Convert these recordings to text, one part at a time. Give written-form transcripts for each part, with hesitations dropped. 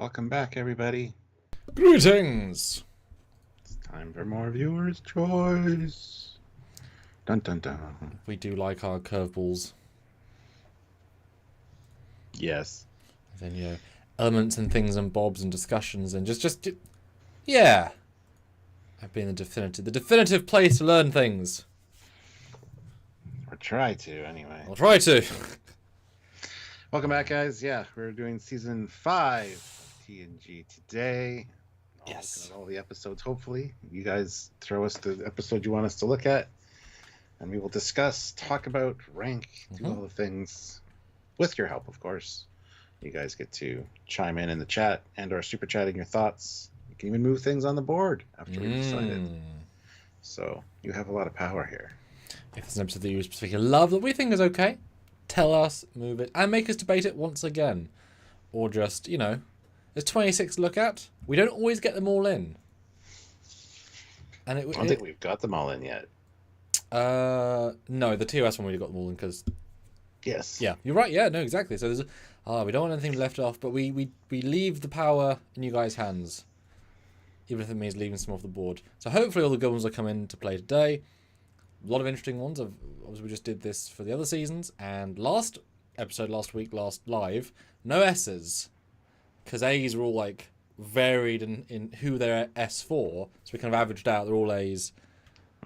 Welcome back, everybody. Greetings! It's time for more viewers' choice. Dun dun dun. We do like our curveballs. Yes. And then, elements and things and bobs and discussions and yeah. I've been the definitive place to learn things. Or try to, anyway. I'll try to. Welcome back, guys. Yeah, we're doing season 5 of TNG today. Yes. Looking at all the episodes, hopefully. You guys throw us the episode you want us to look at, and we will discuss, talk about, rank, do all the things. With your help, of course. You guys get to chime in the chat and or super chatting your thoughts. You can even move things on the board after we've decided. So you have a lot of power here. If there's an episode that you particularly love that we think is okay, tell us, move it, and make us debate it once again. Or just, there's 26 to look at. We don't always get them all in. And I don't think we've got them all in yet. No, the TOS one we got them all in because... Yes. Yeah, you're right. Yeah, no, exactly. So there's, we don't want anything left off, but we leave the power in you guys' hands, even if it means leaving some off the board. So hopefully all the good ones will come into play today. A lot of interesting ones. Obviously, we just did this for the other seasons, and last week, last live, no S's, because A's were all like varied in who they're S for. So we kind of averaged out. They're all A's.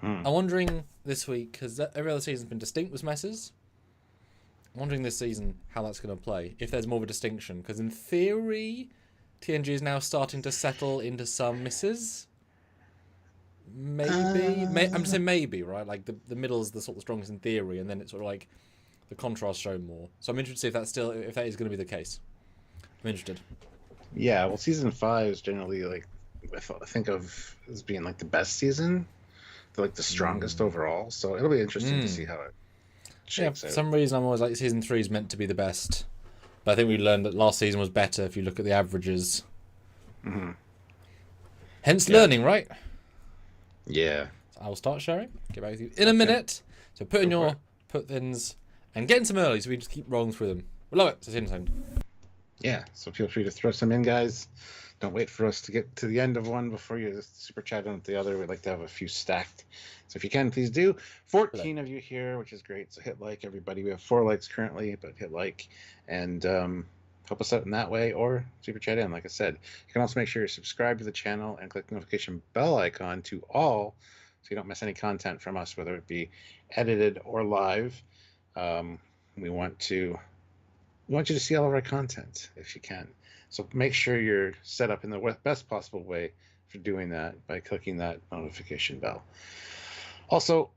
I'm wondering this week, because every other season's been distinct with messes. I'm wondering this season how that's going to play, if there's more of a distinction. Because in theory, TNG is now starting to settle into some misses. Maybe. I'm just saying maybe, right? Like the middle's the sort of strongest in theory, and then it's sort of like the contrast shown more. So I'm interested to see if that is going to be the case. I'm interested. Yeah, well, season 5 is generally like I think of as being like the best season, the strongest overall. So it'll be interesting to see how it shakes for out. some reason I'm always like season 3 is meant to be the best, but I think we learned that last season was better if you look at the averages. Hence learning, right? Yeah. So I will start sharing. Get back with you in a minute. So put things and get in some early so we just keep rolling through them. We love it. So see you in a second. Yeah, so feel free to throw some in, guys. Don't wait for us to get to the end of one before you super chat on the other. We'd like to have a few stacked. So if you can, please do. 14 of you here, which is great. So hit like, everybody. We have 4 likes currently, but hit like and help us out in that way, or super chat in, like I said. You can also make sure you're subscribed to the channel and click the notification bell icon to all so you don't miss any content from us, whether it be edited or live. We want you to see all of our content if you can. So make sure you're set up in the best possible way for doing that by clicking that notification bell. Also,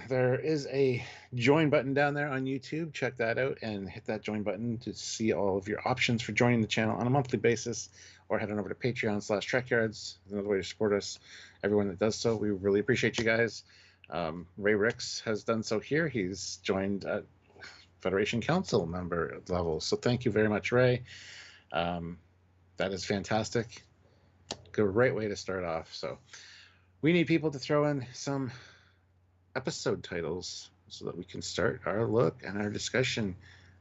there is a join button down there on YouTube. Check that out and hit that join button to see all of your options for joining the channel on a monthly basis, or head on over to Patreon/Trekyards. Another way to support us. Everyone that does so, we really appreciate you guys. Ray Ricks has done so here. He's joined at Federation Council member level. So thank you very much, Ray. That is fantastic. Great way to start off. So we need people to throw in some episode titles so that we can start our look and our discussion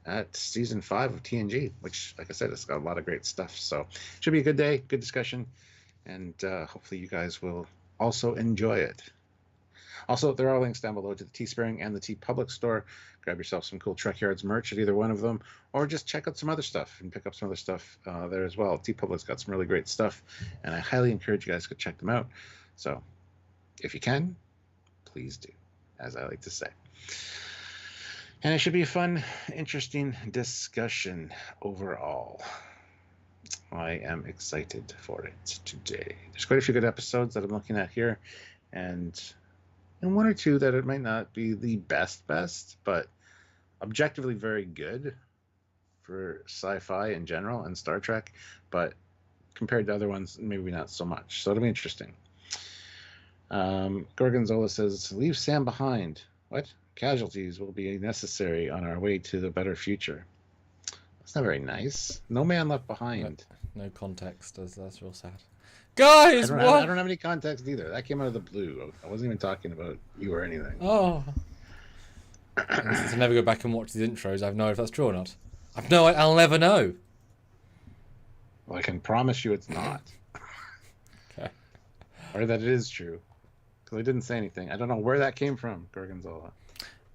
at season 5 of TNG, which, like I said, it's got a lot of great stuff. So should be a good day, good discussion, and hopefully you guys will also enjoy it. Also, there are links down below to the Teespring and the TeePublic store. Grab yourself some cool Trekyards merch at either one of them, or just check out some other stuff and pick up some other stuff there as well. TeePublic's got some really great stuff, and I highly encourage you guys to check them out. So, if you can, please do, as I like to say. And it should be a fun, interesting discussion overall. I am excited for it today. There's quite a few good episodes that I'm looking at here, and one or two that it might not be the best, but objectively very good for sci-fi in general and Star Trek, but compared to other ones, maybe not so much. So it'll be interesting. Gorgonzola says, leave Sam behind. What? Casualties will be necessary on our way to the better future. That's not very nice. No man left behind. No context. That's real sad. Guys, what? I don't have any context either. That came out of the blue. I wasn't even talking about you or anything. Oh. Since I never go back and watch these intros, I have no idea if that's true or not. I'll never know. Well, I can promise you it's not. Okay. Or that it is true. Because I didn't say anything. I don't know where that came from, Gorgonzola.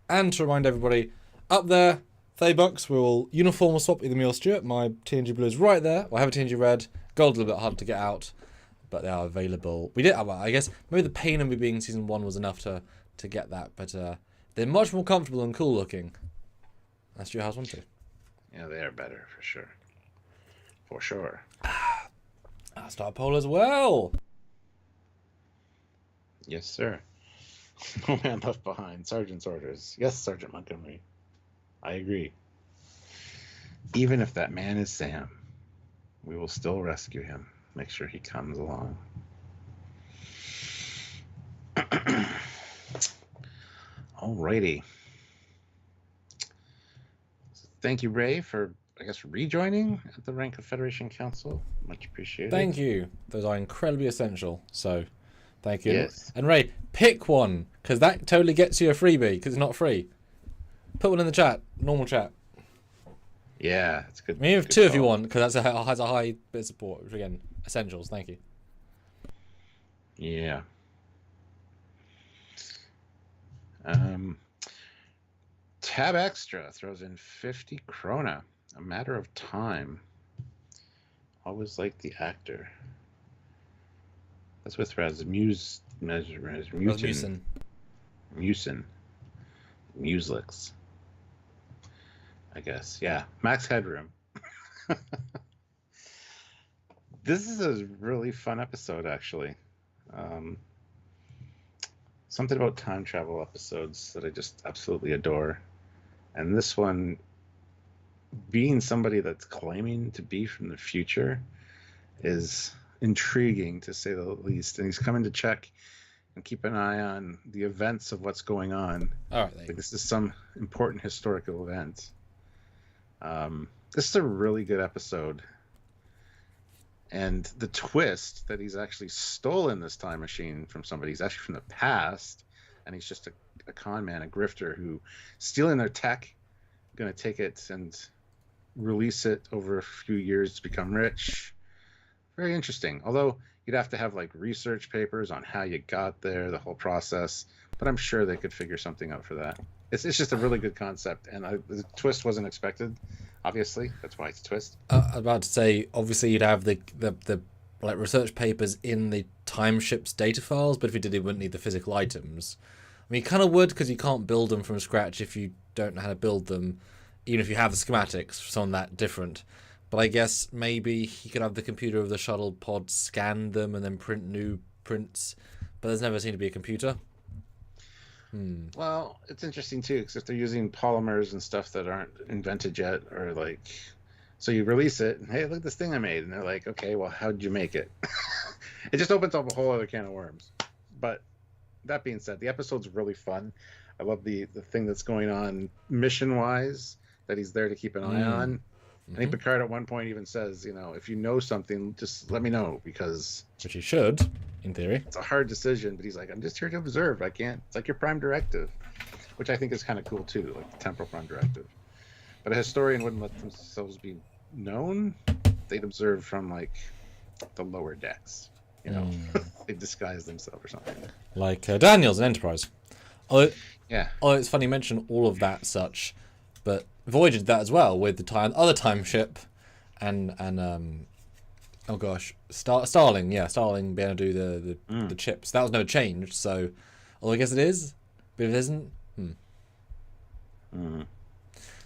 And to remind everybody, up there, $30, we will uniform swap either me or Stuart. My TNG blue is right there. Well, I have a TNG red. Gold's a little bit harder to get out, but they are available. We did, well, I guess maybe the pain of me being season 1 was enough to get that, but they're much more comfortable and cool looking. That's Stuart House 1 too. Yeah, they are better for sure. For sure. Star Pole as well. Yes, sir. No man left behind. Sergeant's orders. Yes, Sergeant Montgomery. I agree. Even if that man is Sam, we will still rescue him. Make sure he comes along. Alrighty. Thank you, Ray, for, I guess, rejoining at the rank of Federation Council. Much appreciated. Thank you. Those are incredibly essential. So, thank you. Yes. And Ray, pick one, because that totally gets you a freebie, because it's not free. Put one in the chat. Normal chat. Yeah, it's good. Maybe good two if you call. want, because that has a high bit of support. Which again, essentials. Thank you. Yeah. Tab Extra throws in 50 krona. A matter of time. Always like the actor. That's with Musin. Muslix. I guess. Yeah. Max Headroom. This is a really fun episode, actually. Something about time travel episodes that I just absolutely adore. And this one, being somebody that's claiming to be from the future, is intriguing, to say the least. And he's coming to check and keep an eye on the events of what's going on. All right. Like this is some important historical event. This is a really good episode. And the twist that he's actually stolen this time machine from somebody. He's actually from the past, and he's just a con man, a grifter who stealing their tech, going to take it and release it over a few years to become rich. Very interesting. Although you'd have to have like research papers on how you got there, the whole process. But I'm sure they could figure something out for that. It's just a really good concept, and the twist wasn't expected. Obviously, that's why it's a twist. I was about to say, obviously, you'd have the like research papers in the time ship's data files, but if you did, you wouldn't need the physical items. I mean, you kind of would, because you can't build them from scratch if you don't know how to build them, even if you have the schematics for something that different. But I guess maybe he could have the computer of the shuttle pod scan them and then print new prints, but there's never seemed to be a computer. Well, it's interesting too, because if they're using polymers and stuff that aren't invented yet, or like, so you release it, and hey, look at this thing I made, and they're like, okay, well, how did you make it? It just opens up a whole other can of worms. But that being said, the episode's really fun. I love the thing that's going on mission-wise that he's there to keep an eye on. I think Picard at one point even says, you know, if you know something, just let me know, because... Which he should, in theory. It's a hard decision, but he's like, I'm just here to observe. I can't... It's like your prime directive, which I think is kind of cool, too, like the temporal prime directive. But a historian wouldn't let themselves be known. They'd observe from, like, the lower decks, you know? They'd disguise themselves or something. Like Daniels in Enterprise. Although it's funny you mention all of that such, but Voyager did that as well with the other time ship, and oh gosh, Starling being able to do the chips. That was no change. So, although I guess it is, but if it isn't,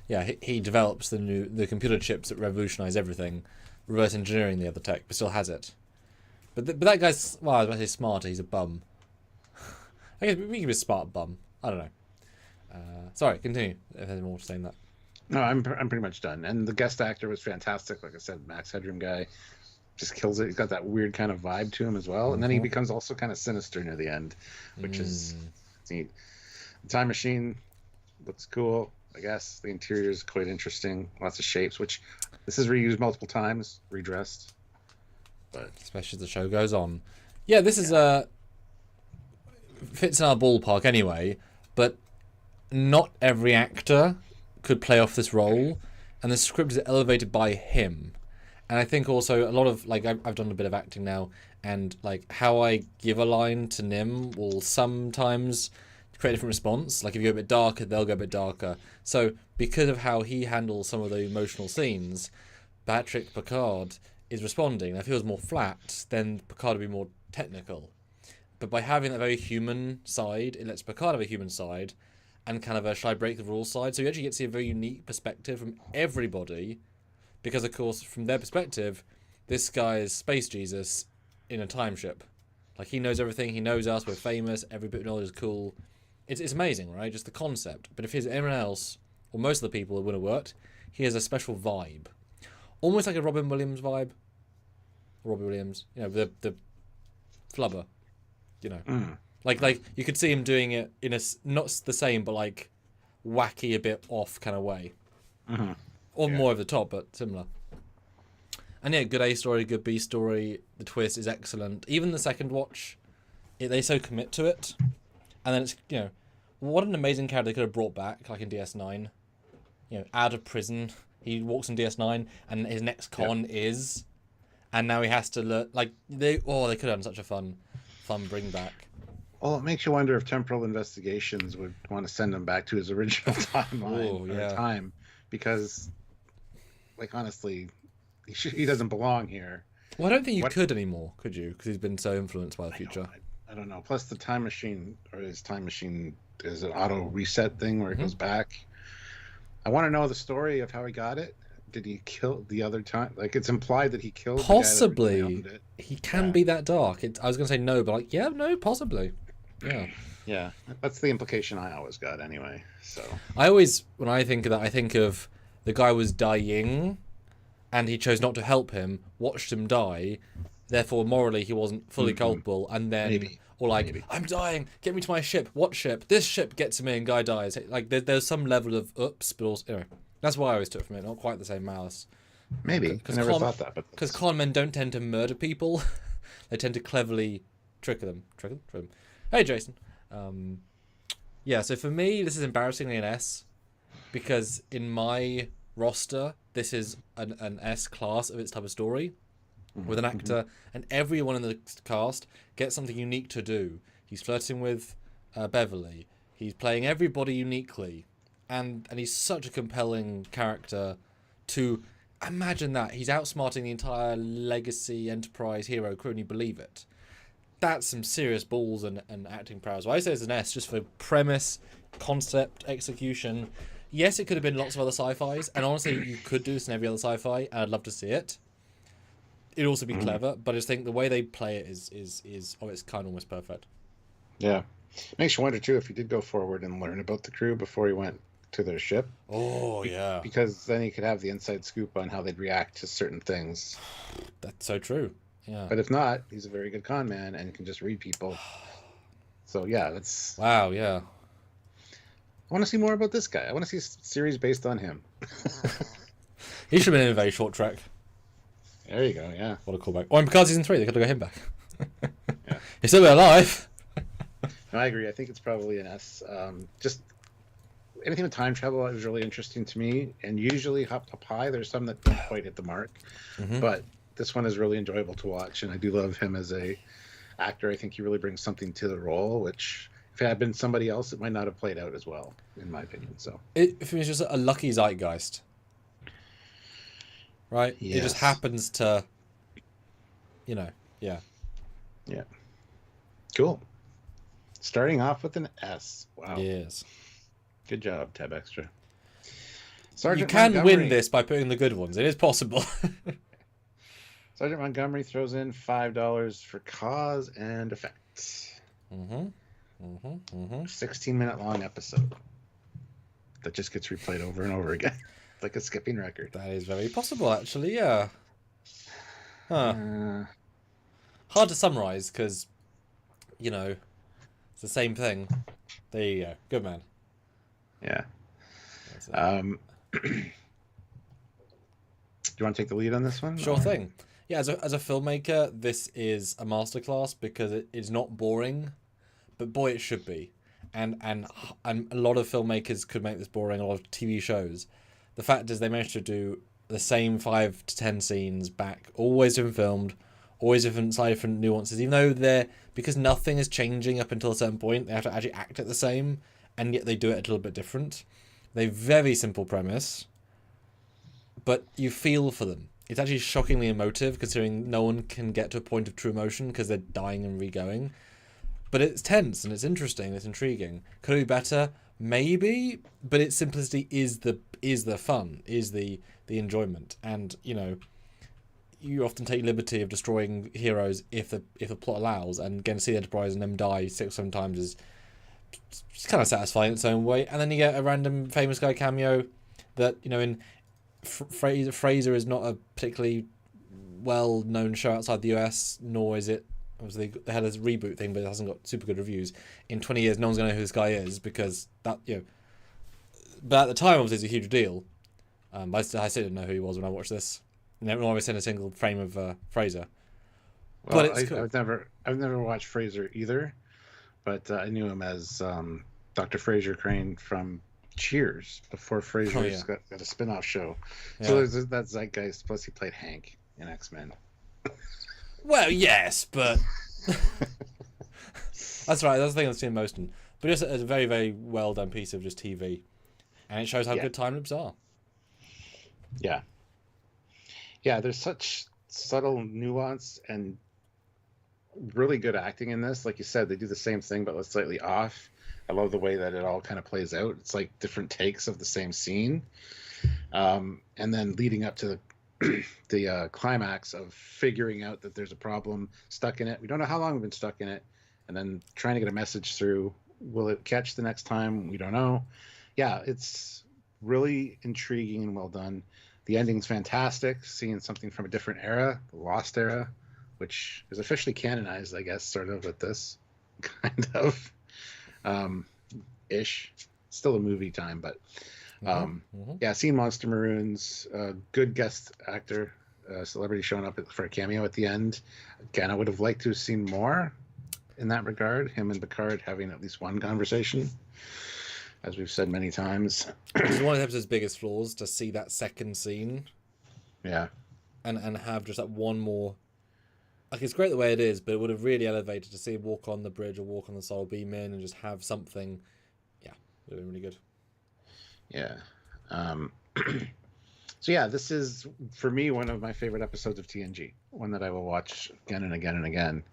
yeah, he develops the computer chips that revolutionize everything, reverse engineering the other tech, but still has it. But that guy's, well, I was about to say smarter. He's a bum. I guess we can be a smart bum. I don't know. Sorry, continue. If there's more to say than that. No, I'm pretty much done. And the guest actor was fantastic. Like I said, Max Headroom guy just kills it. He's got that weird kind of vibe to him as well. And then he becomes also kind of sinister near the end, which is neat. The time machine looks cool, I guess. The interior is quite interesting. Lots of shapes, which this is reused multiple times, redressed. But especially as the show goes on. Yeah, this is fits in our ballpark anyway, but not every actor could play off this role, and the script is elevated by him. And I think also a lot of, like, I've done a bit of acting now, and like how I give a line to Nim will sometimes create a different response. Like if you go a bit darker, they'll go a bit darker. So because of how he handles some of the emotional scenes, Patrick Picard is responding. Now, if he was more flat, then Picard would be more technical. But by having that very human side, it lets Picard have a human side and kind of a should I break the rules side. So you actually get to see a very unique perspective from everybody because, of course, from their perspective, this guy is Space Jesus in a time ship. Like, he knows everything. He knows us. We're famous. Every bit of knowledge is cool. It's amazing, right? Just the concept. But if he's anyone else, or most of the people, it wouldn't have worked. He has a special vibe. Almost like a Robin Williams vibe. Robbie Williams. You know, the flubber. You know. Like you could see him doing it in a, not the same, but like wacky, a bit off kind of way. Or more over the top, but similar. And yeah, good A story, good B story. The twist is excellent. Even the second watch, they so commit to it. And then it's, you know, what an amazing character they could have brought back, like in DS9. You know, out of prison, he walks in DS9, and his next con is, and now he has to learn. Like they could have done such a fun bring back. Well, it makes you wonder if Temporal Investigations would want to send him back to his original timeline or time, because, like, honestly, he doesn't belong here. Well, I don't think you could anymore, could you? Because he's been so influenced by the future. I don't know. Plus, the time machine, or his time machine, is an auto reset thing where it goes back. I want to know the story of how he got it. Did he kill the other time? Like, it's implied that he killed. Possibly, the guy that he can be that dark. I was going to say no, but like, yeah, no, possibly. Yeah. Yeah, that's the implication I always got anyway. So I always, when I think of that, I think of the guy was dying, and he chose not to help him, watched him die, therefore morally he wasn't fully culpable, and then I'm dying, get me to my ship. What ship? This ship gets me, and guy dies. Like there's some level of oops, but also, you know, that's why I always took from it. Not quite the same malice. Maybe I never thought that, but because con men don't tend to murder people, they tend to cleverly trick them. Hey, Jason. Yeah, so for me, this is embarrassingly an S, because in my roster, this is an S class of its type of story, with an actor, and everyone in the cast gets something unique to do. He's flirting with Beverly. He's playing everybody uniquely, and he's such a compelling character to imagine that. He's outsmarting the entire Legacy Enterprise hero crew, and you believe it. That's some serious balls and acting prowess. Well, I say it's an S just for premise, concept, execution. Yes, it could have been lots of other sci-fis, and honestly, you could do this in every other sci-fi, and I'd love to see it. It'd also be clever, but I just think the way they play it is of its kind, almost perfect. Yeah, makes you wonder too if he did go forward and learn about the crew before he went to their ship. Oh yeah, because then he could have the inside scoop on how they'd react to certain things. That's so true. Yeah. But if not, he's a very good con man and can just read people. So yeah, that's wow. Yeah. I want to see more about this guy. I want to see a series based on him. He should have been in a very short Trek. There you go. Yeah. What a callback. Oh, and Picard season 3, they could have got him back. Yeah. He's still alive. No, I agree. I think it's probably an S. Just anything with time travel is really interesting to me, and usually up high. There's some that don't quite hit the mark, but this one is really enjoyable to watch, and I do love him as a actor. I think he really brings something to the role, which if it had been somebody else, it might not have played out as well, in my opinion. So it was just a lucky zeitgeist, right? Yes. It just happens to, you know, yeah. Cool. Starting off with an S. Wow. Yes. Good job, Tab Extra. Sergeant you can Montgomery. Win this by putting the good ones. It is possible. Sergeant Montgomery throws in $5 for cause and effect. 16-minute long episode that just gets replayed over and over again, like a skipping record. That is very possible, actually. Yeah. Hard to summarize because, you know, it's the same thing. There you go. Good man. Yeah. Do you want to take the lead on this one? Sure thing. Yeah, as a filmmaker, this is a masterclass because it is not boring, but boy, it should be. And a lot of filmmakers could make this boring, a lot of TV shows. The fact is they managed to do the same 5 to 10 scenes back, always different filmed, always slightly different nuances, even though because nothing is changing up until a certain point, they have to actually act it the same, and yet they do it a little bit different. They're very simple premise, but you feel for them. It's actually shockingly emotive, considering no one can get to a point of true emotion because they're dying and re-going. But it's tense and it's interesting, it's intriguing. Could it be better? Maybe, but its simplicity is the fun, is the enjoyment. And, you know, you often take liberty of destroying heroes if the plot allows, and getting to see the Enterprise and them die 6 or 7 times is just kind of satisfying in its own way. And then you get a random famous guy cameo that, you know, in Fraser is not a particularly well-known show outside the US, nor is it, obviously they had a reboot thing, but it hasn't got super good reviews. In 20 years, no one's going to know who this guy is, because that, you know, but at the time, obviously, it's a huge deal. I still didn't know who he was when I watched this. Never seen a single frame of Fraser. Well, but it's cool. I've never watched Fraser either, but I knew him as Dr. Fraser Crane from Cheers before Fraser's got a spin-off show. Yeah. So there's that zeitgeist. Plus, he played Hank in X-Men. Well, yes, but that's right. That's the thing I've seen most in. But it's a very, very well done piece of just TV, and it shows how good time loops are. Yeah. Yeah, there's such subtle nuance and really good acting in this. Like you said, they do the same thing, but it's slightly off. I love the way that it all kind of plays out. It's like different takes of the same scene. And then leading up to the climax of figuring out that there's a problem stuck in it. We don't know how long we've been stuck in it. And then trying to get a message through. Will it catch the next time? We don't know. Yeah, it's really intriguing and well done. The ending's fantastic, seeing something from a different era, the Lost era, which is officially canonized, I guess, sort of with this, kind of, ish. Still a movie time, but yeah, seeing Monster Maroons, good guest actor, celebrity showing up for a cameo at the end. Again, I would have liked to have seen more in that regard, him and Picard having at least one conversation, as we've said many times. It's one of the episode's biggest flaws, to see that second scene. Yeah. And have just that one more... Like, it's great the way it is, but it would have really elevated to see him walk on the bridge or walk on the Soul Beam in and just have something. Yeah, it would have been really good. Yeah. So yeah, this is, for me, one of my favorite episodes of TNG. One that I will watch again and again and again.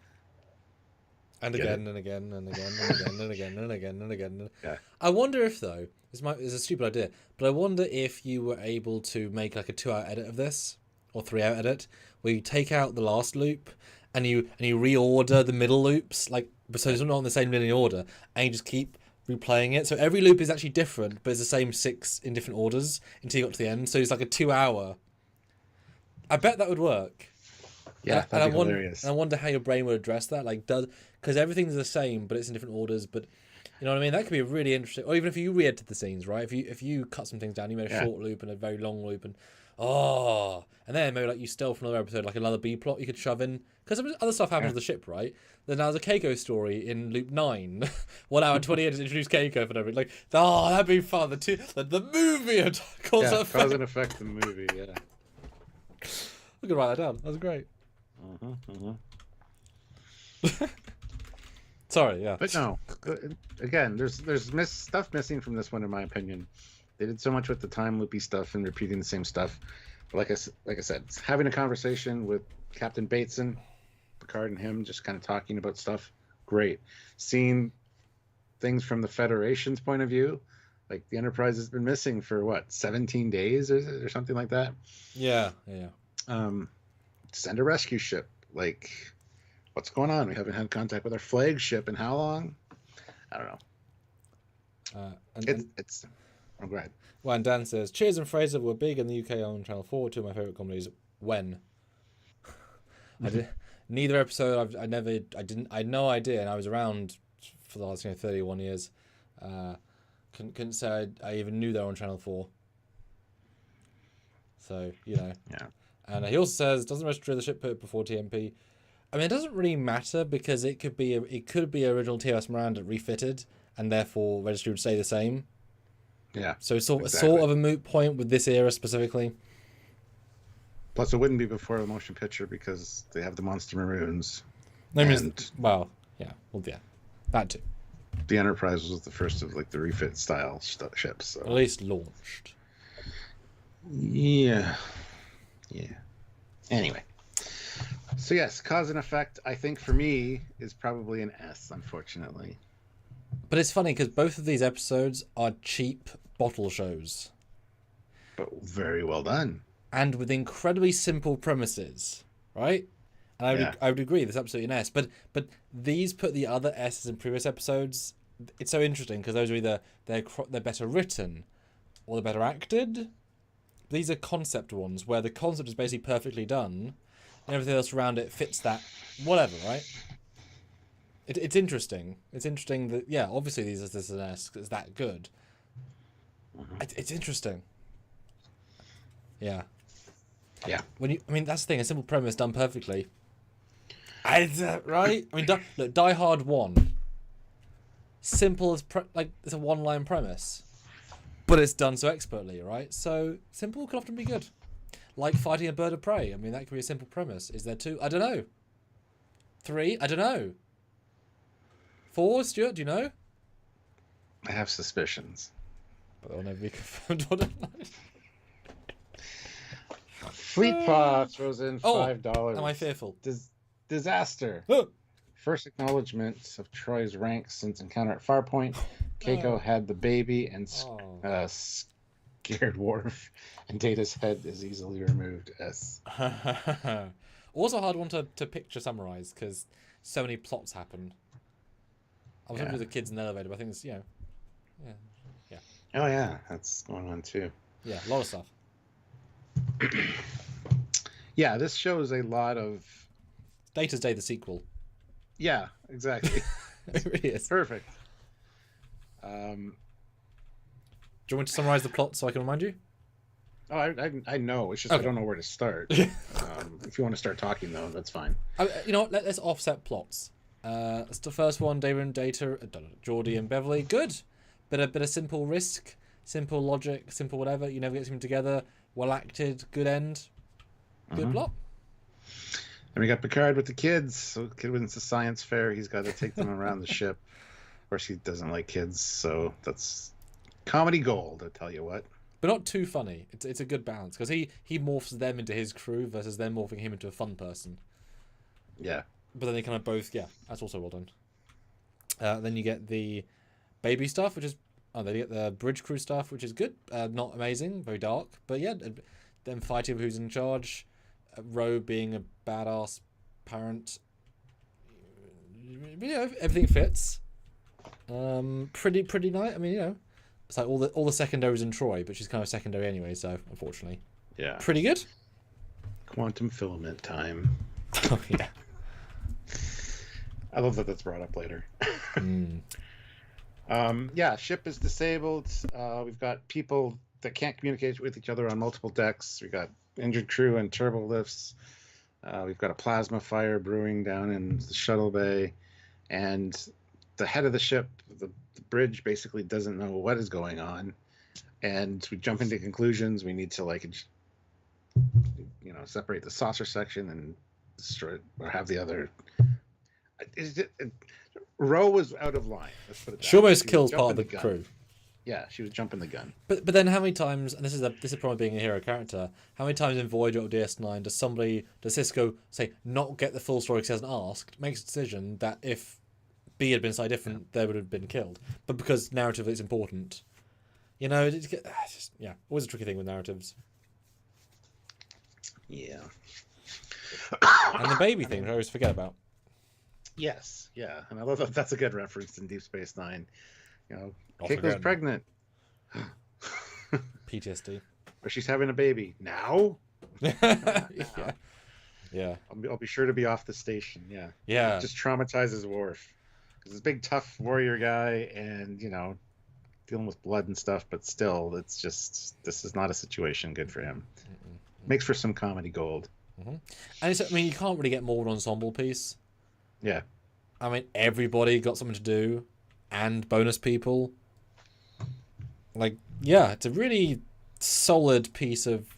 And again and again and again and again and again and again and again. Yeah. I wonder if, though, it's a stupid idea, but I wonder if you were able to make like a 2-hour edit of this, or 3-hour edit, where you take out the last loop and you reorder the middle loops, like, so it's not in the same linear order, and you just keep replaying it. So every loop is actually different, but it's the same 6 in different orders until you got to the end. So it's like a 2-hour. I bet that would work. Yeah, that'd be hilarious. And I wonder how your brain would address that. Like, because everything's the same, but it's in different orders. But you know what I mean? That could be really interesting. Or even if you re-edited the scenes, right? If you cut some things down, you made a short loop and a very long loop, and then maybe like you stole from another episode, like another B plot you could shove in, because other stuff happens to the ship, right? Then there's a Keiko story in loop 9, 1 hour and 20 minutes to introduce Keiko for everything. Like, that'd be fun. The movie cause and effect the movie. Yeah, I could write that down. That was great. Sorry, yeah. But no, again, there's stuff missing from this one, in my opinion. They did so much with the time loopy stuff and repeating the same stuff. But like I said, having a conversation with Captain Bateson, Picard and him just kind of talking about stuff, great. Seeing things from the Federation's point of view, like the Enterprise has been missing for 17 days or something like that. Yeah. Send a rescue ship. Like, what's going on? We haven't had contact with our flagship in how long? I don't know. It's oh, go ahead. Well, and Dan says, Cheers and Fraser were big in the UK on Channel 4, 2 of my favourite comedies. When? Neither episode, I had no idea, and I was around for the last 31 years. Couldn't say I even knew they were on Channel 4. So, you know. Yeah. And he also says, doesn't register the ship put before TMP. I mean, it doesn't really matter, because it could be original TOS Miranda refitted, and therefore registry would stay the same. Yeah. So sort of a moot point with this era specifically. Plus, it wouldn't be before the motion picture because they have the Monster Maroons. No, And well, yeah, that too. the Enterprise was the first of like the refit style ships. So. At least launched. Yeah. Anyway. So yes, cause and effect, I think for me, is probably an S, unfortunately. But it's funny because both of these episodes are cheap bottle shows. But very well done. And with incredibly simple premises, right? And I would agree, there's absolutely an S. But these put the other S's in previous episodes. It's so interesting because those are either they're better written or they're better acted. These are concept ones where the concept is basically perfectly done and everything else around it fits that whatever, right? It's interesting. It's interesting that, yeah, obviously this is an S because it's that good. It's interesting. Yeah. Yeah. That's the thing. A simple premise done perfectly. Right? I mean, look, Die Hard 1. Simple as it's a one-line premise, but it's done so expertly, right? So simple can often be good. Like fighting a bird of prey. I mean, that could be a simple premise. Is there 2? I don't know. 3? I don't know. 4? Stuart, do you know? I have suspicions. But they'll never be confirmed. I don't know. Fleet Paw throws in $5. Am I fearful? Disaster. First acknowledgement of Troy's ranks since encounter at Farpoint. Keiko had the baby and scared Worf, and Data's head is easily removed. S. Also a hard one to picture summarize because so many plots happen. I was talking to the kids in the elevator, but I think it's, yeah. Oh yeah, that's going on too. Yeah, a lot of stuff. Yeah, this shows a lot of Data's Day, the sequel. Yeah, exactly. It really is. Perfect. Do you want me to summarize the plot so I can remind you? Oh, I know. It's just I don't know where to start. If you want to start talking, though, that's fine. You know what? Let's offset plots. It's the first one, David and Data, Geordie and Beverly. Good. Bit of simple risk, simple logic, simple whatever. You never get them together. Well acted. Good end. Good plot. And we got Picard with the kids. So the kid wins the science fair. He's got to take them around the ship. Of course, he doesn't like kids, so that's comedy gold, I tell you what. But not too funny. It's a good balance because he morphs them into his crew versus them morphing him into a fun person. Yeah. But then they kind of both, that's also well done. Then you get the baby stuff, which is then you get the bridge crew stuff, which is good. Not amazing, very dark, but yeah. Them fighting who's in charge. Ro being a badass parent. Yeah, everything fits. Pretty nice. I mean, it's like all the secondaries in Troy, but she's kind of secondary anyway. So unfortunately, yeah, pretty good. Quantum filament time. Oh yeah. I love that that's brought up later. Yeah, ship is disabled. We've got people that can't communicate with each other on multiple decks. We got injured crew and turbo lifts. We've got a plasma fire brewing down in the shuttle bay, and the head of the ship, the bridge, basically doesn't know what is going on. And we jump into conclusions. We need to separate the saucer section and destroy it, or have the other. Ro was out of line. Let's put it that she almost kills part of the crew. Yeah, she was jumping the gun. But then how many times, and this is probably being a hero character, how many times in Voyager or DS9 does Cisco say not get the full story because he hasn't asked, makes a decision that if B had been slightly different, they would have been killed. But because narratively it's important. Always a tricky thing with narratives. Yeah. And the baby thing, I always forget about. Yes, yeah. And I love that that's a good reference in Deep Space Nine. Keiko's pregnant. PTSD. Or she's having a baby. Now? Yeah. I'll be sure to be off the station, yeah. Yeah. It just traumatizes Worf. He's a big, tough warrior guy and, dealing with blood and stuff, but still, this is not a situation good for him. Makes for some comedy gold. And you can't really get more of an ensemble piece. Yeah. I mean, everybody got something to do, and bonus people. It's a really solid piece of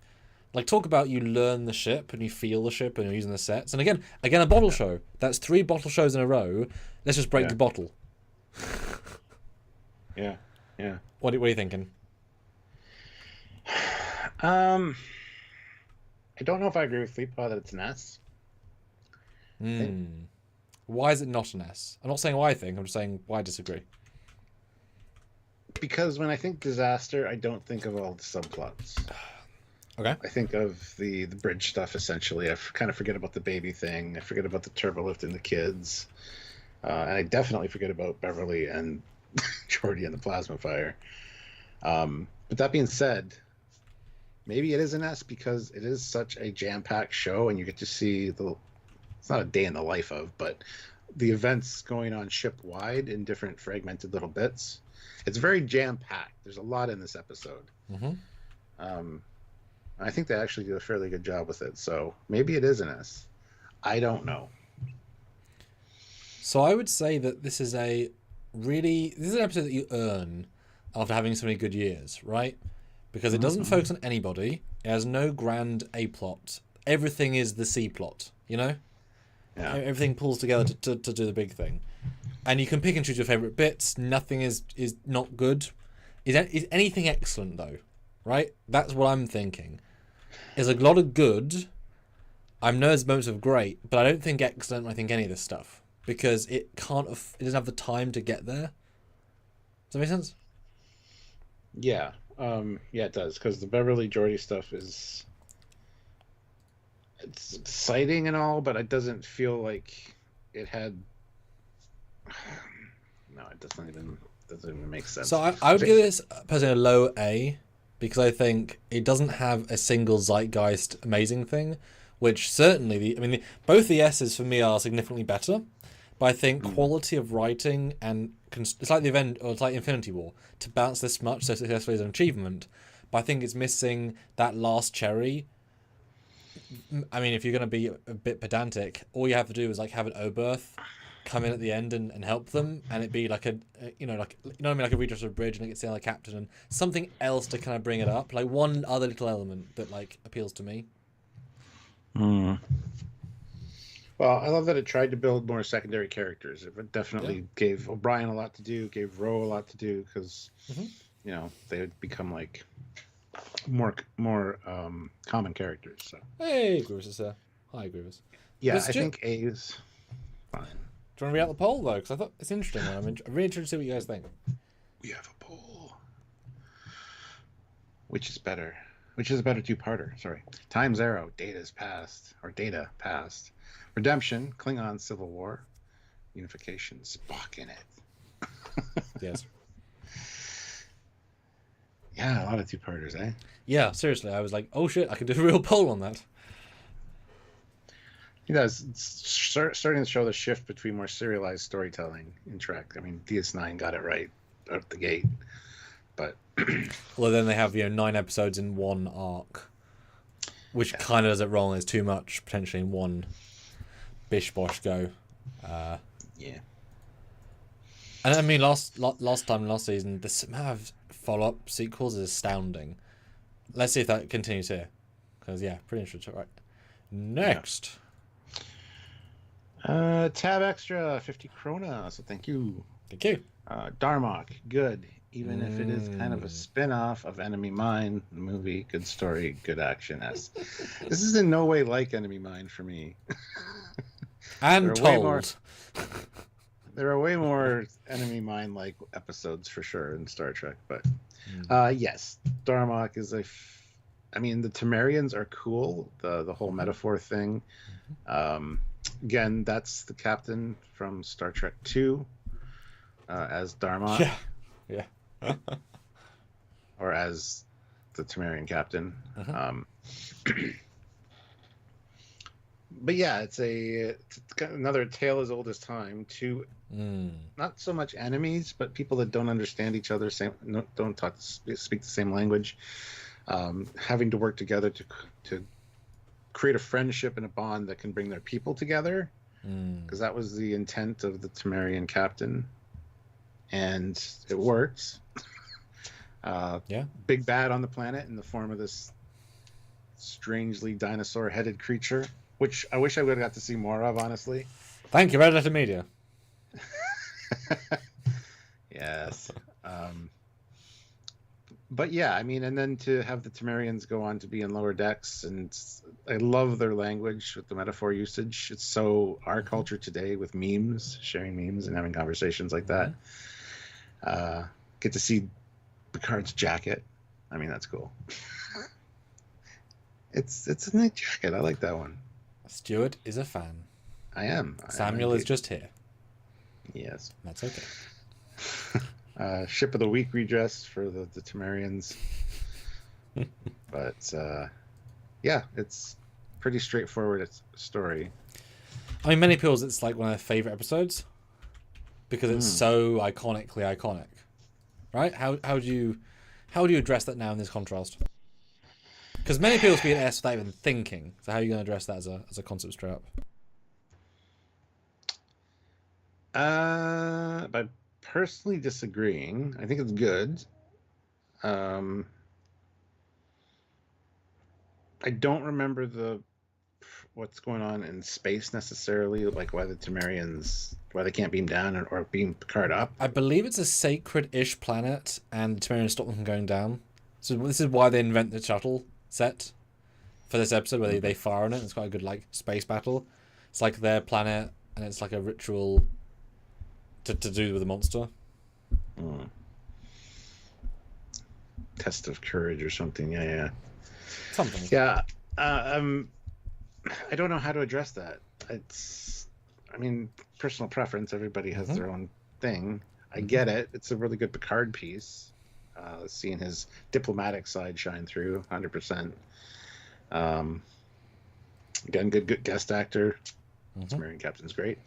Like, talk about you learn the ship and you feel the ship and you're using the sets. And again, a bottle show. That's 3 bottle shows in a row. Let's just break the bottle. Yeah. What are you thinking? I don't know if I agree with Fleetpaw that it's an S. Why is it not an S? I'm not saying why I think. I'm just saying why I disagree. Because when I think disaster, I don't think of all the subplots. Okay. I think of the bridge stuff, essentially. I kind of forget about the baby thing. I forget about the turbolift and the kids. And I definitely forget about Beverly and Geordi and the plasma fire. But that being said, maybe it is an S because it is such a jam-packed show, and you get to see it's not a day in the life of, but the events going on ship-wide in different fragmented little bits. It's very jam-packed. There's a lot in this episode. I think they actually do a fairly good job with it, so maybe it is an S. I don't know. So I would say that this is an episode that you earn after having so many good years, right? Because it doesn't focus on anybody. It has no grand A plot. Everything is the C plot, you know? Yeah. Everything pulls together to do the big thing. And you can pick and choose your favourite bits. Nothing is not good. Is anything excellent, though? Right? That's what I'm thinking. There's a lot of good. I know there's moments of great, but I don't think excellent when I think any of this stuff. Because it doesn't have the time to get there. Does that make sense? Yeah. Yeah, it does. Because the Beverly Geordi stuff it's exciting and all, but it doesn't feel like it had... No, it doesn't even make sense. So I would give this personally a low A, because I think it doesn't have a single zeitgeist amazing thing, which certainly both the S's for me are significantly better, but I think quality of writing and it's like the event, or it's like Infinity War, to bounce this much so successfully is an achievement, but I think it's missing that last cherry. I mean, if you're going to be a bit pedantic, all you have to do is like have an Oberth come in at the end and help them, and it'd be like like a redress of a bridge, and it gets the other captain and something else to kind of bring it up, like one other little element that like appeals to me. Well, I love that it tried to build more secondary characters. It definitely gave O'Brien a lot to do, gave Ro a lot to do, because they would become like more common characters. So hey, Grievous is there. Hi, Grievous. Yeah, I think A is fine. Do you want to read out the poll though? Because I thought it's interesting. I'm really interested to see what you guys think. We have a poll. Which is better? Which is a better two-parter? Sorry. Time Zero, Data Past. Redemption, Klingon Civil War. Unification, Spock in it. Yes. Yeah, a lot of two-parters, eh? Yeah, seriously. I was like, oh shit, I could do a real poll on that. It's starting to show the shift between more serialized storytelling in Trek. I mean, DS9 got it right out the gate, but well, then they have 9 episodes in one arc, which kind of does it wrong. There's too much potentially in one bish bosh go. Yeah. And I mean, last season, the amount of follow-up sequels is astounding. Let's see if that continues here, because pretty interesting. Right, next. Yeah. Tab extra 50 krona, so thank you. Thank you. Darmok, good, even if it is kind of a spin-off of Enemy Mine, the movie. Good story, good action. This is in no way like Enemy Mine for me. And told. There are way more Enemy Mine-like episodes for sure in Star Trek, but yes, Darmok is the Temerians are cool. The whole metaphor thing. Again, that's the captain from Star Trek 2 as Darmok. Yeah. Or as the Temerian captain. But yeah, it's another tale as old as time. Two, not so much enemies, but people that don't understand each other, don't speak the same language, having to work together to create a friendship and a bond that can bring their people together, because that was the intent of the Temerian captain, and it works. Big bad on the planet in the form of this strangely dinosaur-headed creature, which I wish I would have got to see more of, honestly. Thank you, Red Letter Media. Yes. But yeah, I mean, and then to have the Temerians go on to be in lower decks, and I love their language with the metaphor usage. It's so our culture today with memes, sharing memes and having conversations like that. Get to see Picard's jacket. I mean, that's cool. It's a neat jacket. I like that one. Stuart is a fan. I am. Samuel is just here. Yes. That's okay. Ship of the week redress for the Temerians. But yeah, it's pretty straightforward story. I mean, many people, it's like one of their favorite episodes because it's so iconically iconic, right? How do you address that now in this contrast? Because many people speak an S without even thinking. So how are you going to address that as a concept straight up? By personally disagreeing, I think it's good. I don't remember what's going on in space necessarily, like why the Temerians, why they can't beam down or beam Picard up. I believe it's a sacred-ish planet, and the Temerians stop them from going down. So this is why they invent the shuttle set for this episode, where they fire on it. It's quite a good like space battle. It's like their planet, and it's like a ritual to do with the monster. Test of courage or something. Yeah. Something. Yeah. I don't know how to address that. I mean, personal preference. Everybody has their own thing. I get it. It's a really good Picard piece. Seeing his diplomatic side shine through 100%. Again, good guest actor. Temerian Captain's great.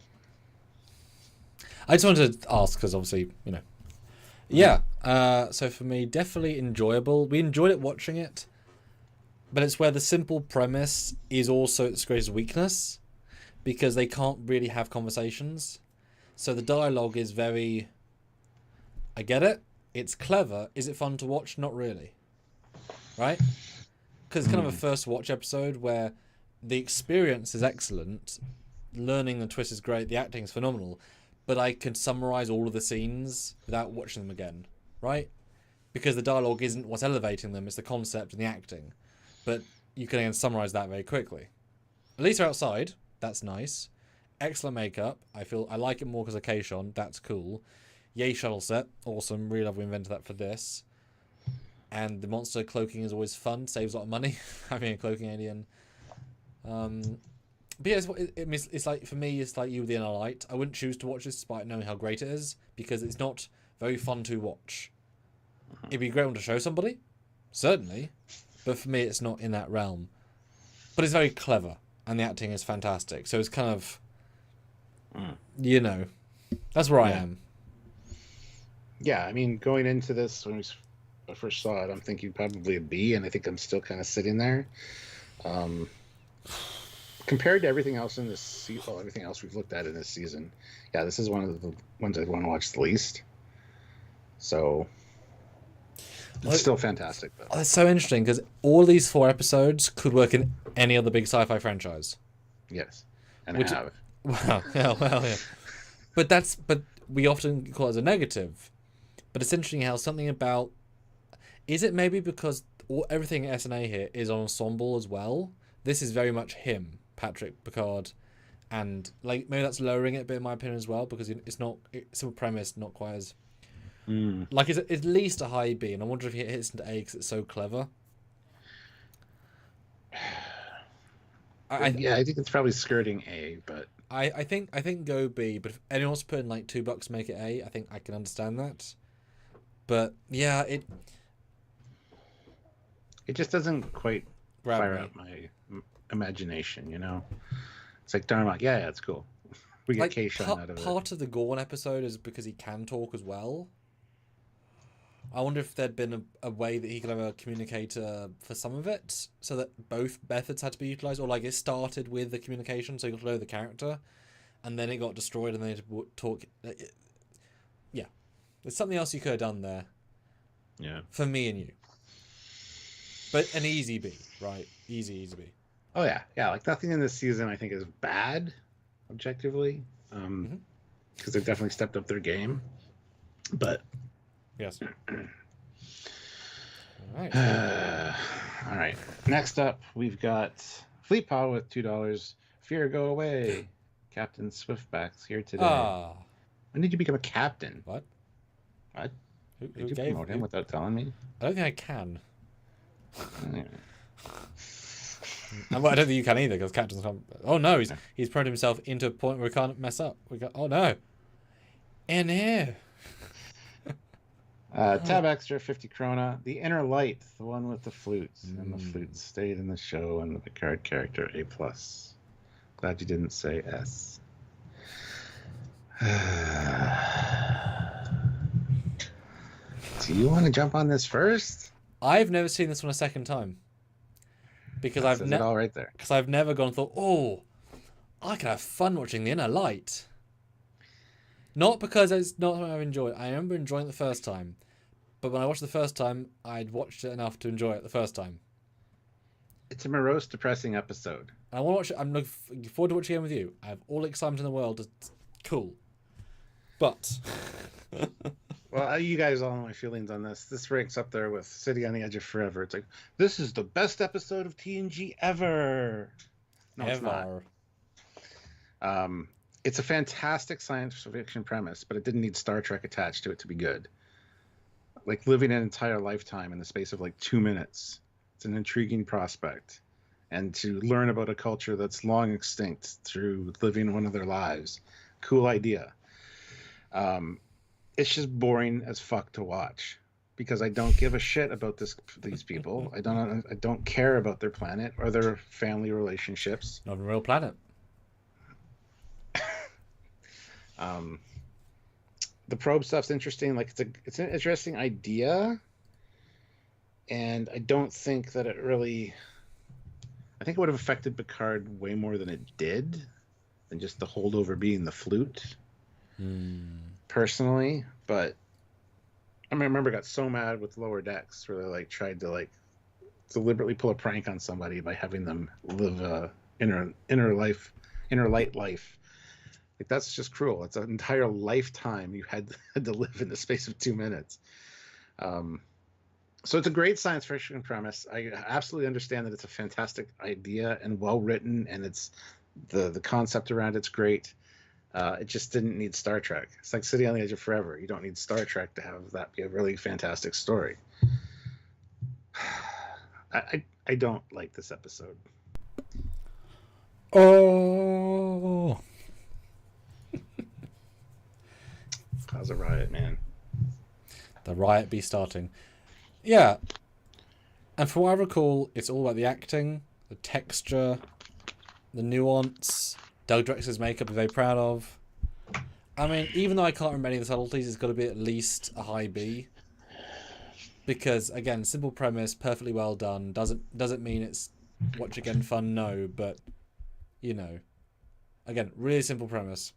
I just wanted to ask because obviously, you know. Yeah. So for me, definitely enjoyable. We enjoyed it watching it, but it's where the simple premise is also its greatest weakness because they can't really have conversations. So the dialogue is very. I get it. It's clever. Is it fun to watch? Not really. Right? Because it's kind of a first watch episode where the experience is excellent. Learning the twist is great. The acting is phenomenal. But I could summarize all of the scenes without watching them again. Right? Because the dialogue isn't what's elevating them. It's the concept and the acting. But you can again summarize that very quickly. At least they're outside. That's nice. Excellent makeup. I like it more because of Keishon. That's cool. Yay shuttle set, awesome. Really love we invented that for this. And the monster cloaking is always fun. Saves a lot of money having a cloaking alien. But yeah, it's like for me, it's like you with the Inner Light. I wouldn't choose to watch this despite knowing how great it is because it's not very fun to watch. It'd be a great one to show somebody, certainly, but for me, it's not in that realm. But it's very clever, and the acting is fantastic. So it's kind of, you know, that's where I am. Yeah, I mean, going into this, when I first saw it, I'm thinking probably a B, and I think I'm still kind of sitting there. Compared to everything else in this season, well, everything else we've looked at in this season, yeah, this is one of the ones I'd want to watch the least. So, it's still fantastic, though. That's so interesting, because all these 4 episodes could work in any other big sci-fi franchise. Yes, and I have. Well, yeah. But we often call it as a negative. But it's interesting how something about... Is it maybe because everything at SNA here is ensemble as well? This is very much him, Patrick Picard. And like maybe that's lowering it a bit in my opinion as well, because it's a premise, not quite as... Like it's at least a high B, and I wonder if it hits into A because it's so clever. I think it's probably skirting A, but... I think go B, but if anyone wants to put in like $2 to make it A, I think I can understand that. But yeah, it just doesn't quite fire up my imagination, you know? It's like Darmok, yeah, it's cool. We get Keishon out of it. Part of the Gorn episode is because he can talk as well. I wonder if there'd been a way that he could have a communicator for some of it, so that both methods had to be utilized, or like it started with the communication, so you got to know the character, and then it got destroyed, and they had to talk. Yeah, there's something else you could have done there. Yeah. For me and you, but an easy B, right? Easy be. Oh yeah, yeah. Like nothing in this season I think is bad, objectively, because they've definitely stepped up their game. But yes. All right. All right. Next up, we've got Fleet Power with $2. Fear go away. Captain Swiftback's here today. Ah. When did you become a captain? What? What? Who Did you gave promote him without telling me? I don't think I can. Yeah. And I don't think you can either, because captains can't. Oh no, he's thrown himself into a point where we can't mess up. Oh no. In here. Tab extra 50 krona. The Inner Light, the one with the flutes, and the flutes stayed in the show, and the Picard character A+. Glad you didn't say S. Do you want to jump on this first? I've never seen this one a second time. Because I've never all right there. Because I've never gone and thought, oh, I can have fun watching The Inner Light. Not because it's not something I've enjoyed. I remember enjoying it the first time, but when I watched it the first time, I'd watched it enough to enjoy it the first time. It's a morose, depressing episode. I want to watch it. I'm looking forward to watching it with you. I have all the excitement in the world. It's cool, but well, you guys all know my feelings on this. This ranks up there with City on the Edge of Forever. It's like, this is the best episode of TNG ever. No, it's not. It's a fantastic science fiction premise, but it didn't need Star Trek attached to it to be good. Like living an entire lifetime in the space of like 2 minutes. It's an intriguing prospect. And to learn about a culture that's long extinct through living one of their lives. Cool idea. It's just boring as fuck to watch because I don't give a shit about these people. I don't care about their planet or their family relationships. Not a real planet. The probe stuff's interesting. Like it's an interesting idea, and I don't think that it really. I think it would have affected Picard way more than it did, than just the holdover being the flute. Personally, but I remember I got so mad with Lower Decks where they like tried to like deliberately pull a prank on somebody by having them live a inner light life. Like that's just cruel. It's an entire lifetime you had to live in the space of 2 minutes. So it's a great science fiction premise. I absolutely understand that it's a fantastic idea and well written, and it's the concept around it's great. It just didn't need Star Trek. It's like City on the Edge of Forever. You don't need Star Trek to have that be a really fantastic story. I don't like this episode. Oh. Cause a riot, man. The riot be starting. Yeah. And from what I recall, it's all about the acting, the texture, the nuance. Doug Drexler's makeup, I'm very proud of. I mean, even though I can't remember any of the subtleties, it's got to be at least a high B. Because, again, simple premise, perfectly well done. Doesn't mean it's watch again fun, no. But, you know. Again, really simple premise.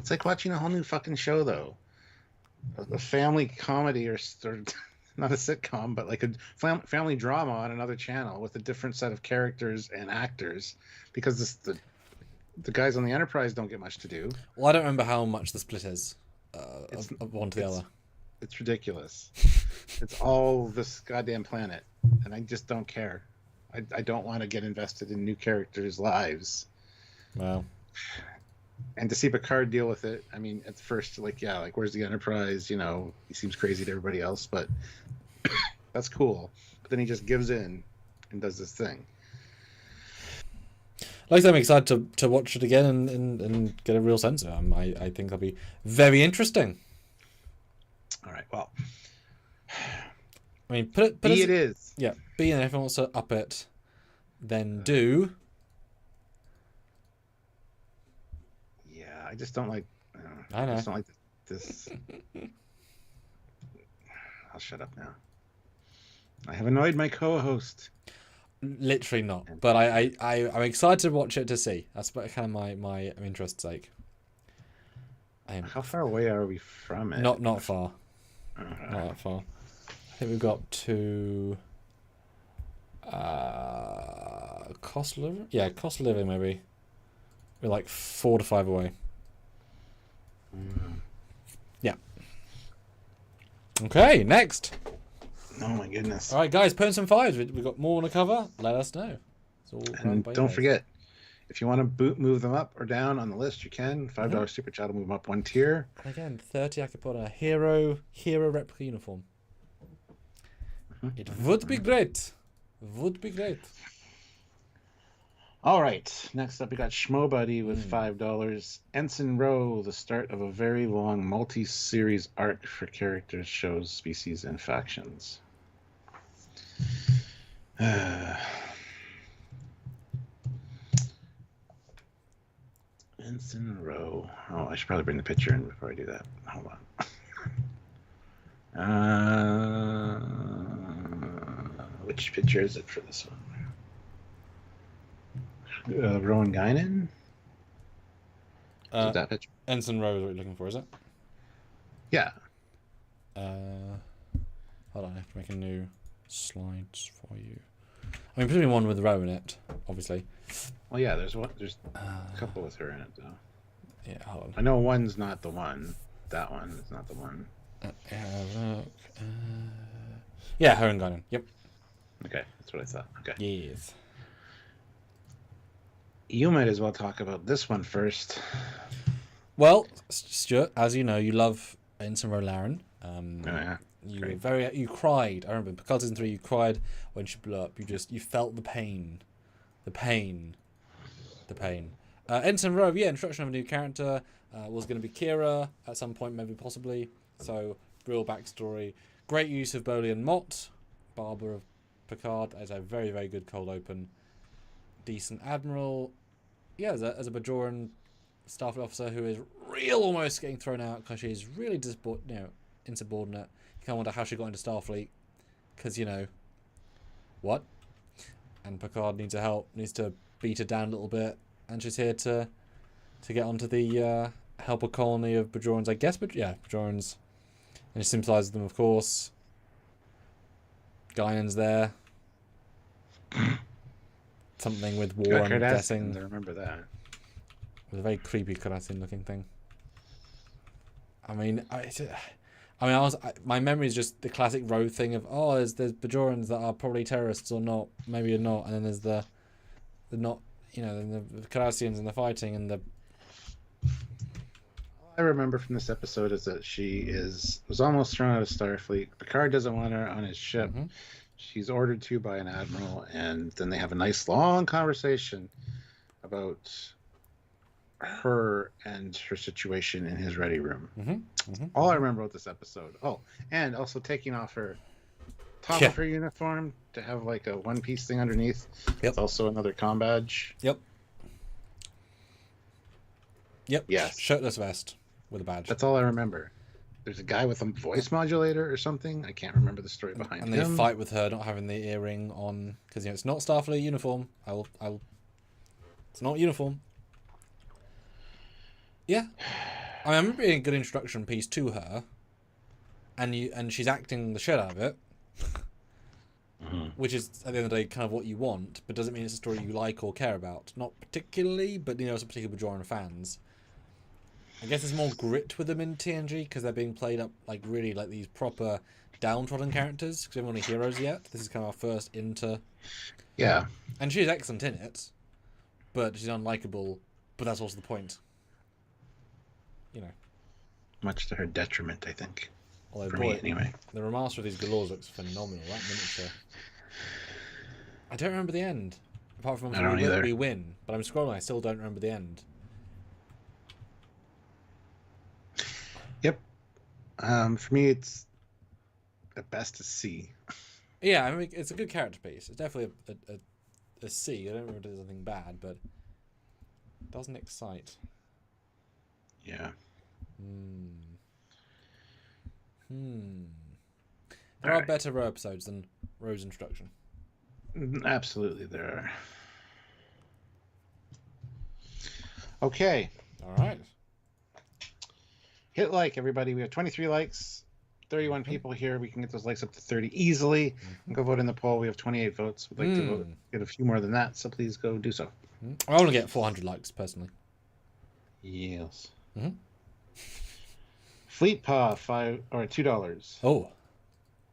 It's like watching a whole new fucking show, though. A family comedy or not a sitcom, but like a family drama on another channel with a different set of characters and actors, because the guys on the Enterprise don't get much to do. Well, I don't remember how much the split is of one to the other. It's ridiculous. It's all this goddamn planet, and I just don't care. I don't want to get invested in new characters' lives. Wow. And to see Picard deal with it, I mean, at first, like, yeah, like, where's the Enterprise? You know, he seems crazy to everybody else, but that's cool. But then he just gives in and does this thing. Like I said, I'm excited to watch it again and get a real sense of it. I think it'll be very interesting. All right, well. I mean, put it B it is. Yeah, B, and if everyone wants to up it, then do. I just don't like. I know. I just don't like this. I'll shut up now. I have annoyed my co-host. Literally not, but I'm excited to watch it to see. That's kind of my interest's sake. How far away are we from it? Not far. Not that far. I think we've got to Cost of living? Yeah, cost of living maybe. We're like 4 to 5 away. Yeah. Okay, next. Oh my goodness. All right, guys, put in some fives. We've got more to cover. Let us know. And don't forget, if you want to move them up or down on the list, you can. $5 super chat will move them up 1 tier. And again, 30, I could put a hero replica uniform. It would be great. Would be great. All right. Next up, we got Schmo Buddy with $5. Ensign Ro, the start of a very long multi-series arc for characters, shows, species, and factions. Ensign Ro. Oh, I should probably bring the picture in before I do that. Hold on. Which picture is it for this one? Rowan Guinan? That picture? Ensign Ro is what you're looking for, is it? Yeah. Hold on, I have to make a new slides for you. I mean, putting one with Ro in it, obviously. Well, yeah, there's a couple with her in it, though. Yeah, hold on. I know one's not the one. That one is not the one. Yeah, her and Guinan. Yep. Okay, that's what I thought. Okay. Yes. You might as well talk about this one first. Well, Stuart, as you know, you love Ensign Ro Laren. Yeah. You cried. I remember because season 3, you cried when she blew up. You felt the pain. Ensign Ro, yeah, introduction of a new character. Was going to be Kira at some point, maybe possibly. So real backstory. Great use of Bolian Mott, Barber of Picard, as a very, very good cold open. Decent admiral. Yeah, as a Bajoran Starfleet officer who is real almost getting thrown out because she's really insubordinate. You kind of wonder how she got into Starfleet because, what? And Picard needs her help, needs to beat her down a little bit, and she's here to get onto the help a colony of Bajorans, I guess, but yeah, Bajorans. And she sympathizes with them, of course. Guinan's there. Something with war, I'm guessing. I remember that. With a very creepy Cardassian looking thing. I mean, my memory is just the classic Ro thing of, there's Bajorans that are probably terrorists or not, maybe you're not, and then there's the not, then the Cardassians and the fighting and the. All I remember from this episode is that she was almost thrown out of Starfleet. Picard doesn't want her on his ship. Mm-hmm. She's ordered to by an admiral, and then they have a nice long conversation about her and her situation in his ready room. All I remember about this episode. Oh, and also taking off her top of her uniform to have like a one-piece thing underneath. Yep. It's also another comm badge. Yep. Yes. Shirtless vest with a badge. That's all I remember. There's a guy with a voice modulator or something. I can't remember the story behind him. And they fight with her not having the earring on because it's not Starfleet uniform. It's not uniform. Yeah, I remember being a good introduction piece to her, and she's acting the shit out of it, which is at the end of the day kind of what you want, but doesn't mean it's a story you like or care about. Not particularly, but it's a particular Bajoran fans. I guess there's more grit with them in TNG because they're being played up like really like these proper downtrodden characters because we haven't got any heroes yet. This is kind of our first into. Yeah. And she's excellent in it, but she's unlikable. But that's also the point. Much to her detriment, I think. Although, for me, anyway. The remaster of these galores looks phenomenal. That miniature. I don't remember the end. Apart from we win, but I'm scrolling. I still don't remember the end. Yep. For me, it's at best a C. Yeah, I mean, it's a good character piece. It's definitely a C. I don't remember if there's anything bad, but it doesn't excite. Yeah. There are better Ro episodes than Ro's introduction. Absolutely, there are. Okay. All right. Hit like, everybody. We have 23 likes. 31 people here. We can get those likes up to 30 easily. Go vote in the poll. We have 28 votes. We'd like to get a few more than that, so please go do so. I want to get 400 likes, personally. Yes. Fleet Paw, $2. Oh.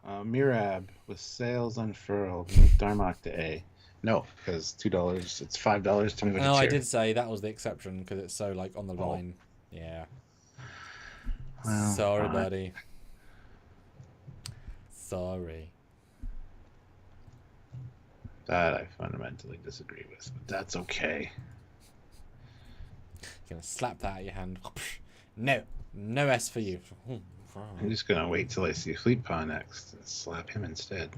Mirab with sails unfurled. Move Darmok to A. No, because $2. It's $5 to move a chair. No, I did say that was the exception because it's so like on the line. Yeah. Well, sorry, buddy. Sorry. That I fundamentally disagree with, but that's okay. You're gonna slap that out of your hand. No S for you. I'm just gonna wait till I see Fleet Paw next and slap him instead.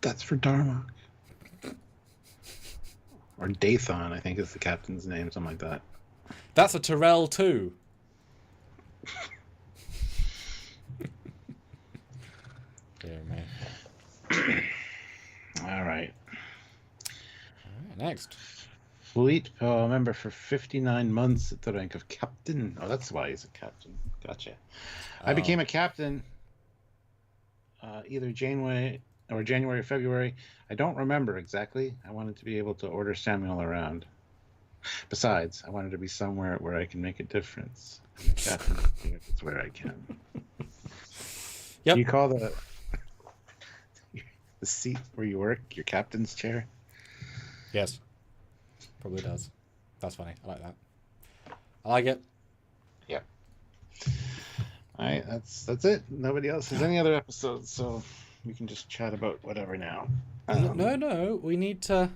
That's for Darmok. Or Dathon, I think is the captain's name, something like that. That's a Tyrell too. Dear me. All right. Next. Fleet Paw member for 59 months at the rank of captain. Oh, that's why he's a captain. Gotcha. I became a captain either January or February. I don't remember exactly. I wanted to be able to order Samuel around. Besides, I wanted to be somewhere where I can make a difference. I'm a captain. It's where I can. Yep. Do you call the seat where you work your captain's chair? Yes. Probably does. That's funny. I like that. I like it. Yeah. All right, that's it. Nobody else has any other episodes, so we can just chat about whatever now. No. We need to.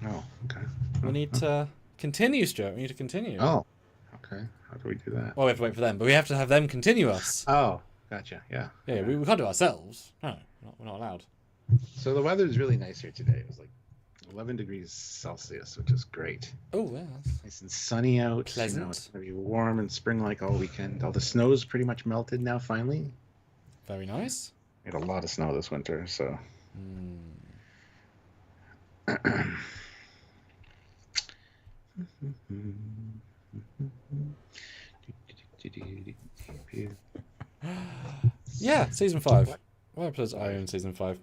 Oh, okay. We need to continue, Stuart. We need to continue. Oh, okay. How do we do that? Well, we have to wait for them, but we have to have them continue us. Oh, gotcha. Yeah. Yeah, we can't do it ourselves. No, we're not allowed. So the weather's really nice here today. It was like 11 degrees Celsius, which is great. Oh, yeah. Nice and sunny out. Pleasant. You know, it's going to be warm and spring-like all weekend. All the snow's pretty much melted now, finally. Very nice. We had a lot of snow this winter, so... Yeah, season 5. What episodes are in season 5?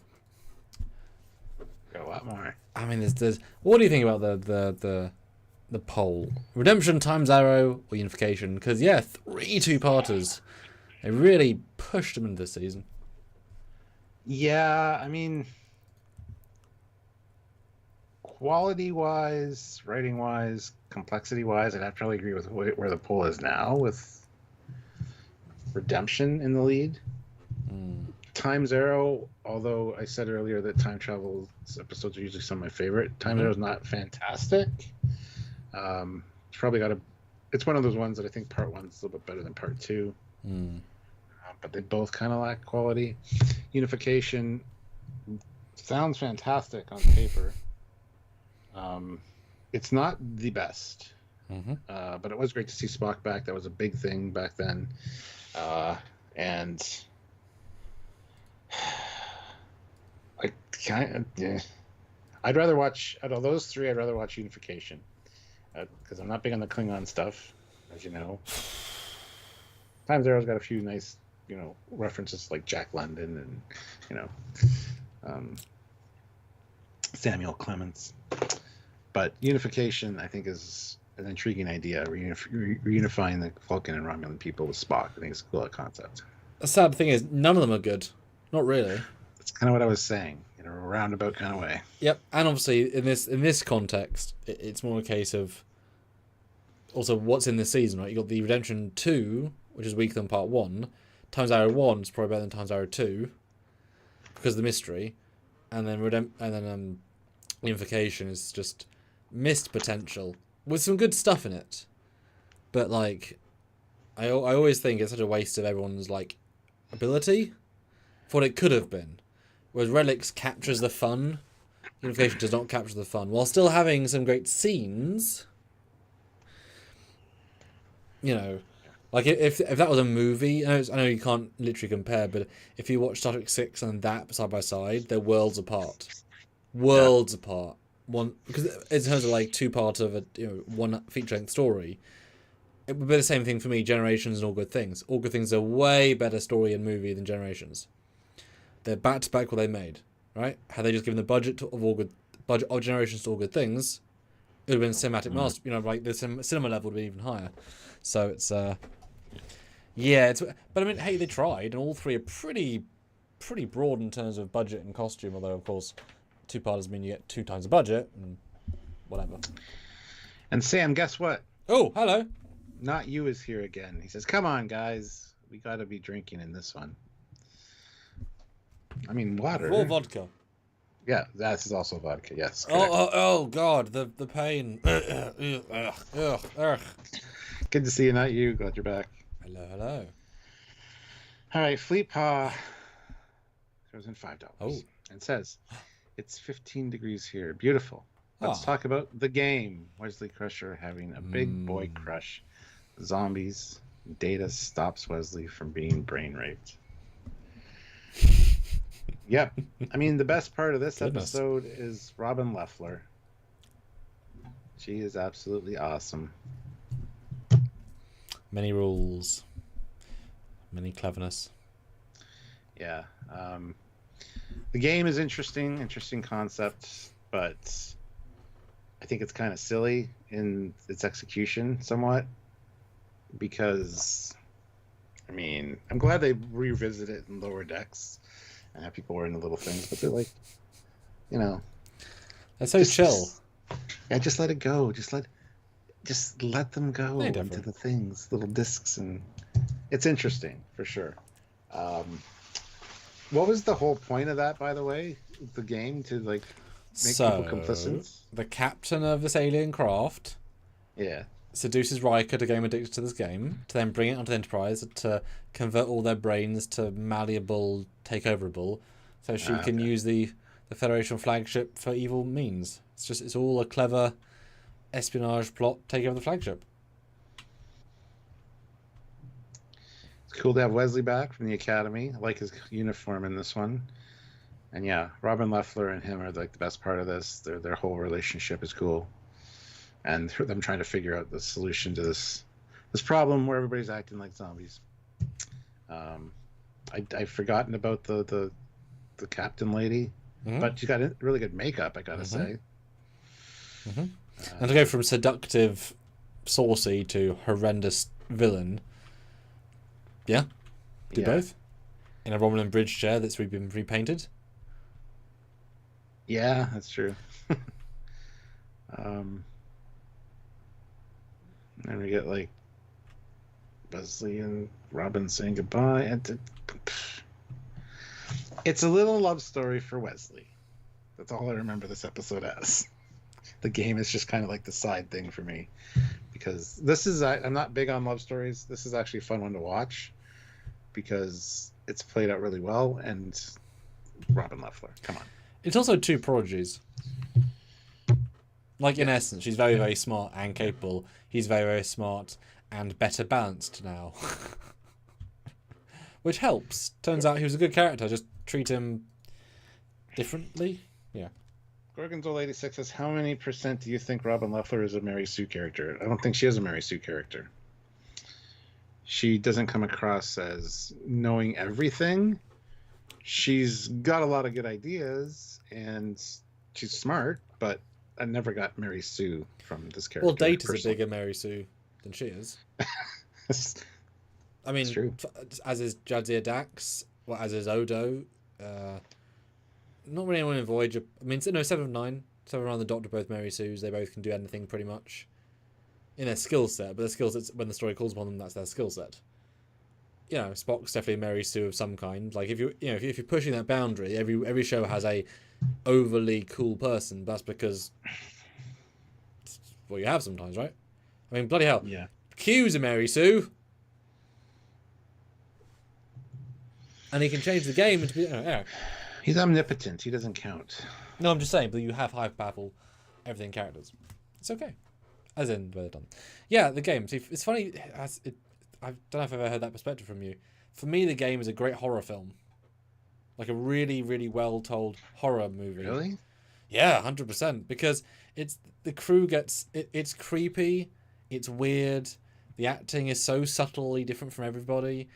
Got a lot more. I mean, there's. What do you think about the poll? Redemption times Arrow or Unification? Because 3 two-parters. They really pushed them into this season. Yeah, I mean, quality-wise, writing-wise, complexity-wise, I'd have to probably agree with where the poll is now, with Redemption in the lead. Times Arrow, although I said earlier that time travel episodes are usually some of my favorite, Times Arrow is not fantastic. It's probably got it's one of those ones that I think part 1's a little bit better than part 2. But they both kind of lack quality. Unification sounds fantastic on paper. It's not the best, but it was great to see Spock back. That was a big thing back then. And I I'd rather watch, out of those 3, I'd rather watch Unification, because I'm not big on the Klingon stuff, as you know. Times Arrow's got a few nice, references like Jack London and, Samuel Clemens. But Unification, I think, is an intriguing idea. Reunifying the Vulcan and Romulan people with Spock. I think it's a cool concept. The sad thing is, none of them are good. Not really. That's kind of what I was saying, in a roundabout kind of way. Yep, and obviously in this context, it's more a case of also what's in this season, right? You got the Redemption 2, which is weaker than Part 1. Times Arrow 1 is probably better than Times Arrow 2 because of the mystery, and then Unification is just missed potential with some good stuff in it, but like I always think it's such a waste of everyone's like ability for what it could have been. Whereas Relics captures the fun, Unification does not capture the fun, while still having some great scenes. Like if that was a movie, I know you can't literally compare, but if you watch Star Trek 6 and that side by side, they're worlds apart. Apart. One, because in terms of like 2 parts of a one feature-length story, it would be the same thing for me. Generations and All Good Things. All Good Things are way better story and movie than Generations. They're back to back what they made, right? Had they just given the budget of Generations to All Good Things, it would have been cinematic master. You know, like the cinema level would be even higher. So it's yeah. But I mean, hey, they tried, and all three are pretty broad in terms of budget and costume. Although of course, two-parters mean you get 2 times the budget and whatever. And Sam, guess what? Oh, hello. Not You is here again. He says, "Come on, guys, we got to be drinking in this one." I mean, water. Or vodka. Yeah, that is also vodka. Yes. Oh God, the pain. Good to see you, Not You. Glad you're back. Hello. All right, Fleet Paw throws in $5. Oh. And says, "It's 15 degrees here. Beautiful. Let's talk about the game. Wesley Crusher having a big boy crush. Zombies. Data stops Wesley from being brain raped." Yep. I mean, the best part of this episode is Robin Leffler. She is absolutely awesome. Many rules. Many cleverness. Yeah. The game is interesting concept, but I think it's kind of silly in its execution somewhat, because, I mean, I'm glad they revisit it in Lower Decks and have people wearing the little things, but they're like, you know, they're so chill. Yeah, just let it go. Just let them go into the things, little discs, and it's interesting for sure. What was the whole point of that, by the way? The game to like make people complicit? The captain of this alien craft, seduces Riker to get him addicted to this game, to then bring it onto the Enterprise to convert all their brains to malleable, takeoverable, so she can use the Federation flagship for evil means. It's all a clever espionage plot, take over the flagship. It's cool to have Wesley back from the Academy. I like his uniform in this one. And yeah, Robin Leffler and him are like the best part of this. Their whole relationship is cool. And them trying to figure out the solution to this problem where everybody's acting like zombies. I've forgotten about the captain lady, but she got really good makeup, I gotta say. And to go from seductive, saucy to horrendous villain, both in a Romulan bridge chair that's been repainted. Yeah, that's true. And we get like Wesley and Robin saying goodbye, and it's a little love story for Wesley. That's all I remember this episode as. The game is just kind of like the side thing for me, because I'm not big on love stories. This is actually a fun one to watch because it's played out really well, and Robin Leffler, come on. It's also 2 prodigies. Like, in essence, she's very, very smart and capable. He's very, very smart and better balanced now. Which helps. Turns out he was a good character. Just treat him differently. Yeah. Gorgonzola 86 says, "How many % do you think Robin Leffler is a Mary Sue character?" I don't think she is a Mary Sue character. She doesn't come across as knowing everything. She's got a lot of good ideas, and she's smart, but I never got Mary Sue from this character. Well, Data's a bigger Mary Sue than she is. I mean, true. As is Jadzia Dax, as is Odo. Not really anyone in Voyager. I mean, no, 7 of 9. 7 of 9, the Doctor, both Mary Sues. They both can do anything pretty much in their skill set. But their skill sets, when the story calls upon them, that's their skill set. You know, Spock's definitely a Mary Sue of some kind. Like if you're pushing that boundary, every show has a overly cool person. That's because it's what you have sometimes, right? I mean, bloody hell. Yeah. Q's a Mary Sue. And he can change the game into be. He's omnipotent. He doesn't count. No, I'm just saying, but you have high powerful everything characters. It's okay. As in, where they're done. Yeah, the game. See, it's funny. I don't know if I've ever heard that perspective from you. For me, the game is a great horror film. Like a really, really well-told horror movie. Really? Yeah, 100%. Because the crew gets... It's creepy. It's weird. The acting is so subtly different from everybody.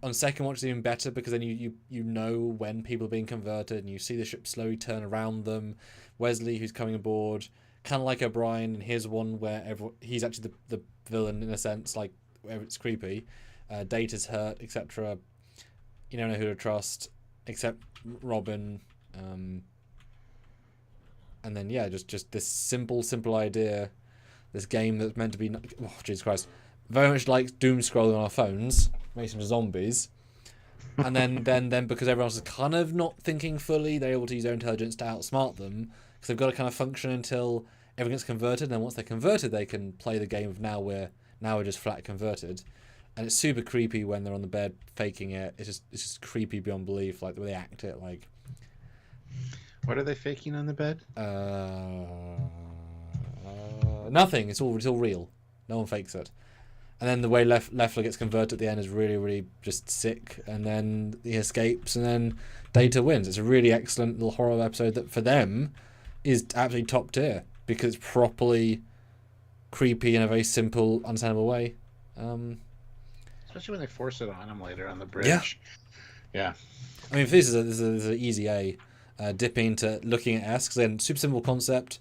On second watch, it's even better because then you know when people are being converted and you see the ship slowly turn around them. Wesley, who's coming aboard, kind of like O'Brien, and here's one where he's actually the villain in a sense, like where it's creepy. Data's hurt, etc. You don't know who to trust except Robin. And then yeah, just this simple idea, this game that's meant to be, oh Jesus Christ, very much like doom scrolling on our phones, make some zombies, and then because everyone else is kind of not thinking fully, they're able to use their intelligence to outsmart them because they've got to kind of function until everything gets converted. And then once they're converted, they can play the game of now we're just flat converted, and it's super creepy when they're on the bed faking it. It's just creepy beyond belief, like the way they act it, like. What are they faking on the bed? Nothing. It's all real. No one fakes it. And then the way Leffler gets converted at the end is really, really just sick. And then he escapes, and then Data wins. It's a really excellent little horror episode that for them is absolutely top tier because it's properly creepy in a very simple, understandable way. Especially when they force it on him later on the bridge. Yeah. I mean, if this is an easy A. Dipping into looking at S, because then super simple concept.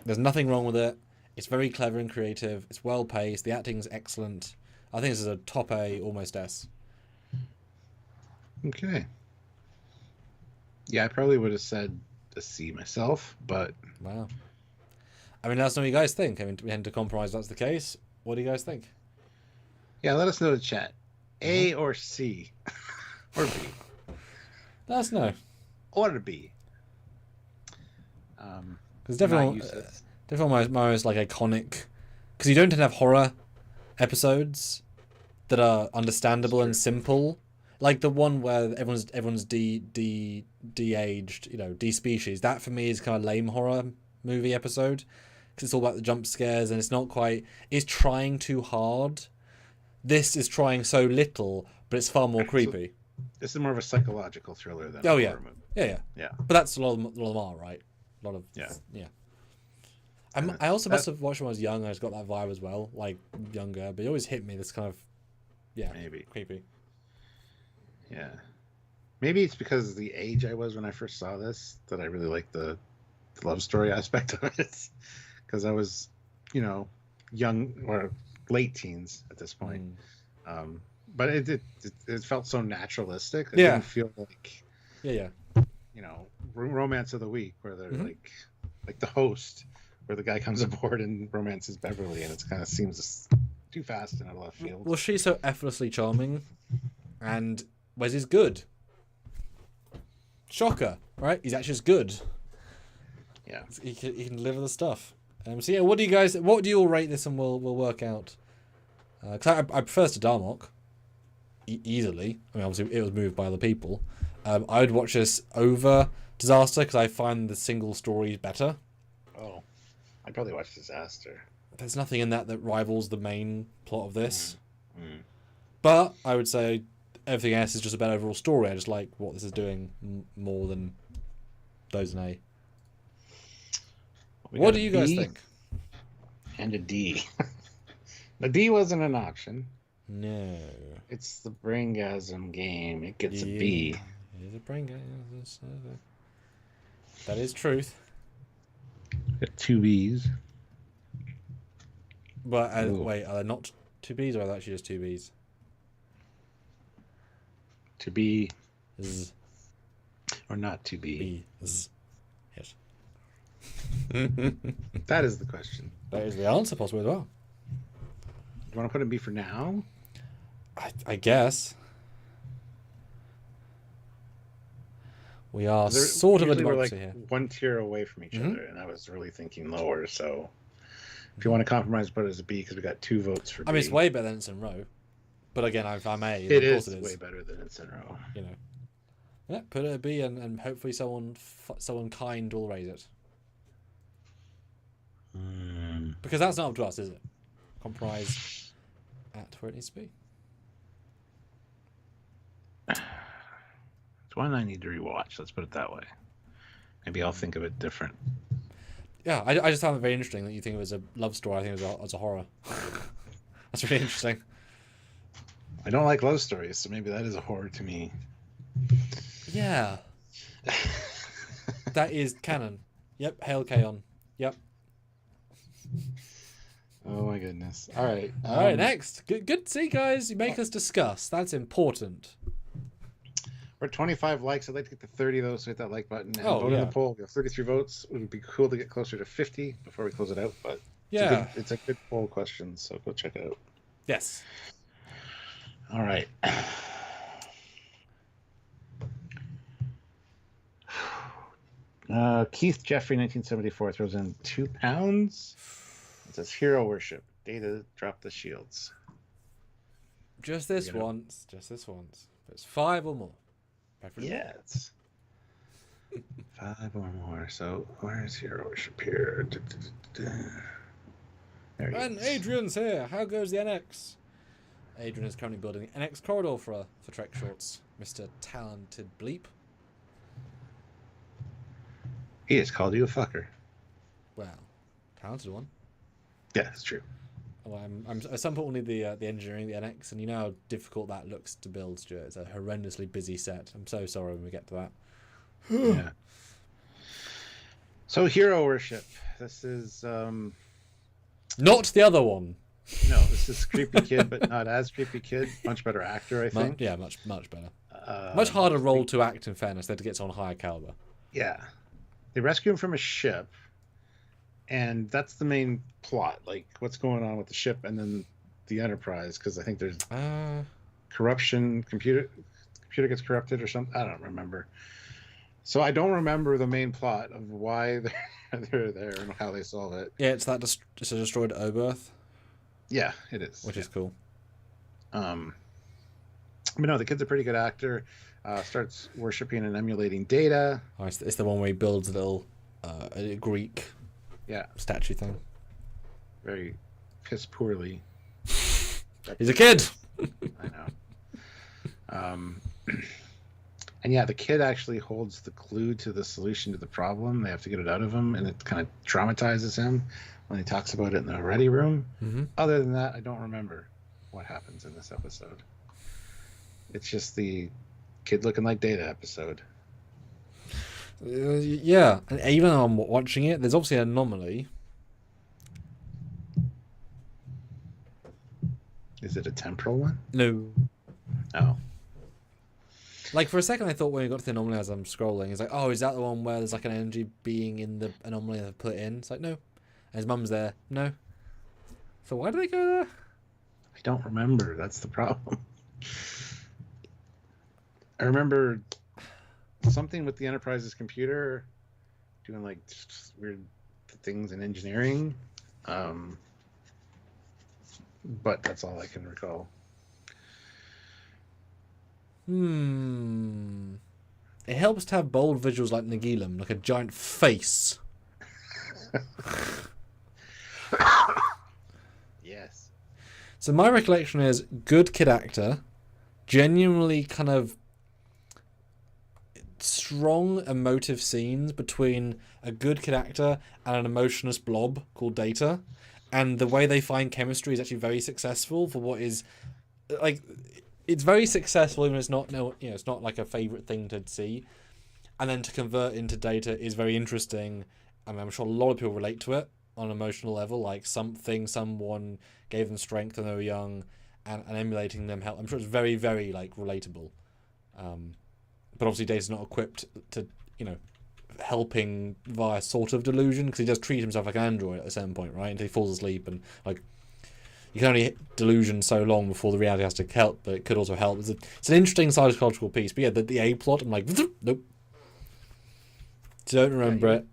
There's nothing wrong with it. It's very clever and creative. It's well paced. The acting's excellent. I think this is a top A, almost S. Okay. Yeah, I probably would have said a C myself, but wow. I mean, let us know what you guys think. I mean, we tend to compromise if that's the case. What do you guys think? Yeah, let us know in the chat. A or C, or B. Let us know. Or B. Because definitely my most like iconic. Because you don't tend to have horror episodes that are understandable and simple, like the one where everyone's de-aged, de-species. That for me is kind of lame horror movie episode because it's all about the jump scares and it's not quite. It's trying too hard. This is trying so little, but it's far more creepy. This is more of a psychological thriller than a horror movie. Yeah. But that's a lot of them are, right? A lot of yeah. I also must have watched when I was young. I just got that vibe as well, like younger. But it always hit me. This kind of maybe creepy. Yeah, maybe it's because of the age I was when I first saw this that I really liked the love story aspect of it. Because I was, young or late teens at this point. But it felt so naturalistic. It didn't feel like romance of the week where they're like the host, where the guy comes aboard and romances Beverly, and it kind of seems too fast in a left field. Well, she's so effortlessly charming, and Wesley's good. Shocker, right? He's actually just good. Yeah, he can deliver the stuff. So yeah, what do you all rate this, and we'll work out. Because I prefer to Darmok. Easily. I mean, obviously it was moved by other people. I would watch this over Disaster because I find the single story better. Oh, I'd probably watch Disaster. There's nothing in that rivals the main plot of this. But I would say everything else is just a better overall story. I just like what this is doing more than those in A. What do you guys think? And a D. The D wasn't an option. No. It's the Braingasm game. It gets a B. It is a Braingasm. That is truth. Got 2 Bs. But wait, are there not 2 Bs or are they actually just 2 Bs? To be. Z. Or not to be. B. Z. Yes. That is the question. That is the answer, possibly as well. Do you want to put a B for now? I guess. We are sort of a democracy here. One tier away from each other, and I was really thinking lower. So, if you want to compromise, put it as a B because we got 2 votes for B. I mean, it's way better than Ensign Ro. But again, if I'm A, it is way better than Ensign Ro. Yeah, put it a B, and hopefully someone kind will raise it. Because that's not up to us, is it? Compromise at where it needs to be. It's one I need to rewatch. Let's put it that way. Maybe I'll think of it different. Yeah, I just found it very interesting that you think it was a love story. I think it was a horror. That's really interesting. I don't like love stories, so maybe that is a horror to me. Yeah. That is canon. Yep, Hail Kaon. Yep. Oh my goodness. All right. All right, next. Good to see, guys. You make us discuss. That's important. We're at 25 likes. I'd like to get to 30, though, so hit that like button. And Oh, vote in yeah. the poll. We have 33 votes. It would be cool to get closer to 50 before we close it out, but Yeah. it's a good poll question, so go check it out. Yes. All right. Keith Jeffrey, 1974, throws in £2. It says hero worship. Data drop the shields. Just this once. Just this once. But it's 5 or more. Yeah, it's 5 or more. So where's hero worship here? There he And is. Adrian's here. How goes the NX? Adrian is currently building the NX corridor for Trek Shorts. Mr. Talented Bleep. He has called you a fucker. Well, talented one. Yeah, it's true. Well, I'm at some point we'll need the engineering, the NX, and you know how difficult that looks to build, Stuart. It's a horrendously busy set. I'm so sorry when we get to that. Yeah. So hero worship. This is Not the other one. no, this is Creepy Kid, but not as Creepy Kid. Much better actor, I think. Yeah, much better. Much harder role to act, in fairness. They had to get someone higher caliber. Yeah. They rescue him from a ship, and that's the main plot. Like, what's going on with the ship and then the Enterprise, because I think there's corruption, computer gets corrupted or something. I don't remember. So I don't remember the main plot of why they're there and how they solve it. Yeah, it's a destroyed Oberth. Yeah, it is. Which is cool. But no, the kid's a pretty good actor. Starts worshipping and emulating Data. Oh, it's the one where he builds a little a Greek statue thing. Very piss poorly. He's a kid! I know. And yeah, the kid actually holds the clue to the solution to the problem. They have to get it out of him, and it kind of traumatizes him when he talks about it in the ready room. Mm-hmm. Other than that, I don't remember what happens in this episode. It's just the kid looking like Data episode. Yeah, and even though I'm watching it, there's obviously an anomaly. Is it a temporal one? No. Oh. Like, for a second I thought when we got to the anomaly as I'm scrolling, it's like, oh, is that the one where there's like an energy being in the anomaly they've put in? It's like, no. And his mum's there. No. So why do they go there? I don't remember. That's the problem. I remember something with the Enterprise's computer doing like just weird things in engineering. But that's all I can recall. It helps to have bold visuals like Nagilum, like a giant face. Yes. So my recollection is good kid actor, genuinely kind of strong emotive scenes between a good kid actor and an emotionless blob called Data, and the way they find chemistry is actually very successful for what is like. It's very successful, even it's not it's not like a favorite thing to see, and then to convert into Data is very interesting. I mean, I'm sure a lot of people relate to it on an emotional level, like someone gave them strength when they were young, and emulating them help. I'm sure it's very, very like relatable. But obviously, Data's not equipped to helping via sort of delusion, because he does treat himself like an android at a certain point, right? Until he falls asleep, and like you can only hit delusion so long before the reality has to help, but it could also help. It's an interesting psychological piece. But yeah, the A plot, I'm like, nope. Don't remember it.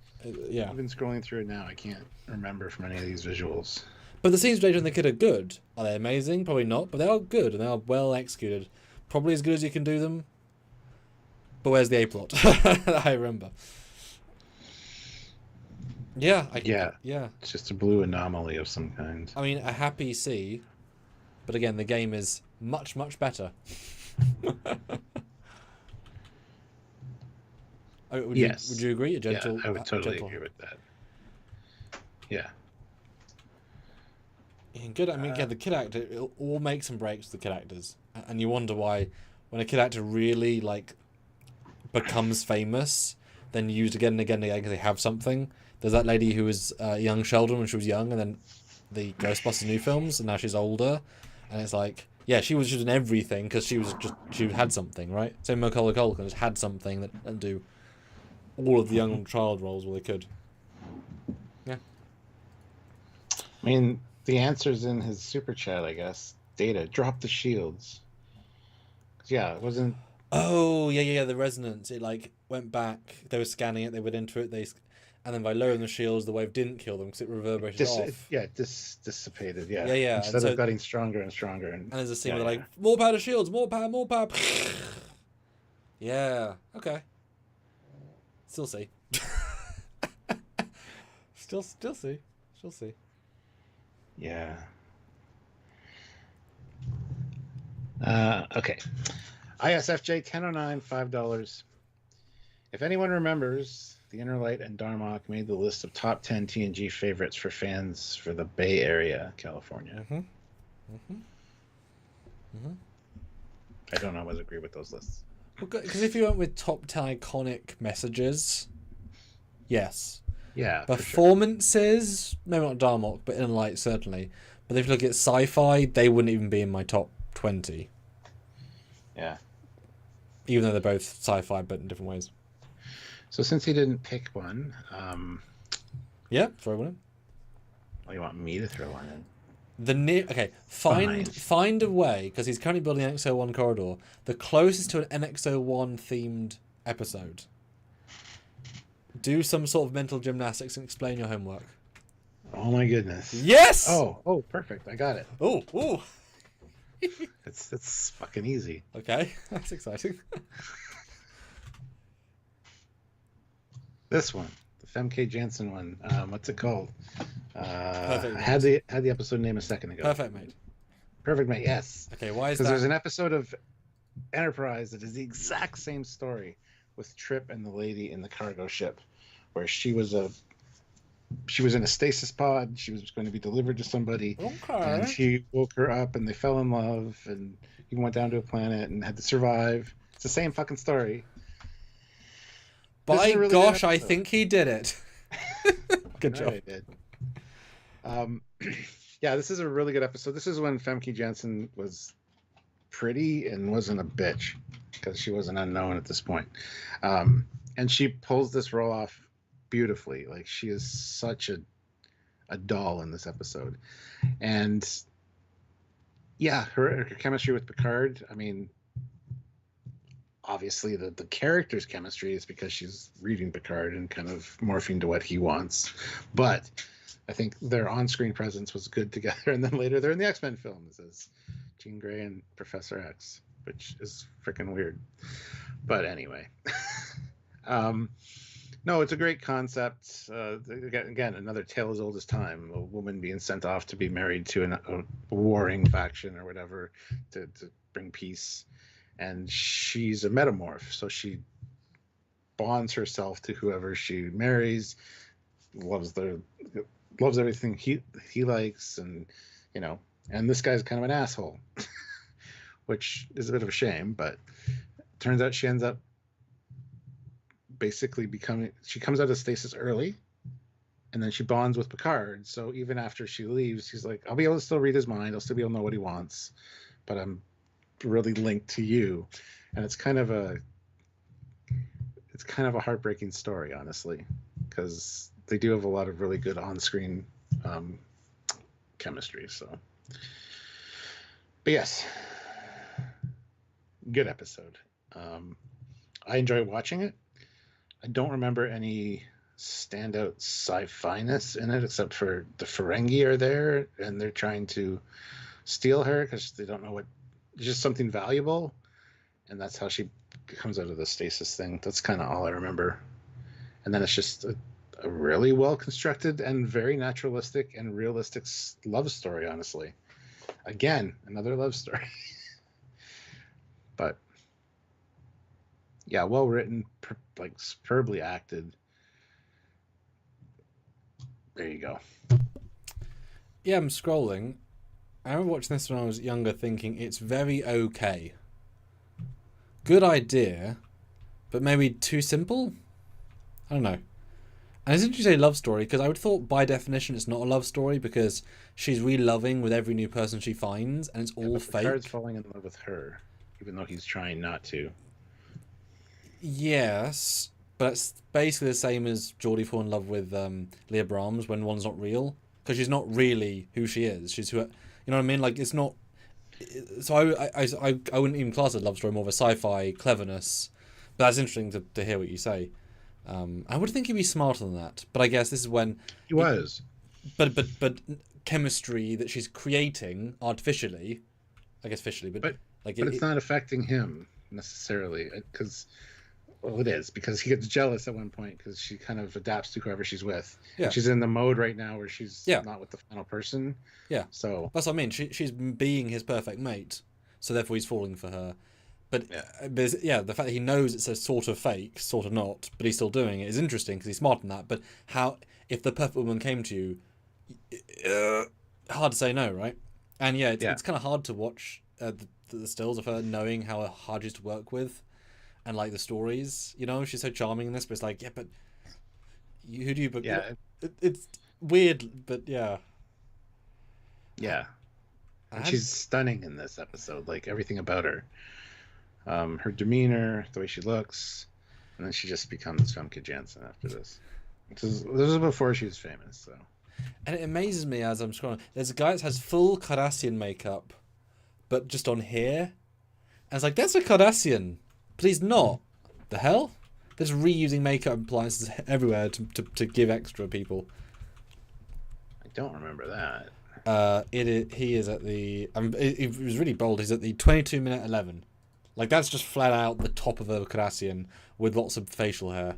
Yeah. I've been scrolling through it now. I can't remember from any of these visuals. But the scenes of Data and the kid are good. Are they amazing? Probably not, but they are good, and they are well executed. Probably as good as you can do them. But where's the A plot? I remember. Yeah. Yeah. It's just a blue anomaly of some kind. I mean, a happy C, but again, the game is much, much better. Would you agree? Yeah, I would totally agree with that. Yeah. Good. I mean, yeah, the kid actor, it all makes and breaks the kid actors, and you wonder why when a kid actor really like becomes famous, then used again and again and again because they have something. There's that lady who was young Sheldon when she was young, and then the Ghostbusters new films, and now she's older, and it's like, yeah, she was just in everything because she had something, right? Same Macaulay Culkin just had something that and do all of the young child roles where they could. Yeah. I mean, the answer's in his super chat, I guess. Data, drop the shields. Yeah, it wasn't. Oh yeah, the resonance. It like went back. They were scanning it. They went into it. And then by lowering the shields, the wave didn't kill them because it reverberated off. Dissipated. Yeah. Yeah. Instead of getting stronger and stronger. And there's a scene where they're like, more power to shields, more power. Yeah. Okay. Still see. Still see. Yeah. Okay. ISFJ 1009, $5. If anyone remembers, the Inner Light and Darmok made the list of top 10 TNG favorites for fans for the Bay Area, California. I don't always agree with those lists. Because if you went with top 10 iconic messages, yes. Yeah. Performances, sure. Maybe not Darmok, but Inner Light certainly. But if you look at sci-fi, they wouldn't even be in my top 20. Yeah. Even though they're both sci-fi, but in different ways. So since he didn't pick one, yeah, throw one in. Well, you want me to throw one in? Find a way, because he's currently building an NX-01 corridor, the closest to an NX-01 themed episode. Do some sort of mental gymnastics and explain your homework. Oh my goodness! Yes. Oh, perfect! I got it. Oh. It's fucking easy. Okay, that's exciting. This one, the Femke Jansen one. What's it called? Perfect. I had the episode name a second ago. Perfect Mate. Perfect Mate. Yes. Okay, why is that? Because there's an episode of Enterprise that is the exact same story with Trip and the lady in the cargo ship, where she was in a stasis pod. She was going to be delivered to somebody, and she woke her up, and they fell in love, and he went down to a planet and had to survive. It's the same fucking story. By really gosh, I think he did it. Good job. I did. Yeah, this is a really good episode. This is when Femke Jansen was pretty and wasn't a bitch, because she was an unknown at this point. And she pulls this role off beautifully. Like, she is such a doll in this episode. And yeah, her chemistry with Picard, I mean, obviously the character's chemistry is because she's reading Picard and kind of morphing to what he wants. But I think their on-screen presence was good together. And then later they're in the X-Men films as Jean Grey and Professor X, which is freaking weird. But anyway. No, it's a great concept. Again, another tale as old as time. A woman being sent off to be married to a warring faction or whatever to bring peace. And she's a metamorph, so she bonds herself to whoever she marries, loves everything he likes, and and this guy's kind of an asshole, which is a bit of a shame, but it turns out she ends up basically she comes out of stasis early, and then she bonds with Picard, so even after she leaves, he's like, I'll be able to still read his mind, I'll still be able to know what he wants, but I'm really linked to you. And it's kind of a heartbreaking story, honestly, because they do have a lot of really good on-screen chemistry. So, but yes, good episode. I enjoy watching it. I don't remember any standout sci-fi-ness in it, except for the Ferengi are there and they're trying to steal her because they don't know what, just something valuable, and that's how she comes out of the stasis thing. That's kind of all I remember. And then it's just a really well constructed and very naturalistic and realistic love story, honestly. Again, another love story. But yeah, well written, like superbly acted. There you go. Yeah, I'm scrolling. I remember watching this when I was younger, thinking it's very okay. Good idea, but maybe too simple. I don't know. And it's interesting to say love story, because I would have thought by definition it's not a love story, because she's really loving with every new person she finds, and it's all fake. Picard's falling in love with her, even though he's trying not to. Yes, but it's basically the same as Geordie falling in love with Leah Brahms when one's not real, because she's not really who she is. She's who, you know what I mean? Like, it's not. So I wouldn't even class it a love story, more of a sci-fi cleverness. But that's interesting to hear what you say. I would think he'd be smarter than that, but I guess this is when he was. But chemistry that she's creating artificially, I guess officially, but it's not affecting him necessarily, because it is, because he gets jealous at one point because she kind of adapts to whoever she's with. Yeah. And she's in the mode right now where she's not with the final person. Yeah. So that's what I mean. She's being his perfect mate, so therefore he's falling for her. But the fact that he knows it's a sort of fake, sort of not, but he's still doing it is interesting because he's smart in that. But how, if the perfect woman came to you, hard to say no, right? And it's kind of hard to watch the stills of her knowing how hard she is to work with, and like the stories. You know, she's so charming in this, but it's like, but who do you? But it's weird, but yeah. And she's stunning in this episode, like everything about her. Her demeanor, the way she looks, and then she just becomes Famke Janssen after this. This was before she was famous, so. And it amazes me as I'm scrolling. There's a guy that has full Cardassian makeup, but just on here. And it's like, that's a Cardassian, but he's not. The hell? They're just reusing makeup appliances everywhere to give extra people. I don't remember that. He is at the. It was really bold. He's at the 22-minute 11. Like, that's just flat out the top of a Cardassian with lots of facial hair.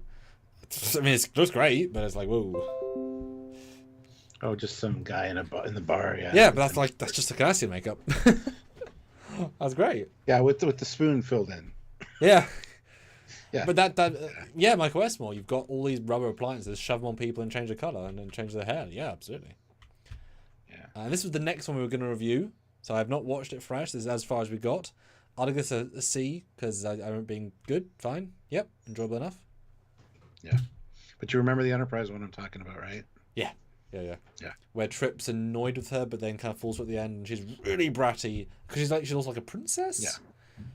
I mean, it looks great, but it's like, whoa. Oh, just some guy in the bar, yeah. Yeah, but that's just a Cardassian makeup. That's great. Yeah, with the spoon filled in. Yeah. Yeah. But Michael Westmore, you've got all these rubber appliances, shove them on people and change the colour and then change their hair. Yeah, absolutely. Yeah. And this was the next one we were going to review, so I have not watched it fresh. This is as far as we got. I'll give this a C, because I remember being good, fine, yep, enjoyable enough. Yeah. But you remember the Enterprise one I'm talking about, right? Yeah. Where Trip's annoyed with her, but then kind of falls at the end, and she's really bratty, because she's also like a princess? Yeah.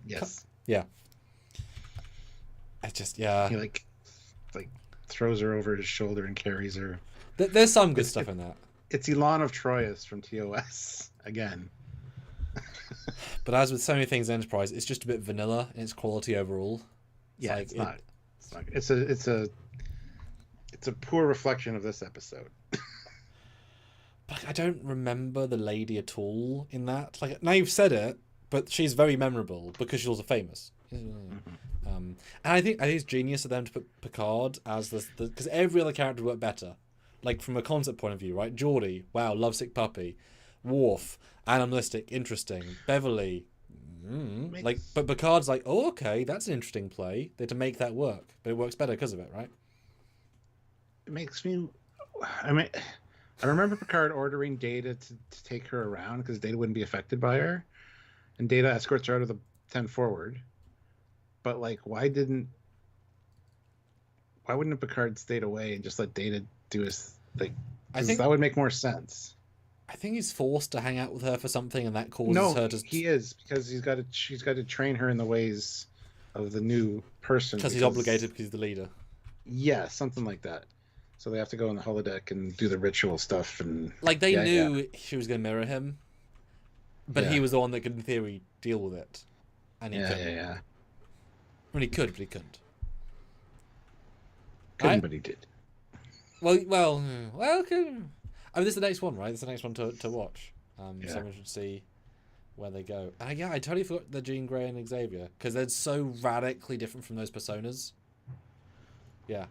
Yes. Yeah. It's just, yeah. He like throws her over his shoulder and carries her. There's some good stuff in that. It's Elan of Troyes from TOS, again. But as with so many things in Enterprise, it's just a bit vanilla in its quality overall. It's not. It's a poor reflection of this episode. But I don't remember the lady at all in that. Like, now you've said it, but she's very memorable because she's also famous. And I think it's genius of them to put Picard as the because every other character would work better. Like, from a concept point of view, right? Geordie, wow, lovesick puppy. Worf, animalistic, interesting. Beverly, but Picard's like, oh, okay, that's an interesting play. They had to make that work, but it works better because of it, right? It makes me. I mean, I remember Picard ordering Data to take her around because Data wouldn't be affected by her, and Data escorts her out of the 10 forward. But like, why wouldn't Picard stayed away and just let Data do his like? I think that would make more sense. I think he's forced to hang out with her for something, and that causes her to. He is, because she's got to train her in the ways of the new person. Because he's obligated, because he's the leader. Yeah, something like that. So they have to go on the holodeck and do the ritual stuff, and like they knew she was going to mirror him, but he was the one that could, in theory, deal with it, and he couldn't. Yeah. Well, he could, but he couldn't. But he did. Well. I mean, this is the next one, right? This is the next one to watch. So we should see where they go. I totally forgot the Jean Grey and Xavier, because they're so radically different from those personas. Yeah.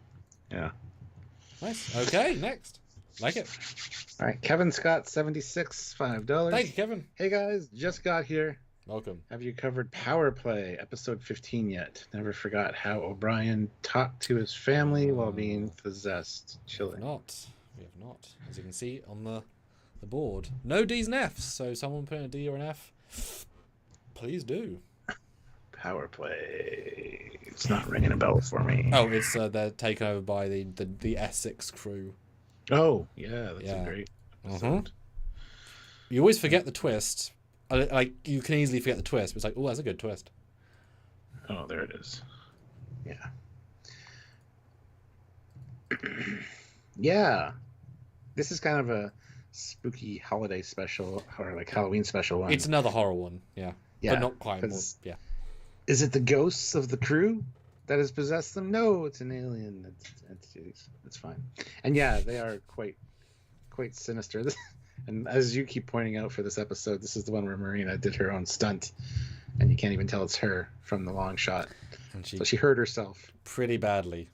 Nice. Okay, next. Like it. All right, Kevin Scott, 76, $5. Thank you, Kevin. Hey guys, just got here. Welcome. Have you covered Power Play, episode 15 yet? Never forgot how O'Brien talked to his family while being possessed. Chilling. We have not. As you can see on the the board. No D's and F's, so someone put in a D or an F, please do. Power play. It's not ringing a bell for me. Oh, it's they're taken over by the Essex crew. Oh, yeah, that's a great episode. You always forget the twist. Like, you can easily forget the twist, but it's like, oh, that's a good twist. Oh, there it is. Yeah. Yeah. This is kind of a spooky holiday special, or like Halloween special one. It's another horror one, yeah. But not quite. Yeah. Is it the ghosts of the crew that has possessed them? No, it's an alien entity. It's fine. And yeah, they are quite sinister. And as you keep pointing out for this episode, this is the one where Marina did her own stunt, and you can't even tell it's her from the long shot. And so she hurt herself pretty badly.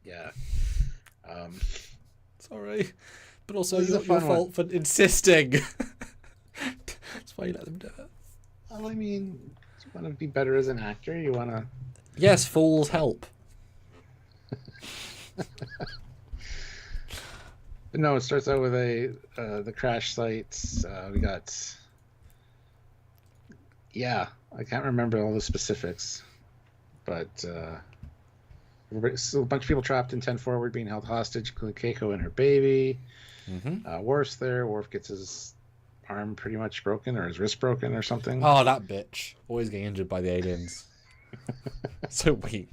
Yeah. Sorry, but also your fault for insisting. That's why you let them do it. Well, I mean, you want to be better as an actor. You want to. Yes, fools help. But no, it starts out with the crash sites. We got. Yeah, I can't remember all the specifics, but so a bunch of people trapped in 10 Forward being held hostage, including Keiko and her baby. Worf's there. Worf gets his arm pretty much broken, or his wrist broken, or something. Oh, that bitch! Always getting injured by the aliens. So weak.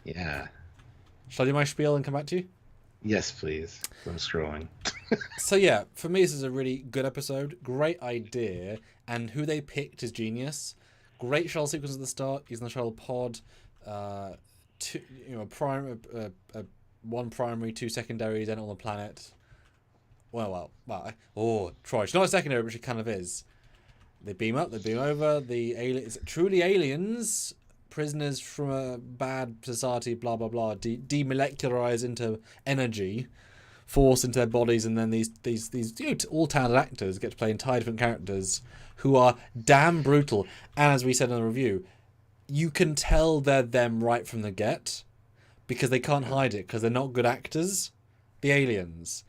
Yeah. Shall I do my spiel and come back to you? Yes, please. I'm scrolling. So yeah, for me this is a really good episode. Great idea, and who they picked is genius. Great shuttle sequence at the start, using the shuttle pod. One primary, two secondaries, and on the planet. Well. Oh, Troy. She's not a secondary, but she kind of is. They beam up, they beam over. The aliens, truly aliens, prisoners from a bad society, blah blah blah, demolecularize into energy, forced into their bodies, and then these all talented actors get to play entirely different characters who are damn brutal. And as we said in the review, you can tell they're them right from the get because they can't hide it because they're not good actors. The aliens.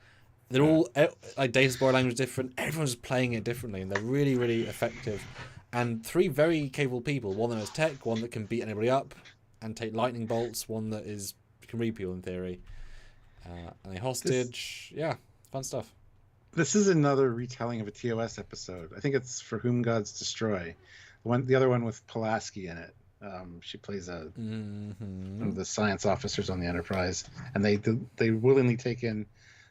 They're all, like, data spoil language different. Everyone's playing it differently, and they're really, really effective. And three very capable people. One that has tech, one that can beat anybody up and take lightning bolts, one that can repeal in theory. And a hostage. Yeah, fun stuff. This is another retelling of a TOS episode. I think it's For Whom Gods Destroy. The other one with Pulaski in it. She plays one of the science officers on the Enterprise. And they willingly take in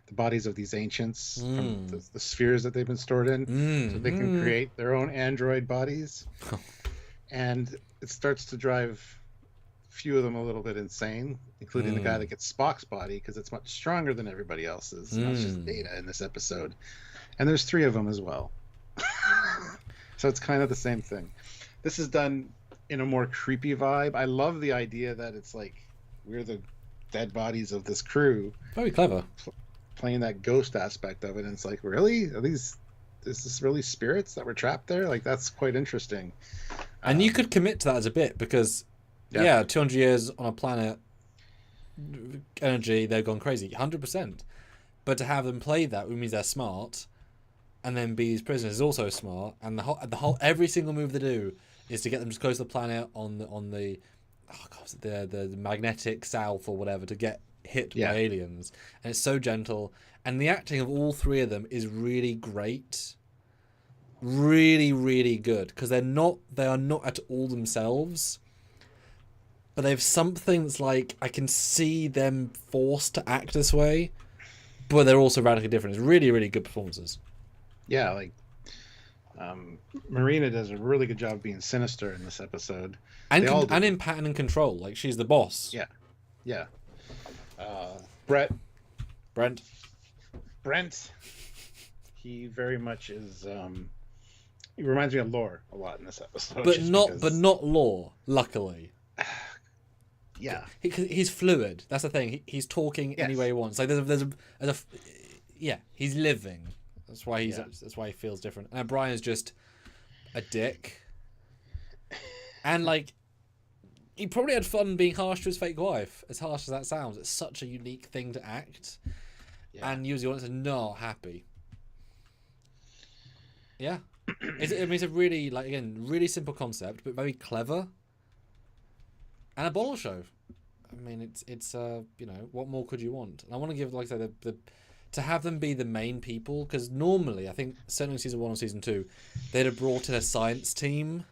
the bodies of these ancients from the spheres that they've been stored in, so they can create their own android bodies. And it starts to drive a few of them a little bit insane, including the guy that gets Spock's body, because it's much stronger than everybody else's. Not just Data in this episode. And there's 3 of them as well. So it's kind of the same thing. This is done in a more creepy vibe. I love the idea that it's like we're the dead bodies of this crew. Very clever. Playing that ghost aspect of it, and it's like, really, is this really spirits that were trapped there? Like, that's quite interesting. And you could commit to that as a bit because 200 years on a planet, energy, they've gone crazy, 100%. But to have them play that means they're smart, and then be these prisoners is also smart, and the whole every single move they do is to get them as close to the planet on the magnetic south or whatever, to get hit by aliens. And it's so gentle, and the acting of all 3 of them is really great, really, really good, because they are not at all themselves, but they have something that's like, I can see them forced to act this way, but they're also radically different. It's really, really good performances. Yeah, like Marina does a really good job being sinister in this episode, and in pattern and control. Like, she's the boss. Yeah. Brent, he very much is. He reminds me of Lore a lot in this episode, but not Lore. Luckily, yeah, he's fluid. That's the thing. He's talking any way he wants. Like he's living. That's why he feels different. And Brian is just a dick, and like, he probably had fun being harsh to his fake wife, as harsh as that sounds. It's such a unique thing to act. Yeah. and you as the audience are not happy. Yeah. It's a really, like, again, really simple concept, but very clever. And a bottle show. I mean, it's you know, what more could you want? And I want to give, like I said, to have them be the main people, because normally, I think, certainly in season 1 or season 2, they'd have brought in a science team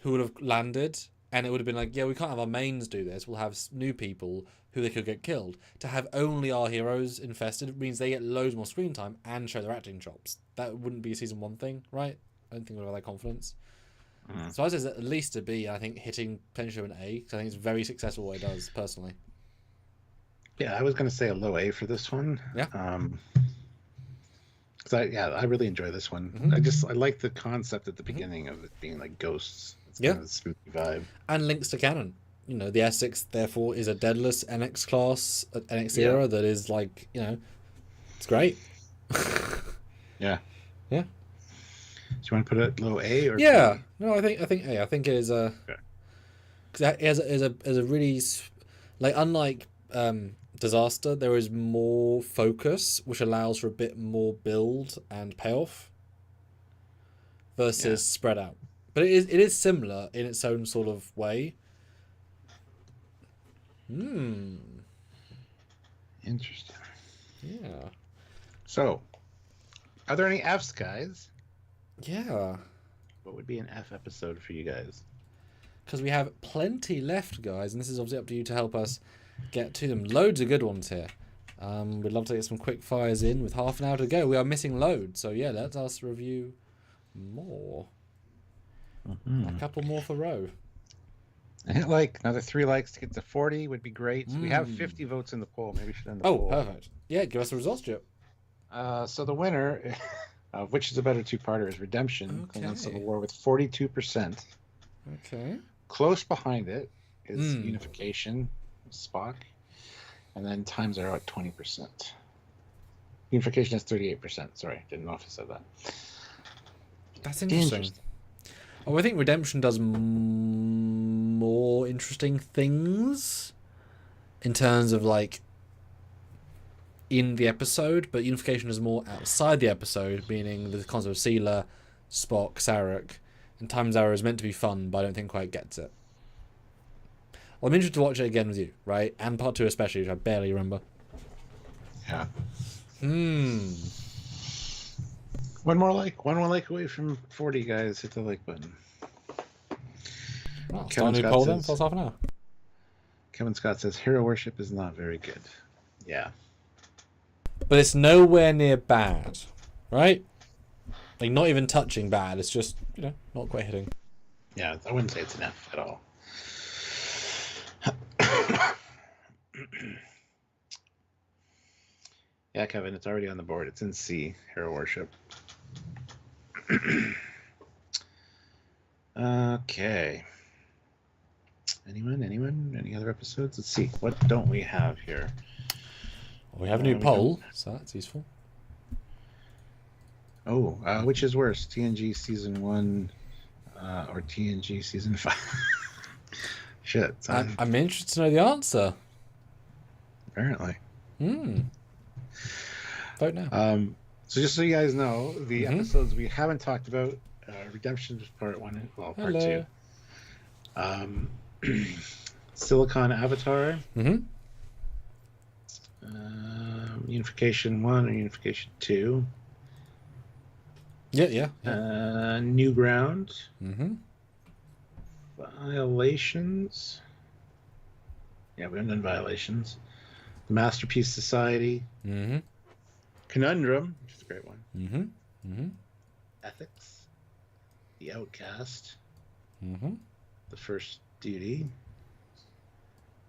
who would have landed, and it would have been like, yeah, we can't have our mains do this, we'll have new people who they could get killed. To have only our heroes infested means they get loads more screen time and show their acting chops. That wouldn't be a season 1 thing, right? I don't think we'll have that confidence. So I say at least a B, I think, hitting potentially an A, because I think it's very successful what it does, personally. Yeah, I was going to say a low A for this one. Yeah. Because I really enjoy this one. I like the concept at the beginning of it being like ghosts. It's kind of a spooky vibe. And links to canon. You know, the Essex, therefore, is a deadless NX class, NX era that is like, you know, it's great. Yeah. Yeah. Do you want to put it low A or yeah? B? No, I think A. I think it is a. Because it has a really, like, unlike Disaster, there is more focus, which allows for a bit more build and payoff versus spread out. But it is similar in its own sort of way. Interesting. Yeah. So, are there any Fs, guys? Yeah. What would be an F episode for you guys? Because we have plenty left, guys, and this is obviously up to you to help us get to them. Loads of good ones here. We'd love to get some quick fires in with half an hour to go. We are missing loads, so yeah, let us review more. A couple more for Ro. I hit like another 3 likes to get to 40 would be great. So we have 50 votes in the poll. Maybe we should end the poll. Oh, perfect. Yeah, give us the results, Chip. So the winner, which is a better two-parter, is Redemption, Klingon Civil War with 42%. Okay. Close behind it is Unification, Spock, and then Time Zero at 20%. Unification has 38%. Sorry, didn't know if I said that. That's interesting. Oh, I think Redemption does more interesting things in terms of, like, in the episode, but Unification is more outside the episode, meaning the concept of Sealer, Spock, Sarek, and Time Zero is meant to be fun, but I don't think quite gets it. Well, I'm interested to watch it again with you, right? And part 2 especially, which I barely remember. Yeah. One more like away from 40, guys. Hit the like button. Well, start a new poll then for half an hour. Kevin Scott says hero worship is not very good. Yeah. But it's nowhere near bad, right? Like, not even touching bad. It's just, you know, not quite hitting. Yeah, I wouldn't say it's an F at all. Yeah, Kevin, it's already on the board. It's in C, hero worship. Okay. Anyone? Any other episodes? Let's see. What don't we have here? Well, we have a new poll, so that's useful. Oh, which is worse, TNG Season 1 or TNG Season 5? Shit. I'm interested to know the answer. Apparently. Vote now. So just so you guys know, the episodes we haven't talked about, Redemption is part 1, well, part 2. Silicon Avatar. Unification 1 or Unification 2. Yeah. New Ground. Violations. Yeah, we haven't done Violations. The Masterpiece Society. Conundrum, which is a great one. Ethics. The Outcast. The First Duty.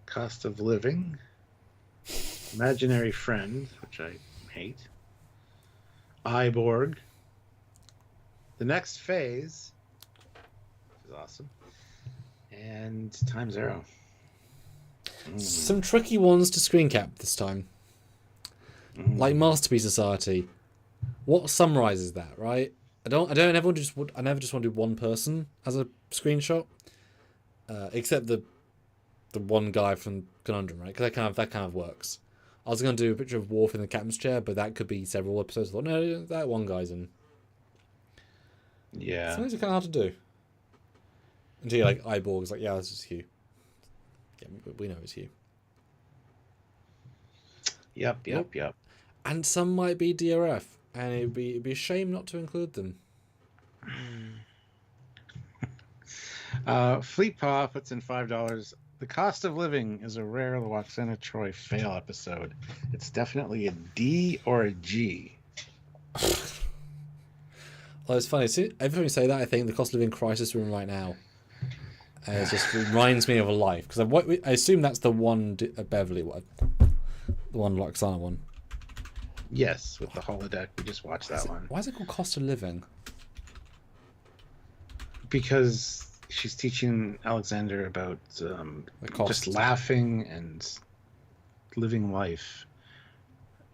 Cost of Living. Imaginary Friend, which I hate. Borg. The Next Phase, which is awesome. And Time Zero. Some tricky ones to screen cap this time. Like Masterpiece Society. What summarizes that, right? I never just want to do one person as a screenshot. Except the one guy from Conundrum, right? Because that kind of works. I was going to do a picture of Worf in the captain's chair, but that could be several episodes. I thought, no, that one guy's in. Yeah. Something's kind of hard to do. Until you're like, Iborg's like, yeah, this is Hugh. Yeah, we know it's Hugh. Yep. And some might be DRF, and it'd be a shame not to include them. Fleet Paw puts in $5. The Cost of Living is a rare Loxana Troy fail episode. It's definitely a D or a G. Well, it's funny. Every time you say that, I think the cost of living crisis we're in right now. It just reminds me of a life. Because I assume that's the one Beverly one. The one Loxana one. Yes, with the holodeck. We just watched that one. Why is it called cost of living? Because she's teaching Alexander about just laughing and living life.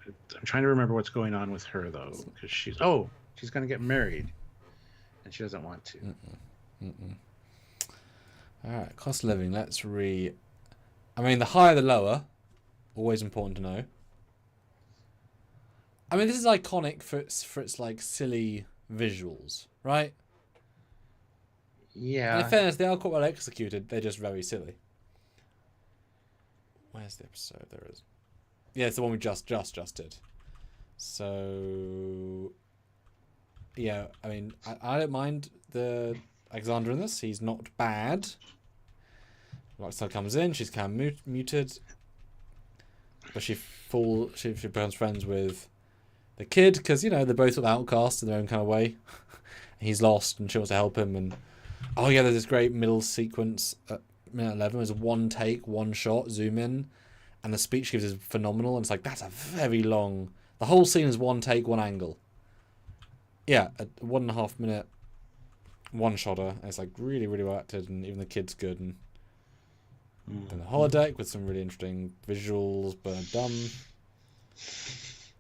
I'm trying to remember what's going on with her, though. Because she's going to get married. And she doesn't want to. Alright, cost of living. Let's I mean, the higher the lower. Always important to know. I mean, this is iconic for its like silly visuals, right? Yeah. And in fairness, they are quite well executed. They're just very silly. Where's the episode? There is. Yeah, it's the one we just did. So, yeah, I mean, I don't mind the Alexander in this. He's not bad. Rockstar comes in. She's kind of muted, but she becomes friends with the kid because they're both outcasts in their own kind of way. He's lost, and she wants to help him. And there's this great middle sequence at minute 11. It's one take, one shot, zoom in, and the speech gives is phenomenal. And it's like that's a very long. The whole scene is one take, one angle. Yeah, a 1.5 minute one shotter. It's like really, really well acted, and even the kid's good. And then the holodeck with some really interesting visuals, but dumb.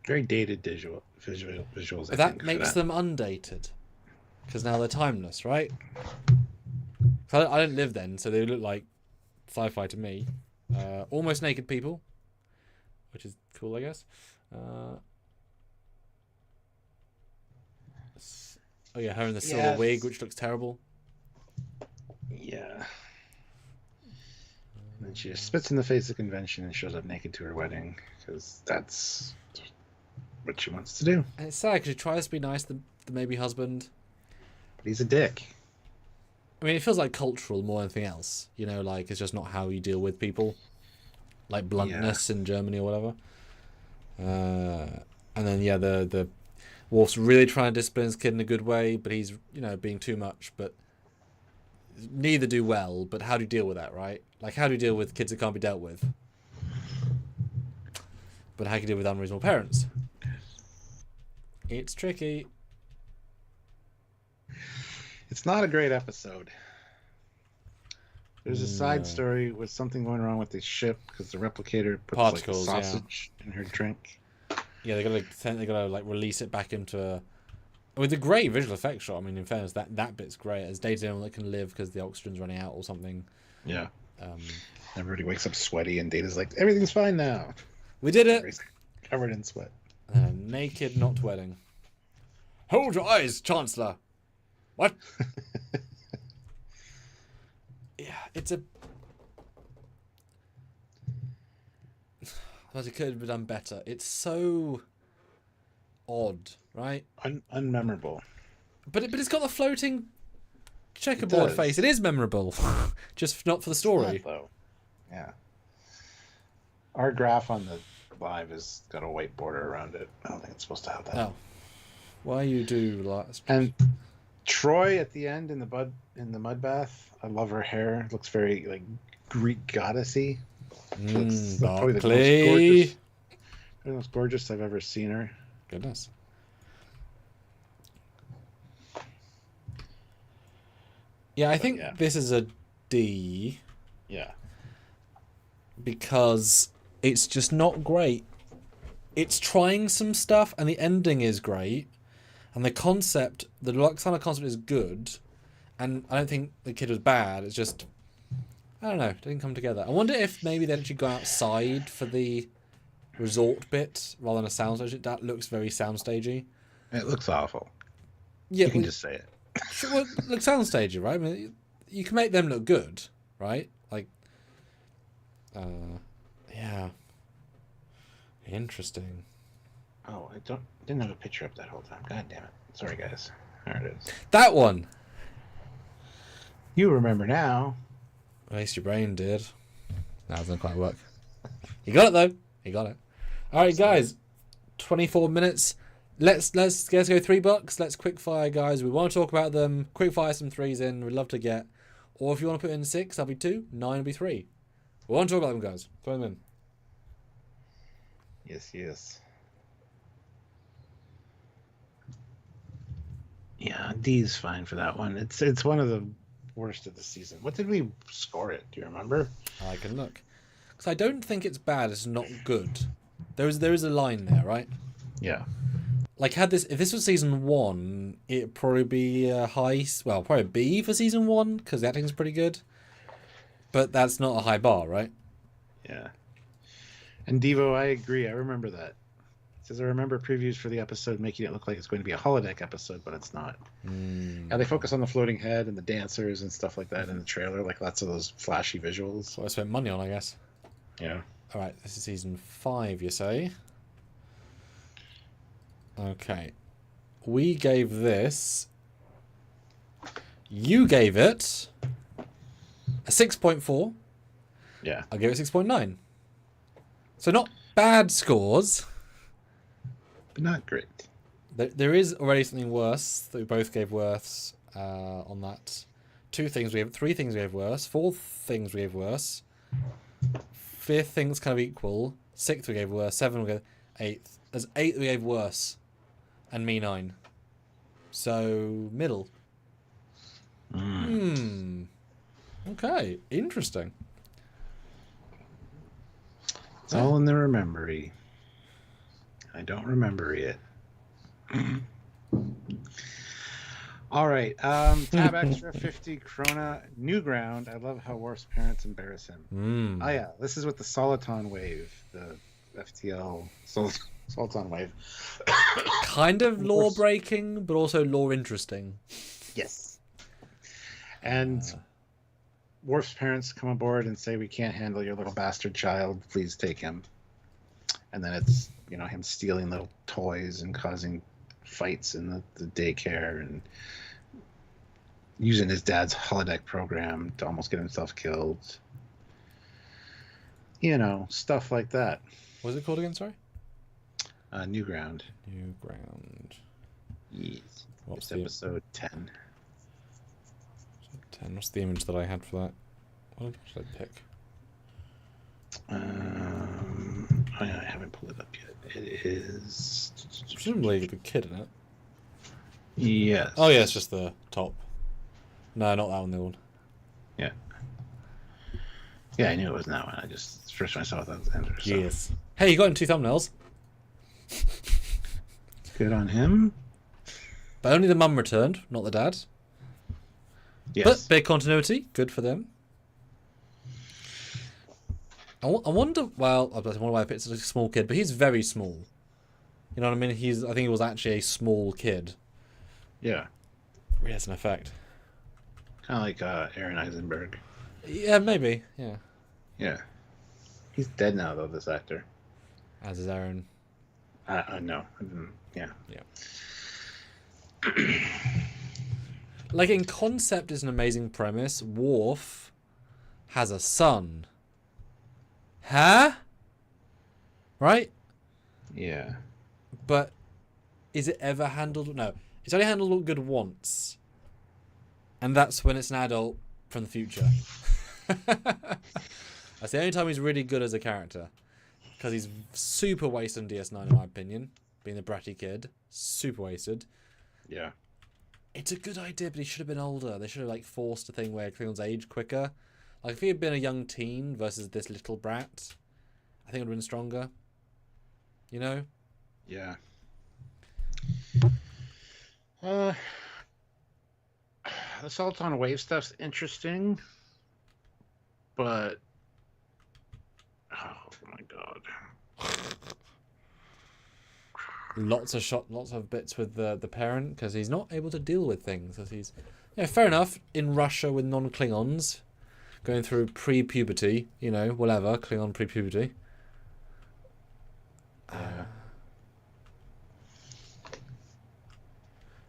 Very dated visuals. But that makes them undated. Because now they're timeless, right? So I didn't live then, so they look like sci-fi to me. Almost naked people, which is cool, I guess. Her in the silver wig, which looks terrible. Yeah. And then she just spits in the face of convention and shows up naked to her wedding, because that's what she wants to do. And it's sad, because she tries to be nice to the maybe husband. But he's a dick. I mean, it feels like cultural more than anything else. Like, it's just not how you deal with people. Like bluntness in Germany or whatever. And then, the Worf's really trying to discipline his kid in a good way, but he's, being too much, but neither do well. But how do you deal with that, right? Like, how do you deal with kids that can't be dealt with? But how do you deal with unreasonable parents? It's tricky. It's not a great episode. There's a side story with something going wrong with the ship because the replicator puts particles, like a sausage in her drink. Yeah, they gotta release it back into with a great visual effects shot. I mean, in fairness, that bit's great. As Data's the only one that can live because the oxygen's running out or something. Yeah. Everybody wakes up sweaty, and Data's like, "Everything's fine now. We did it." Everybody's covered in sweat. Naked, not wedding. Hold your eyes, Chancellor. What? Yeah, it's a. But it could have been done better. It's so odd, right? Unmemorable. But it's got the floating checkerboard face. It is memorable, just not for the story. It's not, though. Yeah. Our graph on the live has got a white border around it. I don't think it's supposed to have that. Oh, why you do last? And Troy at the end in the mud bath. I love her hair. It looks very like Greek goddessy. It's probably the most gorgeous I've ever seen her. Goodness. Yeah, I think this is a D. Yeah. Because it's just not great. It's trying some stuff, and the ending is great, and the Loxana concept is good, and I don't think the kid was bad. It's just, I don't know, it didn't come together. I wonder if maybe they'd actually gone outside for the resort bit rather than a soundstage. That looks very soundstagey. It looks awful. Yeah, you can just say it. Sure, well, look soundstagey, right? I mean, you can make them look good, right? Like, yeah, interesting. Oh, didn't have a picture up that whole time. God damn it! Sorry, guys. There it is. That one. You remember now. At least your brain did. That doesn't quite work. You got it though. You got it. All right, guys. 24 minutes. Let's go $3. Let's quick fire, guys. We want to talk about them. Quick fire some threes in. We'd love to get. Or if you want to put in 6, that'll be 2. 9 will be 3. We want to talk about them, guys. Throw them in. Yes. Yeah, D's fine for that one. It's one of the worst of the season. What did we score it? Do you remember? I can look. Because I don't think it's bad. It's not good. There is a line there, right? Yeah. Like, if this was season 1, it'd probably be a probably a B for season 1, because the acting's pretty good. But that's not a high bar, right? Yeah. And Devo, I agree. I remember that. It says, I remember previews for the episode making it look like it's going to be a holodeck episode, but it's not. Yeah, they focus on the floating head and the dancers and stuff like that in the trailer, like lots of those flashy visuals. So I spent money on, I guess. Yeah. All right, this is season 5, you say? Okay. We gave this... You gave it... a 6.4. Yeah. I gave it 6.9. So not bad scores. But not great. There is already something worse that we both gave worse on that. 3 things we gave worse. 4 things we gave worse. 5th thing's kind of equal. 6th we gave worse. 7 we gave 8th. There's 8 we gave worse. And me 9. So, middle. Okay, interesting. It's all in the memory. I don't remember it. All right. Tab extra 50 Krona new ground. I love how Worf's parents embarrass him. Oh yeah, this is with the Soliton wave, the FTL Soliton wave. Kind of lore breaking, but also lore interesting. Yes. And Worf's parents come aboard and say, "We can't handle your little bastard child. Please take him." And then it's, him stealing the toys and causing fights in the daycare and using his dad's holodeck program to almost get himself killed. Stuff like that. What was it called again, sorry? New Ground. New Ground. Yes. What's it's episode 10. 10. What's the image that I had for that? What should I pick? I haven't pulled it up yet. It is... Presumably the kid in it. Yes. Oh yeah, it's just the top. No, not that one, the one. Yeah. Yeah, I knew it wasn't that one. I just... First time I saw it, that was Ender. So. Yes. Hey, you got in 2 thumbnails. Good on him. But only the mum returned, not the dad. Yes. But big continuity. Good for them. I wonder... Well, I wonder why I picked such a small kid, but he's very small. You know what I mean? I think he was actually a small kid. Yeah. Really has an effect. Kind of like Aaron Eisenberg. Yeah, maybe. Yeah. Yeah. He's dead now, though, this actor. As is Aaron. No. Yeah. Yeah. Like, in concept, is an amazing premise. Worf has a son. Huh? Right? Yeah. But is it ever handled? No. It's only handled good once. And that's when it's an adult from the future. That's the only time he's really good as a character. Because he's super wasted in DS9, in my opinion. Being the bratty kid. Super wasted. Yeah. It's a good idea, but he should have been older. They should have forced a thing where Klingons age quicker. Like, if he had been a young teen versus this little brat, I think it would have been stronger. You know? Yeah. The Soliton wave stuff's interesting, but oh my god. lots of bits with the parent because he's not able to deal with things. As he's, fair enough. In Russia with non-Klingons, going through pre-puberty, whatever, Klingon pre-puberty. Yeah.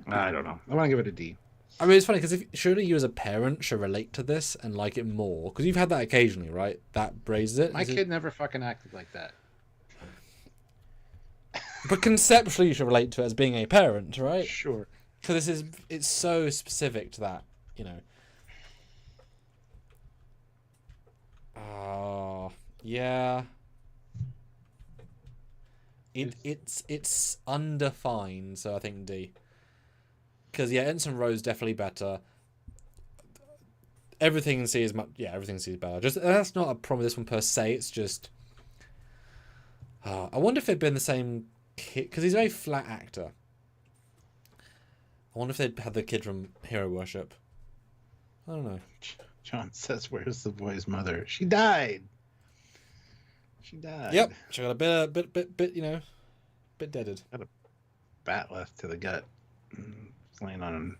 I don't know. I want to give it a D. I mean, it's funny because surely you as a parent should relate to this and like it more because you've had that occasionally, right? That raises it. My kid never fucking acted like that. But conceptually, you should relate to it as being a parent, right? Sure. Because it's so specific to that, yeah. It's undefined, so I think D. Because Ensign Ro is definitely better. Everything in C is everything in C is better. Just that's not a problem with this one per se. It's just I wonder if they'd been the same kid because he's a very flat actor. I wonder if they'd had the kid from Hero Worship. I don't know. John says, "Where's the boy's mother? She died. She died. Yep, she got a bit bit deaded. Got a bat left to the gut. Laying on an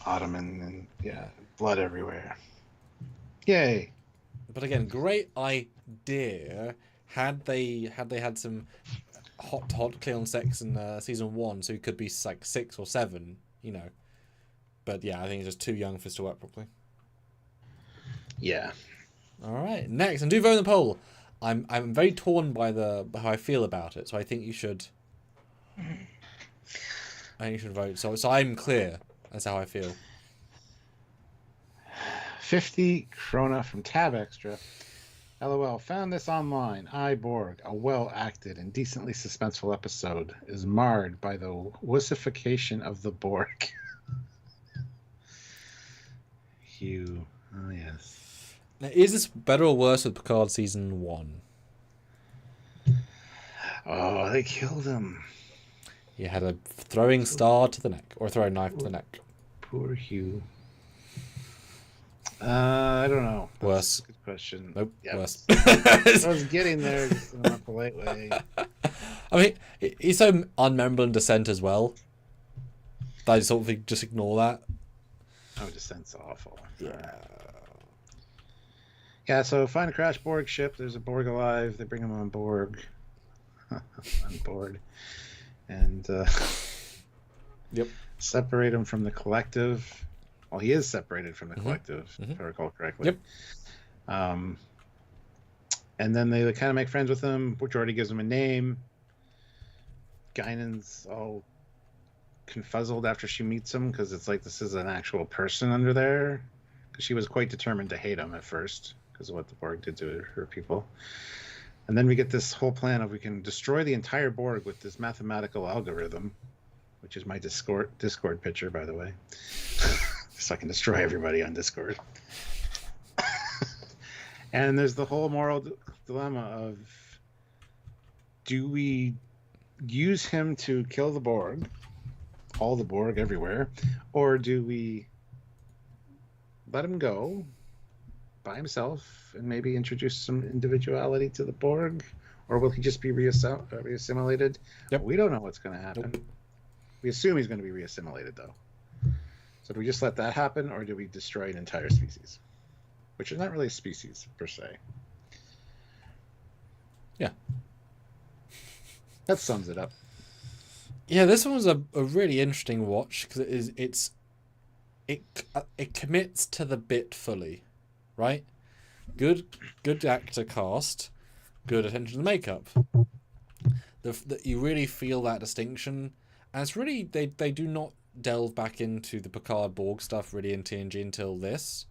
ottoman and blood everywhere. Yay! But again, great idea. Had they had some hot Klingon sex in season 1, so he could be like 6 or 7, But I think he's just too young for this to work properly. Yeah. All right, next, and do vote in the poll. I'm very torn by how I feel about it, so I think you should. I think you should vote. So I'm clear. That's how I feel. 50 krona from Tab Extra. LOL, found this online. Borg, a well-acted and decently suspenseful episode, is marred by the wussification of the Borg. Hugh. Oh, yes. Now, is this better or worse with Picard season 1? Oh, they killed him. He had a throwing star to the neck, or a throwing knife to the neck. Poor Hugh. I don't know. That's worse. A good question. Nope. Yep. Worse. I was getting there just in a polite way. I mean, he's so unmemorable in Descent as well. That I sort of just ignore that. Oh, Descent's awful. Yeah. Yeah, so find a crashed Borg ship. There's a Borg alive. They bring him on Borg. On board. And yep. Separate him from the collective. Well, he is separated from the collective, if I recall correctly. Yep. And then they kind of make friends with him, which already gives him a name. Guinan's all confuzzled after she meets him because it's like this is an actual person under there. Because she was quite determined to hate him at first because of what the Borg did to her people. And then we get this whole plan of we can destroy the entire Borg with this mathematical algorithm, which is my Discord picture, by the way. So I can destroy everybody on Discord. And there's the whole moral dilemma of, do we use him to kill the Borg, all the Borg everywhere, or do we let him go by himself and maybe introduce some individuality to the Borg, or will he just be reassimilated? Yep. We don't know what's going to happen. Nope. We assume he's going to be reassimilated, though. So do we just let that happen, or do we destroy an entire species? Which is not really a species, per se. Yeah. That sums it up. Yeah, this one was a really interesting watch, because it commits to the bit fully, right? Good actor cast, good attention to the makeup. You really feel that distinction, and it's really they do not delve back into the Picard Borg stuff really in TNG until this,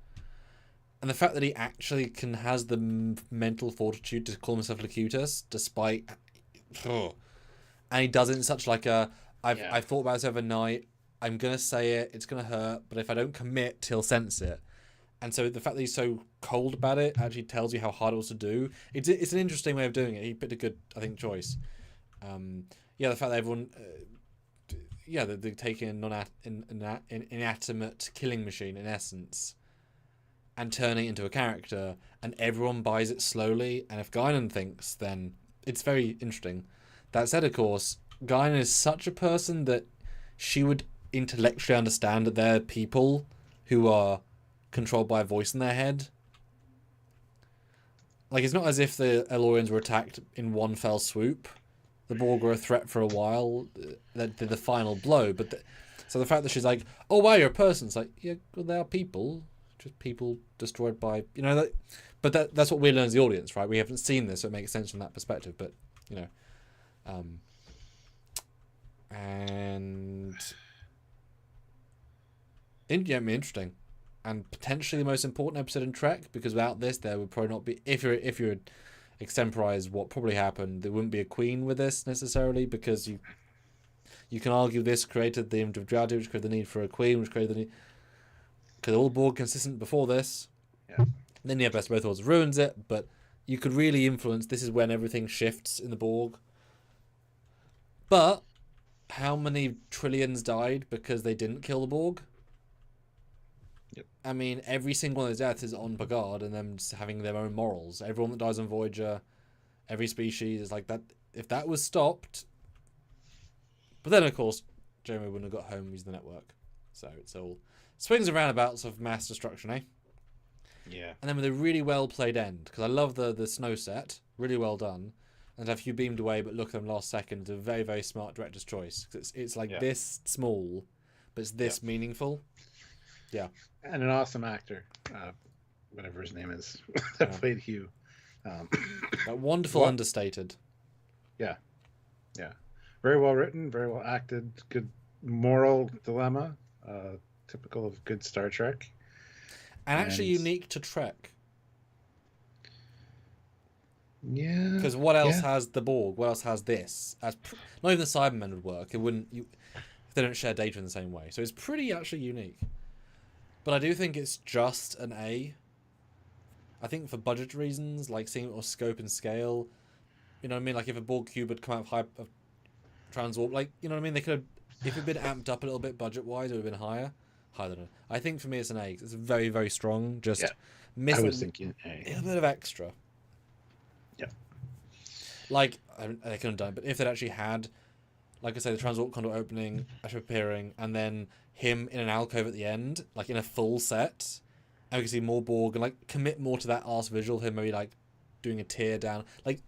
and the fact that he actually has the mental fortitude to call himself Locutus despite, and he does it in such like a I've thought about this overnight. I'm gonna say it. It's gonna hurt, but if I don't commit, he'll sense it. And so the fact that he's so cold about it actually tells you how hard it was to do. It's an interesting way of doing it. He picked a good, I think, choice. The fact that everyone, they're taking an inanimate killing machine in essence, and turning it into a character, and everyone buys it slowly. And if Guinan thinks, then it's very interesting That said, of course, Guinan is such a person that she would intellectually understand that there are people who are controlled by a voice in their head. Like, it's not as if the Elorians were attacked in one fell swoop. The Borg were a threat for a while. That did the final blow. But so the fact that she's like, oh, wow, you're a person. It's like, yeah, well, they are people. Just people destroyed by, you know. But that's what we learn as the audience, right? We haven't seen this, so it makes sense from that perspective. But, you know. And interesting, and potentially the most important episode in Trek, because without this, there would probably not be. If you're extemporize what probably happened, there wouldn't be a queen with this necessarily, because you can argue this created the individuality, which created the need for a queen, which created the need. Because all Borg consistent before this. Yeah. Then you have Best of Both Worlds ruins it, but you could really influence. This is when everything shifts in the Borg. But how many trillions died because they didn't kill the Borg? Yep. I mean, every single one of those deaths is on Picard and them just having their own morals. Everyone that dies on Voyager, every species is like that. If that was stopped, but then of course Jeremy wouldn't have got home using the network, so it's all swings and roundabouts of mass destruction, eh? Yeah. And then with a really well played end, because I love the snow set, really well done. And have you beamed away, but look at them last second. A very, very smart director's choice. It's like this small, but it's this meaningful. Yeah. And an awesome actor, whatever his name is, that played Hugh. That wonderful understated. Yeah. Yeah. Very well written, very well acted. Good moral dilemma, typical of good Star Trek. And actually unique to Trek. Yeah. Because what else has the Borg? What else has this? Not even the Cybermen would work. It wouldn't. They don't share data in the same way. So it's pretty actually unique. But I do think it's just an A. I think for budget reasons, like seeing it on scope and scale, you know what I mean? Like if a Borg cube had come out of Transwarp, like, you know what I mean? They could have, if it had been amped up a little bit budget-wise, it would have been higher. Higher than it. I think for me it's an A. It's very, very strong. Just missing I was thinking A. A little bit of extra. Yeah. Like, they couldn't have done it, but if they'd actually had, like I say, the Transwarp conduit opening, Asher appearing, and then him in an alcove at the end, like in a full set, and we can see more Borg, and like commit more to that arse visual, him maybe like doing a tear down, like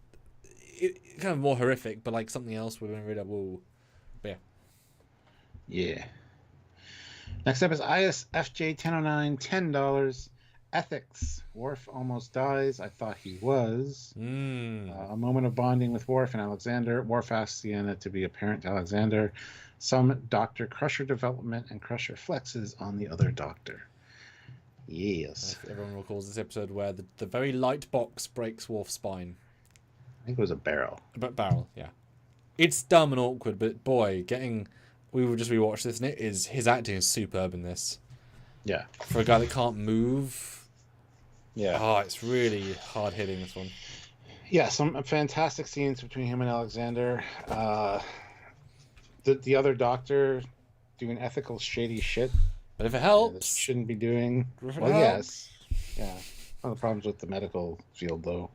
it kind of more horrific, but like something else would have been really like, whoa. But yeah. Next up is ISFJ 1009, $10. Ethics. Worf almost dies. I thought he was. A moment of bonding with Worf and Alexander. Worf asks Sienna to be a parent to Alexander. Some Dr. Crusher development, and Crusher flexes on the other Doctor. Yes. If everyone recalls this episode where the very light box breaks Worf's spine. I think it was a barrel. Barrel, yeah. It's dumb and awkward, but boy, we will just rewatch this, and his acting is superb in this. Yeah. For a guy that can't move. Yeah. Oh, it's really hard hitting, this one. Yeah, some fantastic scenes between him and Alexander. The other Doctor doing ethical shady shit. But if it helps, shouldn't be doing. Well, yes. Yeah. One of the problems with the medical field, though.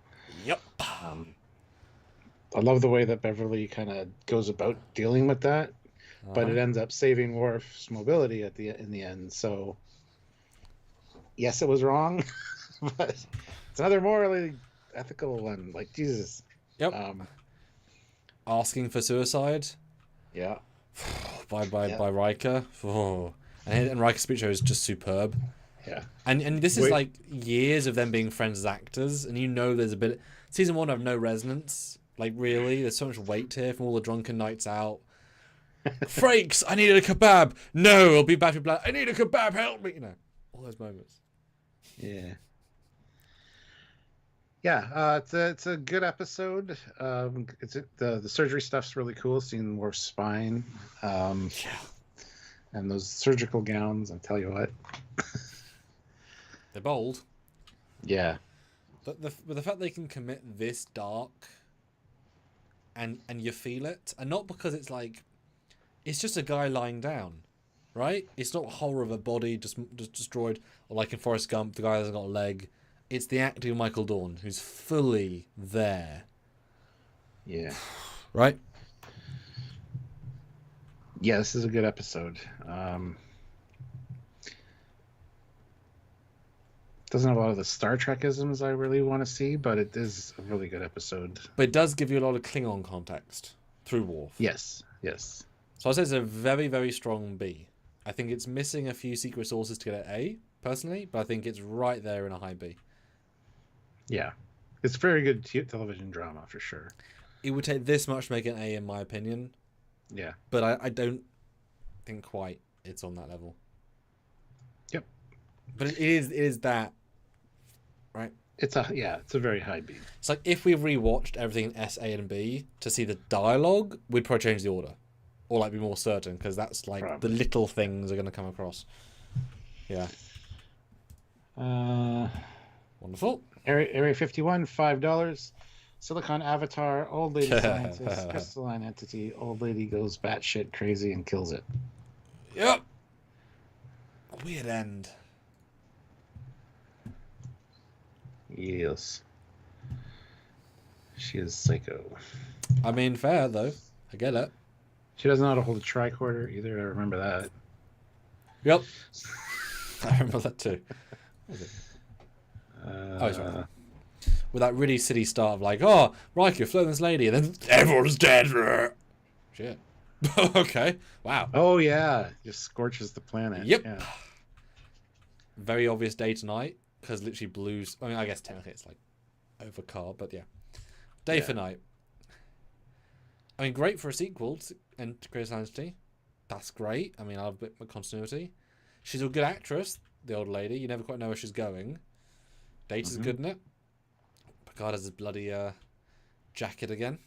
Yep. I love the way that Beverly kind of goes about dealing with that, but it ends up saving Worf's mobility in the end. So, yes, it was wrong, but it's another morally ethical one. Like, Jesus. Yep. Asking for suicide. Yeah. by Riker. Oh. And Riker's speech show is just superb. Yeah. And this is like years of them being friends as actors, and you know there's a bit. Season 1 have no resonance. Like, really, there's so much weight here from all the drunken nights out. Frakes, I needed a kebab. No, I'll be back with blood. I need a kebab. Help me. You know, all those moments. Yeah. Yeah, it's a good episode. The surgery stuff's really cool. Seeing Worf's spine, and those surgical gowns. I tell you what, they're bold. Yeah, but the fact they can commit this dark, and you feel it, and not because it's like, it's just a guy lying down, right? It's not horror of a body just destroyed, or like in Forrest Gump, the guy hasn't got a leg. It's the acting of Michael Dorn who's fully there. Yeah. Right? Yeah, this is a good episode. Doesn't have a lot of the Star Trekisms I really want to see, but it is a really good episode. But it does give you a lot of Klingon context through Worf. Yes, yes. So I'd say it's a very, very strong B. I think it's missing a few secret sources to get an A, personally, but I think it's right there in a high B. Yeah. It's very good television drama, for sure. It would take this much to make an A, in my opinion. Yeah. But I don't think quite it's on that level. Yep. But it is that, right? It's a very high B. It's like if we rewatched everything in S, A, and B to see the dialogue, we'd probably change the order. Or like be more certain, because that's like Probably. the little things are going to come across. Yeah. Wonderful. Area 51, $5. Silicon Avatar, old lady scientist, crystalline entity, old lady goes batshit crazy and kills it. Yep. Weird end. Yes. She is psycho. I mean, fair though. I get it. She doesn't know how to hold a tricorder either. I remember that. Yep. I remember that too. What was it? Sorry. With that really silly start of like, oh, Riker, flown this lady, and then everyone's dead. Shit. Okay. Wow. Oh, yeah. Just scorches the planet. Yep. Yeah. Very obvious day to night, because literally blues. I mean, I guess technically it's like overcast, but yeah. Day for night. I mean, great for a sequel and to Create Identity. That's great. I mean, I have a bit of continuity. She's a good actress, the old lady. You never quite know where she's going. Data's good in it. Picard has his bloody jacket again.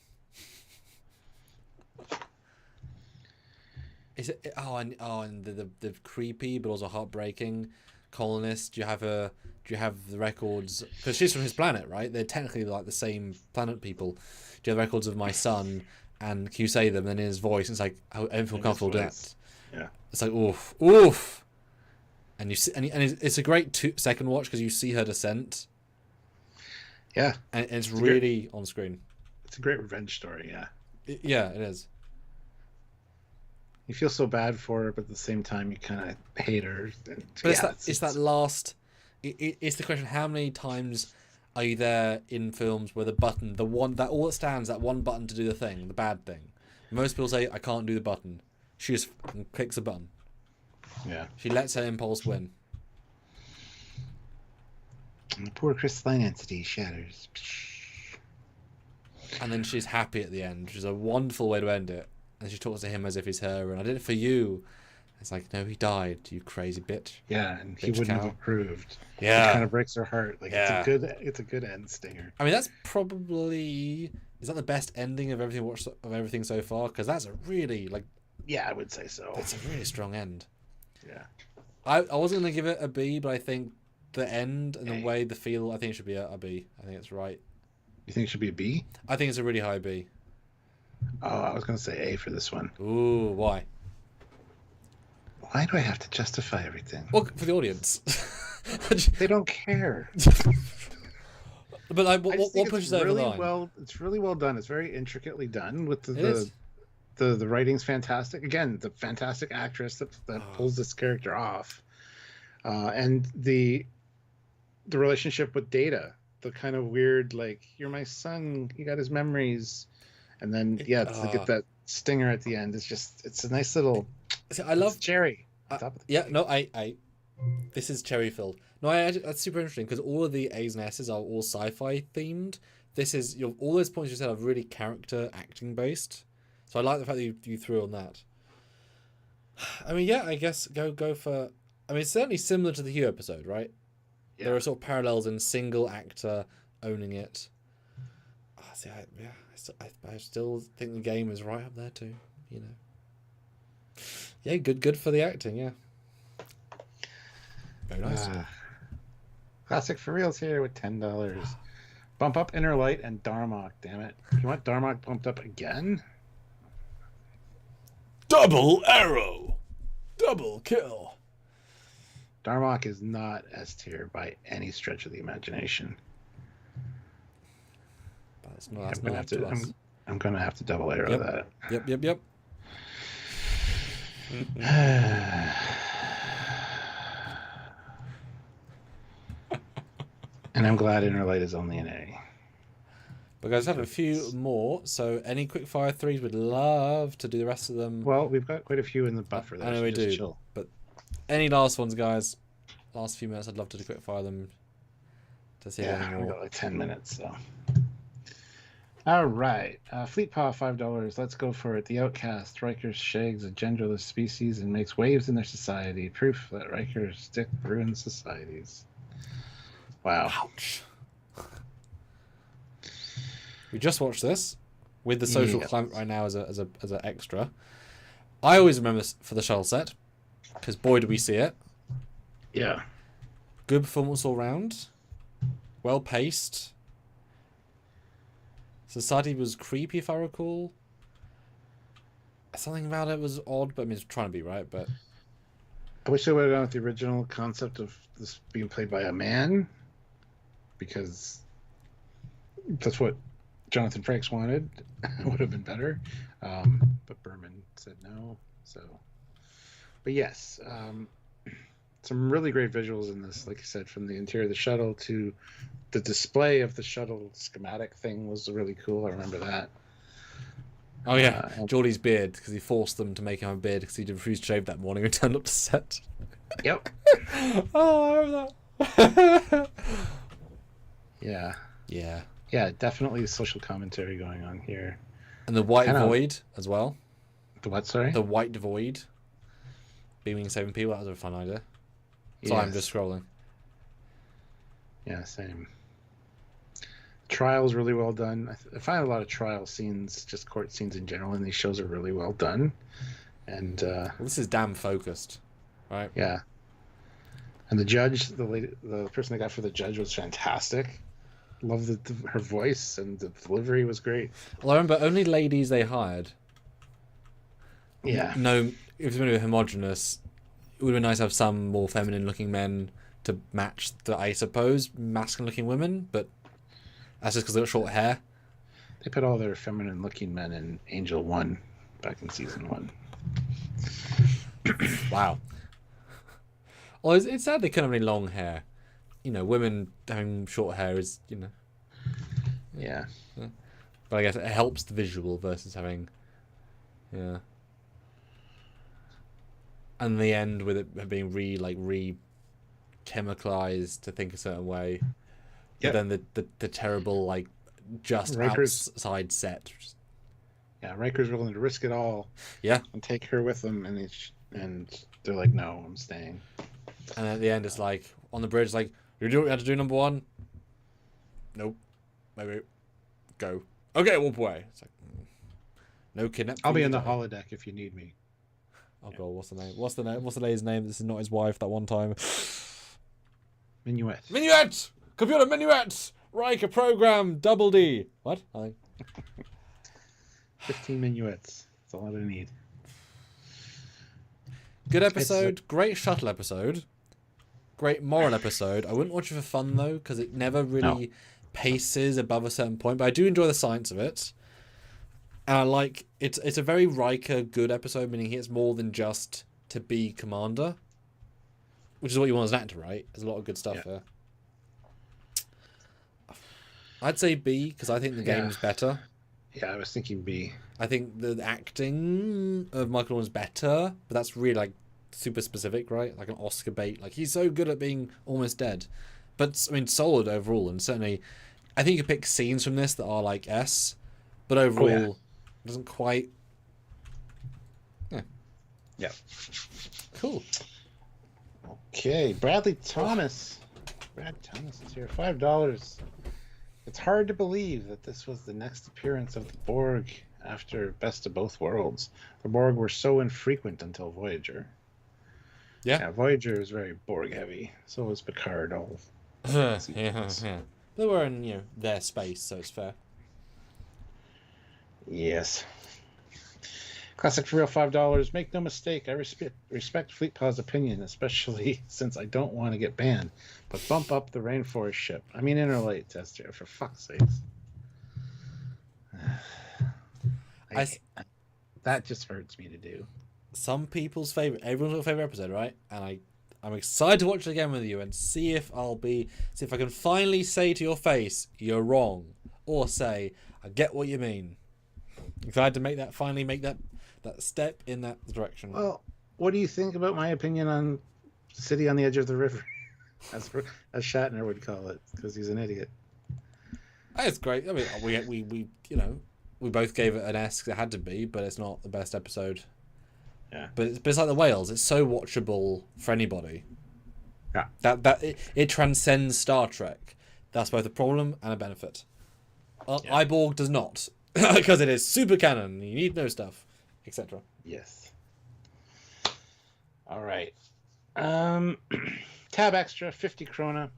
Is it? And the creepy but also heartbreaking colonist. Do you have the records? Because she's from his planet, right? They're technically like the same planet people. Do you have records of my son? And can you say them? And in his voice, it's like, I don't feel comfortable doing that. Yeah. It's like, oof. And you see, and it's a great second watch because you see her descent. Yeah. And it's really on screen. It's a great revenge story, yeah. Yeah, it is. You feel so bad for her, but at the same time, you kind of hate her. But it's that last... It's the question, how many times are you there in films where the button, the one, that all it stands, that one button to do the thing, the bad thing. Most people say, I can't do the button. She just clicks a button. Yeah. She lets her impulse win. And the poor crystalline entity shatters. And then she's happy at the end, which is a wonderful way to end it. And she talks to him as if he's her, and I did it for you. It's like, no, he died, you crazy bitch. Yeah, and he wouldn't have approved. Yeah. It kind of breaks her heart. Like, it's a good end stinger. I mean, that's probably... Is that the best ending of everything so far? Because that's a really, like... Yeah, I would say so. It's a really strong end. Yeah. I wasn't going to give it a B, but I think the end and the way, the feel, I think it should be a B. I think it's right. You think it should be a B? I think it's a really high B. Oh, I was going to say A for this one. Ooh, why? Why do I have to justify everything? Well, for the audience. They don't care. But like, what pushes over the line? Well, it's really well done. It's very intricately done. With the writing's fantastic. Again, the fantastic actress that pulls this character off, and the relationship with Data, the kind of weird, like, you're my son, you got his memories, and then to get that stinger at the end, it's a nice little... I love cherry. This is cherry filled. No, that's super interesting because all of the A's and S's are all sci-fi themed. This is all those points you said are really character acting based. So I like the fact that you threw on that. I mean, yeah, I guess go for... I mean, it's certainly similar to the Hugh episode, right? Yeah. There are sort of parallels in single actor owning it. I still think the game is right up there too, you know. Yeah, good for the acting, yeah. Very nice. Classic for reals here with $10. Bump up Inner Light and Darmok, damn it. You want Darmok bumped up again? Double arrow! Double kill! Darmok is not S tier by any stretch of the imagination. I'm going to have to double arrow that. Yep. And I'm glad Interlight is only an A. But guys, I have a few more. So any quick fire threes, we'd love to do the rest of them. Well, we've got quite a few in the buffer there. I know we do. Chill. But any last ones, guys? Last few minutes, I'd love to quick fire them. To see any more. We got like 10 minutes, so. All right. Fleet Paw, $5. Let's go for it. The outcast. Riker shags a genderless species and makes waves in their society. Proof that Riker's dick ruins societies. Wow. Ouch. We just watched this with the social climate right now as an extra. I always remember this for the shuttle set because boy do we see it. Yeah. Good performance all round. Well paced. Society was creepy, if I recall. Something about it was odd, but I mean, it's trying to be right. But I wish they would have gone with the original concept of this being played by a man, because that's what Jonathan Frakes wanted. It would have been better, but Berman said no. So, but yes, some really great visuals in this. Like I said, from the interior of the shuttle to the display of the shuttle schematic thing was really cool. I remember that. Oh yeah, Geordie's beard, because he forced them to make him a beard because he refused to shave that morning and turned up to set. Yep. Oh, I remember that. Yeah. Yeah. Yeah, definitely social commentary going on here. And the white void as well. The what, sorry? The white void. Beaming 7 people, that was a fun idea. So I'm just scrolling. Yeah, same. Trial's really well done. I find a lot of trial scenes, just court scenes in general, in these shows are really well done. And well, this is damn focused, right? Yeah. And the judge, the person I got for the judge was fantastic. Love her voice, and the delivery was great. Well, I remember only ladies they hired. Yeah. No, if it was going to be homogenous, it would have been nice to have some more feminine-looking men to match the, I suppose, masculine-looking women, but that's just because they got short hair. They put all their feminine-looking men in Angel 1 back in season 1. Wow. Well, it's sad they couldn't have any long hair. You know, women having short hair is, you know. Yeah. But I guess it helps the visual versus having, yeah. And the end with it being re-chemicalized to think a certain way. But then the terrible, like, just Riker's, outside set. Yeah, Riker's willing to risk it all. Yeah. And take her with them, and they're like, no, I'm staying. And at the end, it's like, on the bridge, like, you do what you had to do, number one? Nope. Maybe. Go. Okay, walk away. It's like, no kidnap. I'll be in the holodeck if you need me. Oh god, what's the name? What's the lady's name? This is not his wife that one time. Minuet. Minuet! Computer Minuet! Riker program double D. What? 15 minuets. That's all I need. Good episode. Great shuttle episode. Great moral episode. I wouldn't watch it for fun though, because it never really paces above a certain point. But I do enjoy the science of it. And I like it's a very Riker good episode, meaning he gets more than just to be commander, which is what you want as an actor, right? There's a lot of good stuff there. I'd say B because I think the game's better. Yeah, I was thinking B. I think the acting of Michael Dorn's better, but that's really like super specific, right? Like an Oscar bait. Like he's so good at being almost dead. But I mean, solid overall, and certainly, I think you could pick scenes from this that are like S, but overall, it doesn't quite. Yeah. Yeah. Cool. Okay, Bradley Thomas. Brad Thomas is here. $5. It's hard to believe that this was the next appearance of the Borg after Best of Both Worlds. The Borg were so infrequent until Voyager. Yeah, Voyager was very Borg heavy. So was Picard. Yeah. They were in their space, so it's fair. Yes. Classic for real, $5. Make no mistake, I respect Fleet Paw's opinion, especially since I don't want to get banned. But bump up the Rainforest ship. I mean, Interlight tester, for fuck's sakes. That just hurts me to do. some people's favorite. Everyone's got a favorite episode, right? And I'm excited to watch it again with you and see if I can finally say to your face, you're wrong, or say, I get what you mean. Excited to finally make that step in that direction. Well, what do you think about my opinion on City on the Edge of the River, as Shatner would call it, because he's an idiot? It's great. I mean, we we both gave it an S. 'Cause it had to be, but it's not the best episode. Yeah. But it's like the whales. It's so watchable for anybody. Yeah. It transcends Star Trek. That's both a problem and a benefit. Borg does not, because it is super canon. You need no stuff, etc. Yes. All right. Tab extra 50 krona.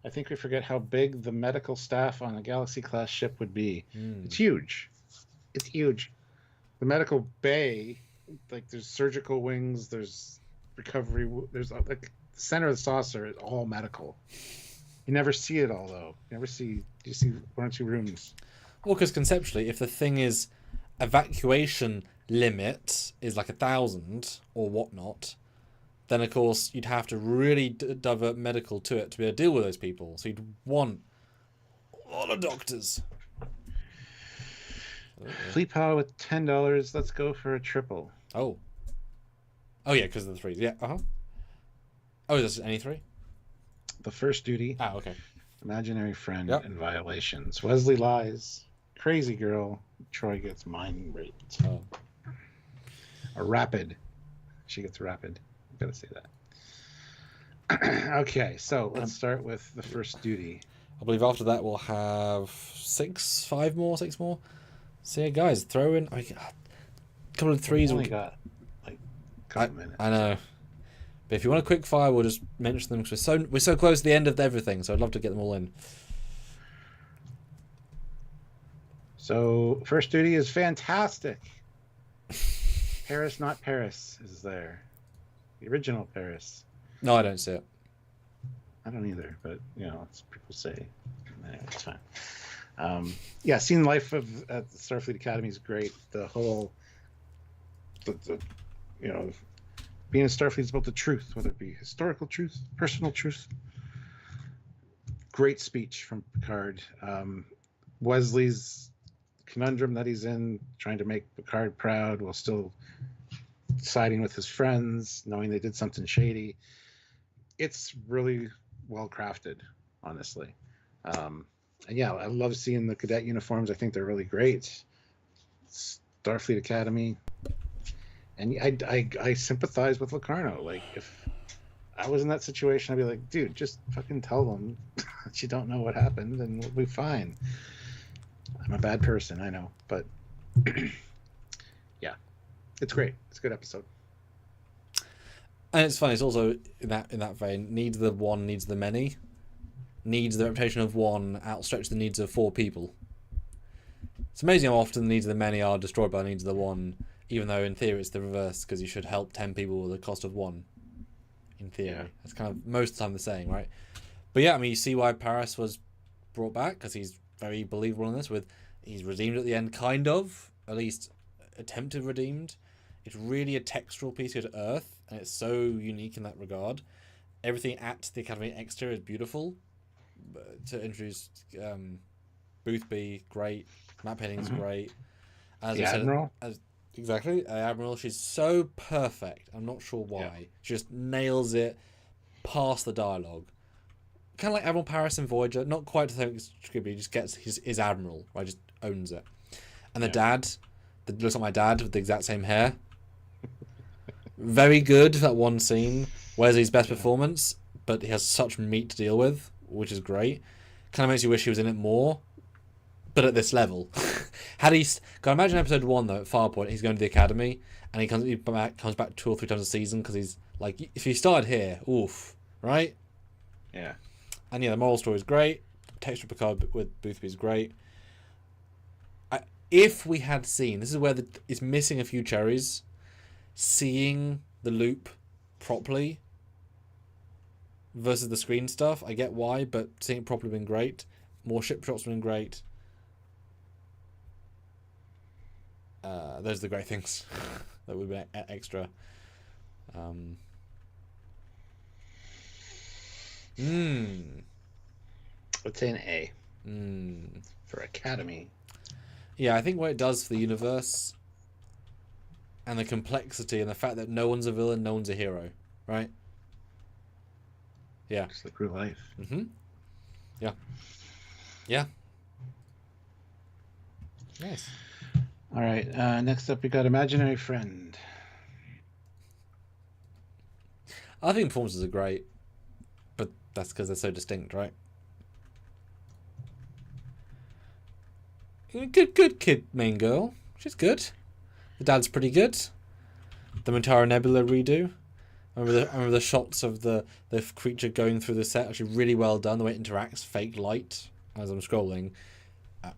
I think we forget how big the medical staff on a Galaxy class ship would be. It's huge. It's huge. The medical bay, like there's surgical wings, there's recovery, there's like the center of the saucer is all medical. You never see it all though. You see one or two rooms. Well, because conceptually, if the thing is evacuation limit is like 1,000 or whatnot, then of course you'd have to really divert medical to it to be able to deal with those people. So you'd want a lot of doctors. Fleet power with $10. Let's go for a triple. Oh yeah, because of the threes. Yeah. Oh, is this any three? The first duty. Okay. Imaginary friend and violations. Wesley lies. Crazy girl. Troy gets mind raped. Oh. A rapid. She gets rapid. Gotta say that. Okay, so let's start with the first duty. I believe after that we'll have 6 more. So yeah, guys, throw in a couple of threes. We only got like a couple minutes. I know, but if you want a quick fire, we'll just mention them because we're so close to the end of everything. So I'd love to get them all in. So first duty is fantastic. Paris, not Paris, is there. The original Paris. No, I don't see it. I don't either, but it's people say. Anyway, it's fine. Seeing life at the Starfleet Academy is great. The whole, being in Starfleet is about the truth, whether it be historical truth, personal truth. Great speech from Picard. Wesley's conundrum that he's in, trying to make Picard proud while still siding with his friends, knowing they did something shady. It's really well crafted, honestly. And I love seeing the cadet uniforms. I think they're really great. Starfleet Academy. And I sympathize with Locarno. Like, if I was in that situation, I'd be like, dude, just fucking tell them that you don't know what happened and we'll be fine. I'm a bad person, I know. But, it's great. It's a good episode. And it's funny, it's also in that vein, needs the one, needs the many. Needs the reputation of one outstretch the needs of 4 people. It's amazing how often the needs of the many are destroyed by the needs of the one, even though in theory it's the reverse, because you should help 10 people with the cost of 1. In theory. Yeah. That's kind of most of the time the saying, right? But yeah, I mean, you see why Paris was brought back, because he's very believable in this. He's redeemed at the end, kind of. At least attempted redeemed. It's really a textural piece here to Earth, and it's so unique in that regard. Everything at the Academy exterior is beautiful. To introduce Boothby, great. Matt Penning's great. As the Admiral? Exactly. Admiral, she's so perfect. I'm not sure why. Yeah. She just nails it past the dialogue. Kind of like Admiral Paris in Voyager. Not quite to think he just gets his Admiral, right? Just owns it. And the dad, that looks like my dad with the exact same hair. Very good, that one scene. Wesley's best performance, but he has such meat to deal with, which is great. Kind of makes you wish he was in it more, but at this level. Can imagine episode 1 though, at Farpoint, he's going to the Academy, and he comes back 2 or 3 times a season, because he's like, if he started here, oof, right? Yeah. And the moral story is great. Texture Picard with Boothby is great. If we had seen, this is where it's missing a few cherries, seeing the loop properly versus the screen stuff, I get why, but seeing it properly been great. More ship shots been great. Those are the great things. That would be extra. Let's say an A Mm. for Academy. Yeah, I think what it does for the universe and the complexity and the fact that no one's a villain, no one's a hero, right? Yeah. Just like real life. Mm-hmm. Yeah. Yeah. Nice. All right. Next up, we got Imaginary Friend. I think performances are great, but that's because they're so distinct, right? Good kid, main girl. She's good. The dad's pretty good. The Mutara Nebula redo. I remember the shots of the creature going through the set. Actually, really well done. The way it interacts, fake light as I'm scrolling.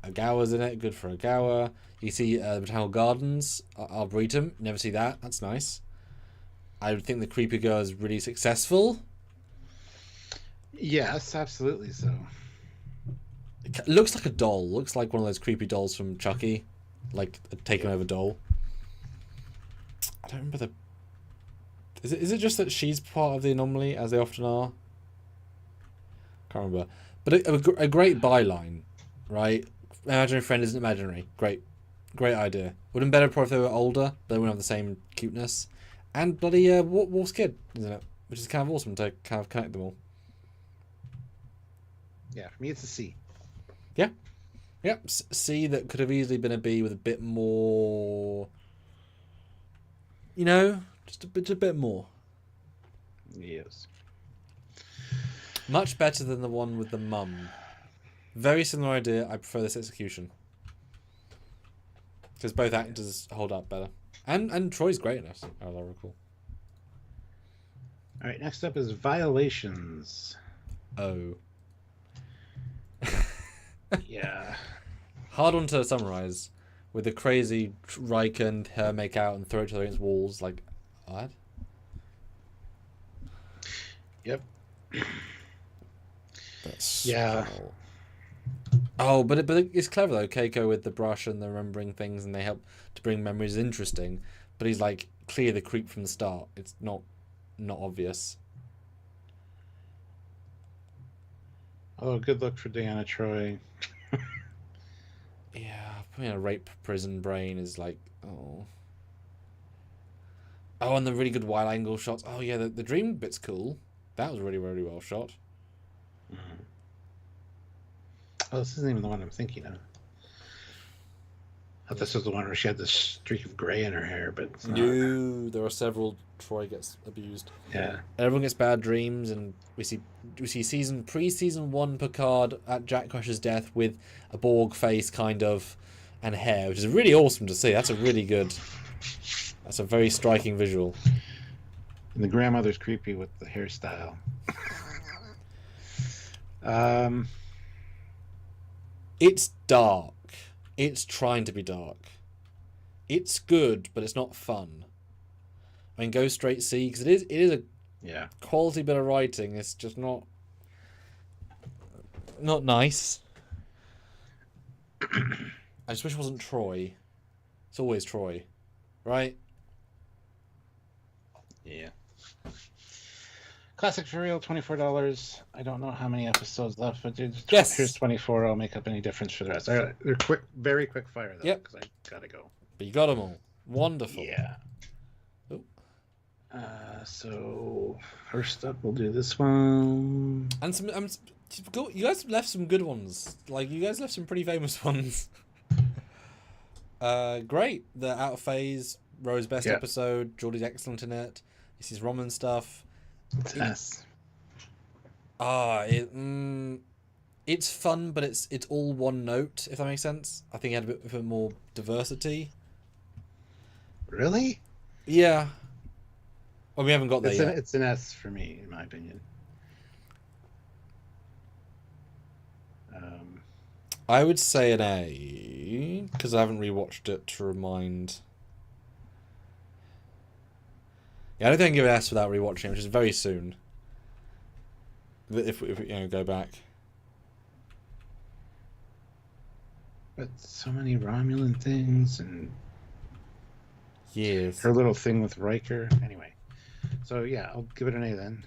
Agawa's in it. Good for Agawa. You see the Botanical Gardens, Arboretum. Never see that. That's nice. I would think the creepy girl is really successful. Yes, absolutely so. It looks like a doll. Looks like one of those creepy dolls from Chucky, like a taken over doll. I don't remember the. Is it just that she's part of the anomaly, as they often are? Can't remember. But a great byline, right? Imaginary friend isn't imaginary. Great idea. Would have been better probably if they were older, but they wouldn't have the same cuteness. And bloody Wolf's kid, isn't it? Which is kind of awesome to kind of connect them all. Yeah, for me it's a C. Yeah. Yep. C that could have easily been a B with a bit more. You know, just a bit more. Yes. Much better than the one with the mum. Very similar idea. I prefer this execution because both actors hold up better, and Troy's great in it, as I recall. All right, next up is Violations. Oh. Yeah. Hard one to summarize, with the crazy Riker and her make out and throw each other against walls. Like, what? Yep. That's yeah. Oh, but it's clever though. Keiko with the brush and the remembering things, and they help to bring memories. Interesting, but he's like clear the creep from the start. It's not obvious. Oh, good look for Deanna Troi. Yeah, putting a rape prison brain is like, oh. Oh, and the really good wide angle shots. Oh yeah, the dream bit's cool. That was really, really well shot. Mm-hmm. Oh, this isn't even the one I'm thinking of. I thought this was the one where she had this streak of gray in her hair, but it's not. No, there are several. Troy gets abused. Yeah. Everyone gets bad dreams, and we see pre-season 1 Picard at Jack Crusher's death with a Borg face kind of and hair, which is really awesome to see. That's a very striking visual. And the grandmother's creepy with the hairstyle. It's dark. It's trying to be dark. It's good, but it's not fun. I mean, go straight C, because it is a quality bit of writing. It's just not nice. I just wish it wasn't Troy. It's always Troy, right? Yeah. Classic for real, $24. I don't know how many episodes left, but here's 24. I'll make up any difference for the rest. They're quick, very quick fire though. Yep. Because I gotta go. But you got them all. Wonderful. Yeah. Oh. So first up, we'll do this one. And some, you guys left some good ones. Like you guys left some pretty famous ones. Great. The Out of Phase, Ro's best episode. Geordie's excellent in it. This is Roman stuff. It's S. It's fun, but it's all one note. If that makes sense. I think it had a bit more diversity. Really? Yeah. Well, we haven't got there yet. It's an S for me, in my opinion. I would say an A, because I haven't rewatched it to remind. Yeah, I don't think I can give an S without rewatching it, which is very soon. If we go back. But so many Romulan things and Yes. Her little thing with Riker. Anyway, so yeah, I'll give it an A then.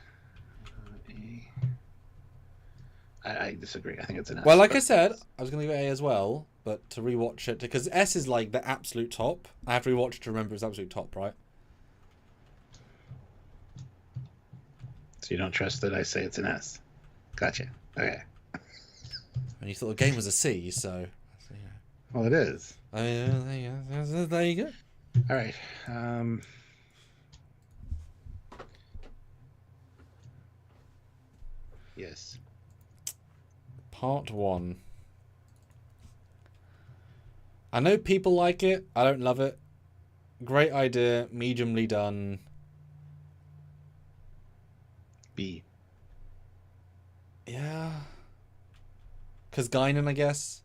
I disagree. I think it's an S. Well, like I said, I was going to give it A as well, but to rewatch it, because S is like the absolute top. I have to rewatch it to remember it's absolute top, right? So you don't trust that I say it's an S. Gotcha. Okay. And you thought the game was a C, so... Well, it is. There you go. All right. Yes. Part 1. I know people like it. I don't love it. Great idea. Mediumly done. B. Yeah. Because Guinan, I guess.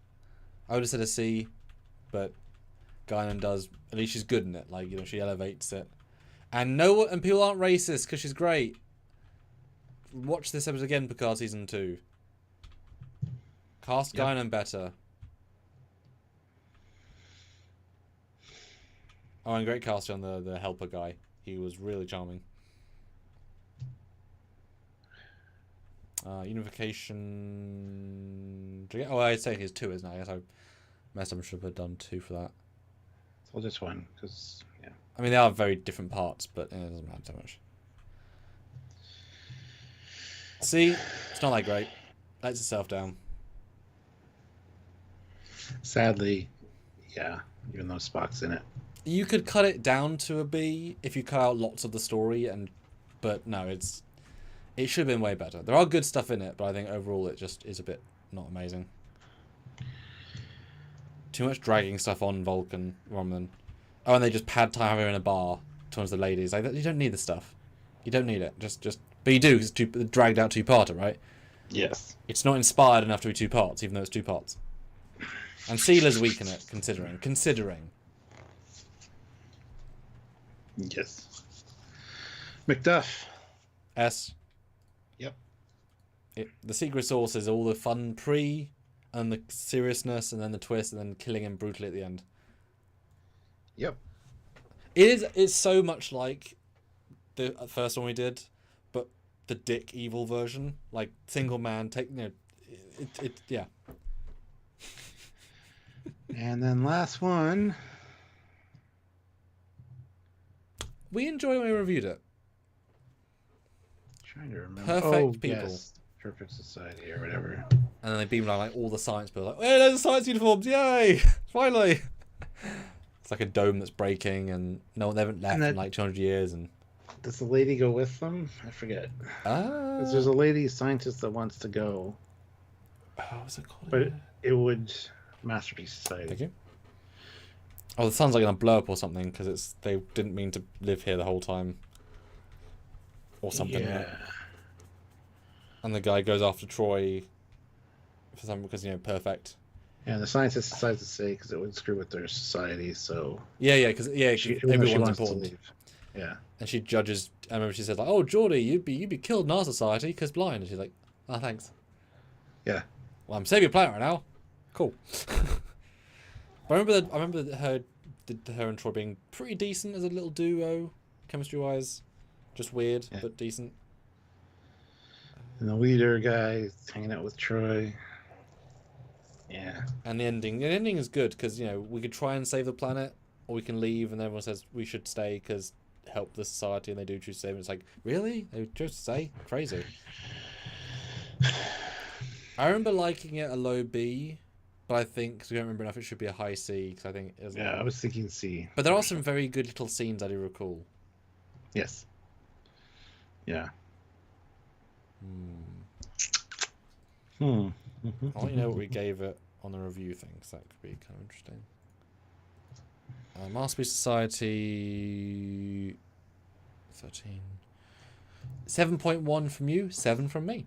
I would have said a C. But Guinan does. At least she's good in it. Like, you know, she elevates it. And people aren't racist because she's great. Watch this episode again, Picard Season 2. Cast Guinan better. Oh, and great cast on the helper guy. He was really charming. Unification... Oh, I'd say he's 2, isn't it? I guess I messed up. Should have done 2 for that. So just 1, because, yeah. I mean, they are very different parts, but it doesn't matter so much. See? It's not that great. Lets itself down. Sadly, yeah, even though Spock's in it. You could cut it down to a B if you cut out lots of the story, but no, it should have been way better. There are good stuff in it, but I think overall it just is a bit not amazing. Too much dragging stuff on Vulcan, Romulan. Oh, and they just pad time her in a bar towards the ladies. Like, you don't need the stuff. You don't need it. Just. But you do, because it's dragged out 2-parter, right? Yes. It's not inspired enough to be 2 parts, even though it's 2 parts. And Sealer's weak in it, considering. Yes. McDuff. S. Yep. The secret sauce is all the fun and the seriousness, and then the twist, and then killing him brutally at the end. Yep. It's so much like the first one we did, but the dick evil version, like single man yeah. And then last one. We enjoyed when we reviewed it. Trying to remember. Perfect people. Yes. Perfect society or whatever. And then they beam down like all the science people, like, hey, there's science uniforms, yay! Finally! It's like a dome that's breaking, and they haven't left in like 200 years. And does the lady go with them? I forget. Because there's a lady scientist that wants to go. What's it called? But it would Masterpiece Society. Thank you. Oh, the sun's like gonna blow up or something because they didn't mean to live here the whole time, or something. Yeah. Right? And the guy goes after Troy for something because perfect. Yeah, the scientist decides to stay because it would screw with their society. So because everyone's important. To leave. Yeah. And she judges. I remember she said like, "Oh, Geordie, you'd be killed in our society because blind." And she's like, "Oh, thanks." Yeah. Well, I'm saving your planet right now. Cool. But I remember her and Troy being pretty decent as a little duo, chemistry-wise. Just weird, but decent. And the leader guy hanging out with Troy. Yeah. And the ending is good because we could try and save the planet, or we can leave, and everyone says we should stay because help the society, and they do choose to save. And it's like, really? They chose to stay? Crazy. I remember liking it a low B. But I think, because we don't remember enough, it should be a high C, because I think... I was thinking C. But there are some very good little scenes I do recall. Yes. Yeah. I'll let you know what we gave it on the review thing, because that could be kind of interesting. Masterpiece Society... 13. 7.1 from you, 7 from me.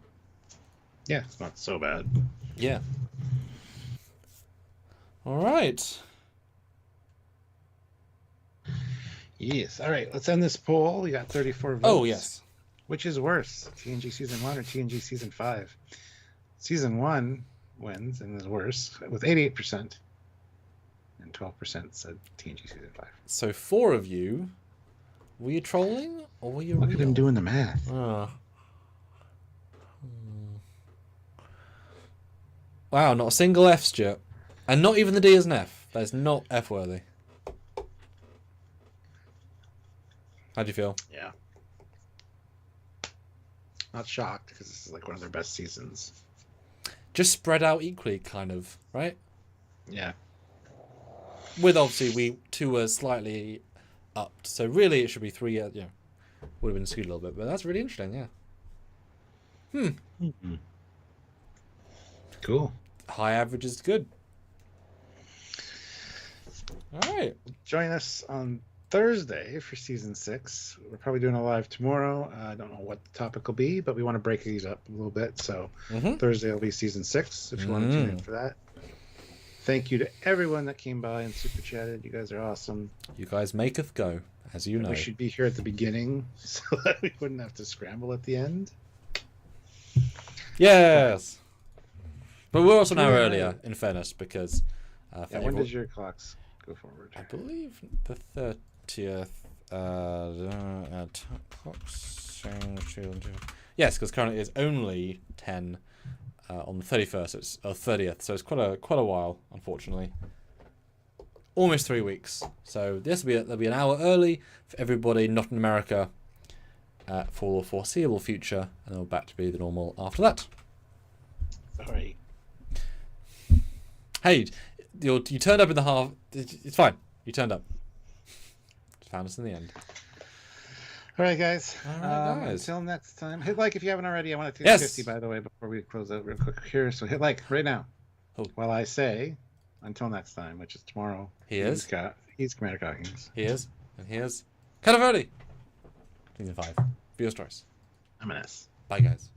Yeah, it's not so bad. Yeah. All right. Yes. All right. Let's end this poll. We got 34 votes. Oh, yes. Which is worse, TNG Season 1 or TNG Season 5? Season 1 wins and is worse with 88%. and 12% said TNG season 5. So 4 of you, were you trolling or were you? Look at him doing the math. Wow, not a single F, Stuart, and not even the D as an F. That is not F worthy. How do you feel? Yeah. Not shocked because this is like one of their best seasons. Just spread out equally, kind of, right? Yeah. With obviously 2 were slightly upped, so really it should be 3. Would have been skewed a little bit, but that's really interesting. Yeah. Mm-hmm. Cool. High average is good. All right. Join us on Thursday for season 6. We're probably doing a live tomorrow. I don't know what the topic will be, but we want to break these up a little bit. So Thursday will be season 6 if you want to tune in for that. Thank you to everyone that came by and super chatted. You guys are awesome. You guys maketh go, as you know. We should be here at the beginning so that we wouldn't have to scramble at the end. Yes. But we're also now earlier, in fairness, because... when does your clocks go forward? I believe the 30th. Yes, because currently it's only 10 on the 31st. It's 30th, so it's quite a while, unfortunately. Almost 3 weeks. So this will be an hour early for everybody not in America for the foreseeable future, and then we're back to be the normal after that. Sorry. Hey, you turned up in the half. It's fine. You turned up. Found us in the end. All right, guys. Until next time. Hit like if you haven't already. I want to take 50, by the way, before we close out real quick here. So hit like right now. While I say, until next time, which is tomorrow. He's Commander Coggins. He is. And he is. Kind of early. Season 5. Be your choice. I'm an S. Bye, guys.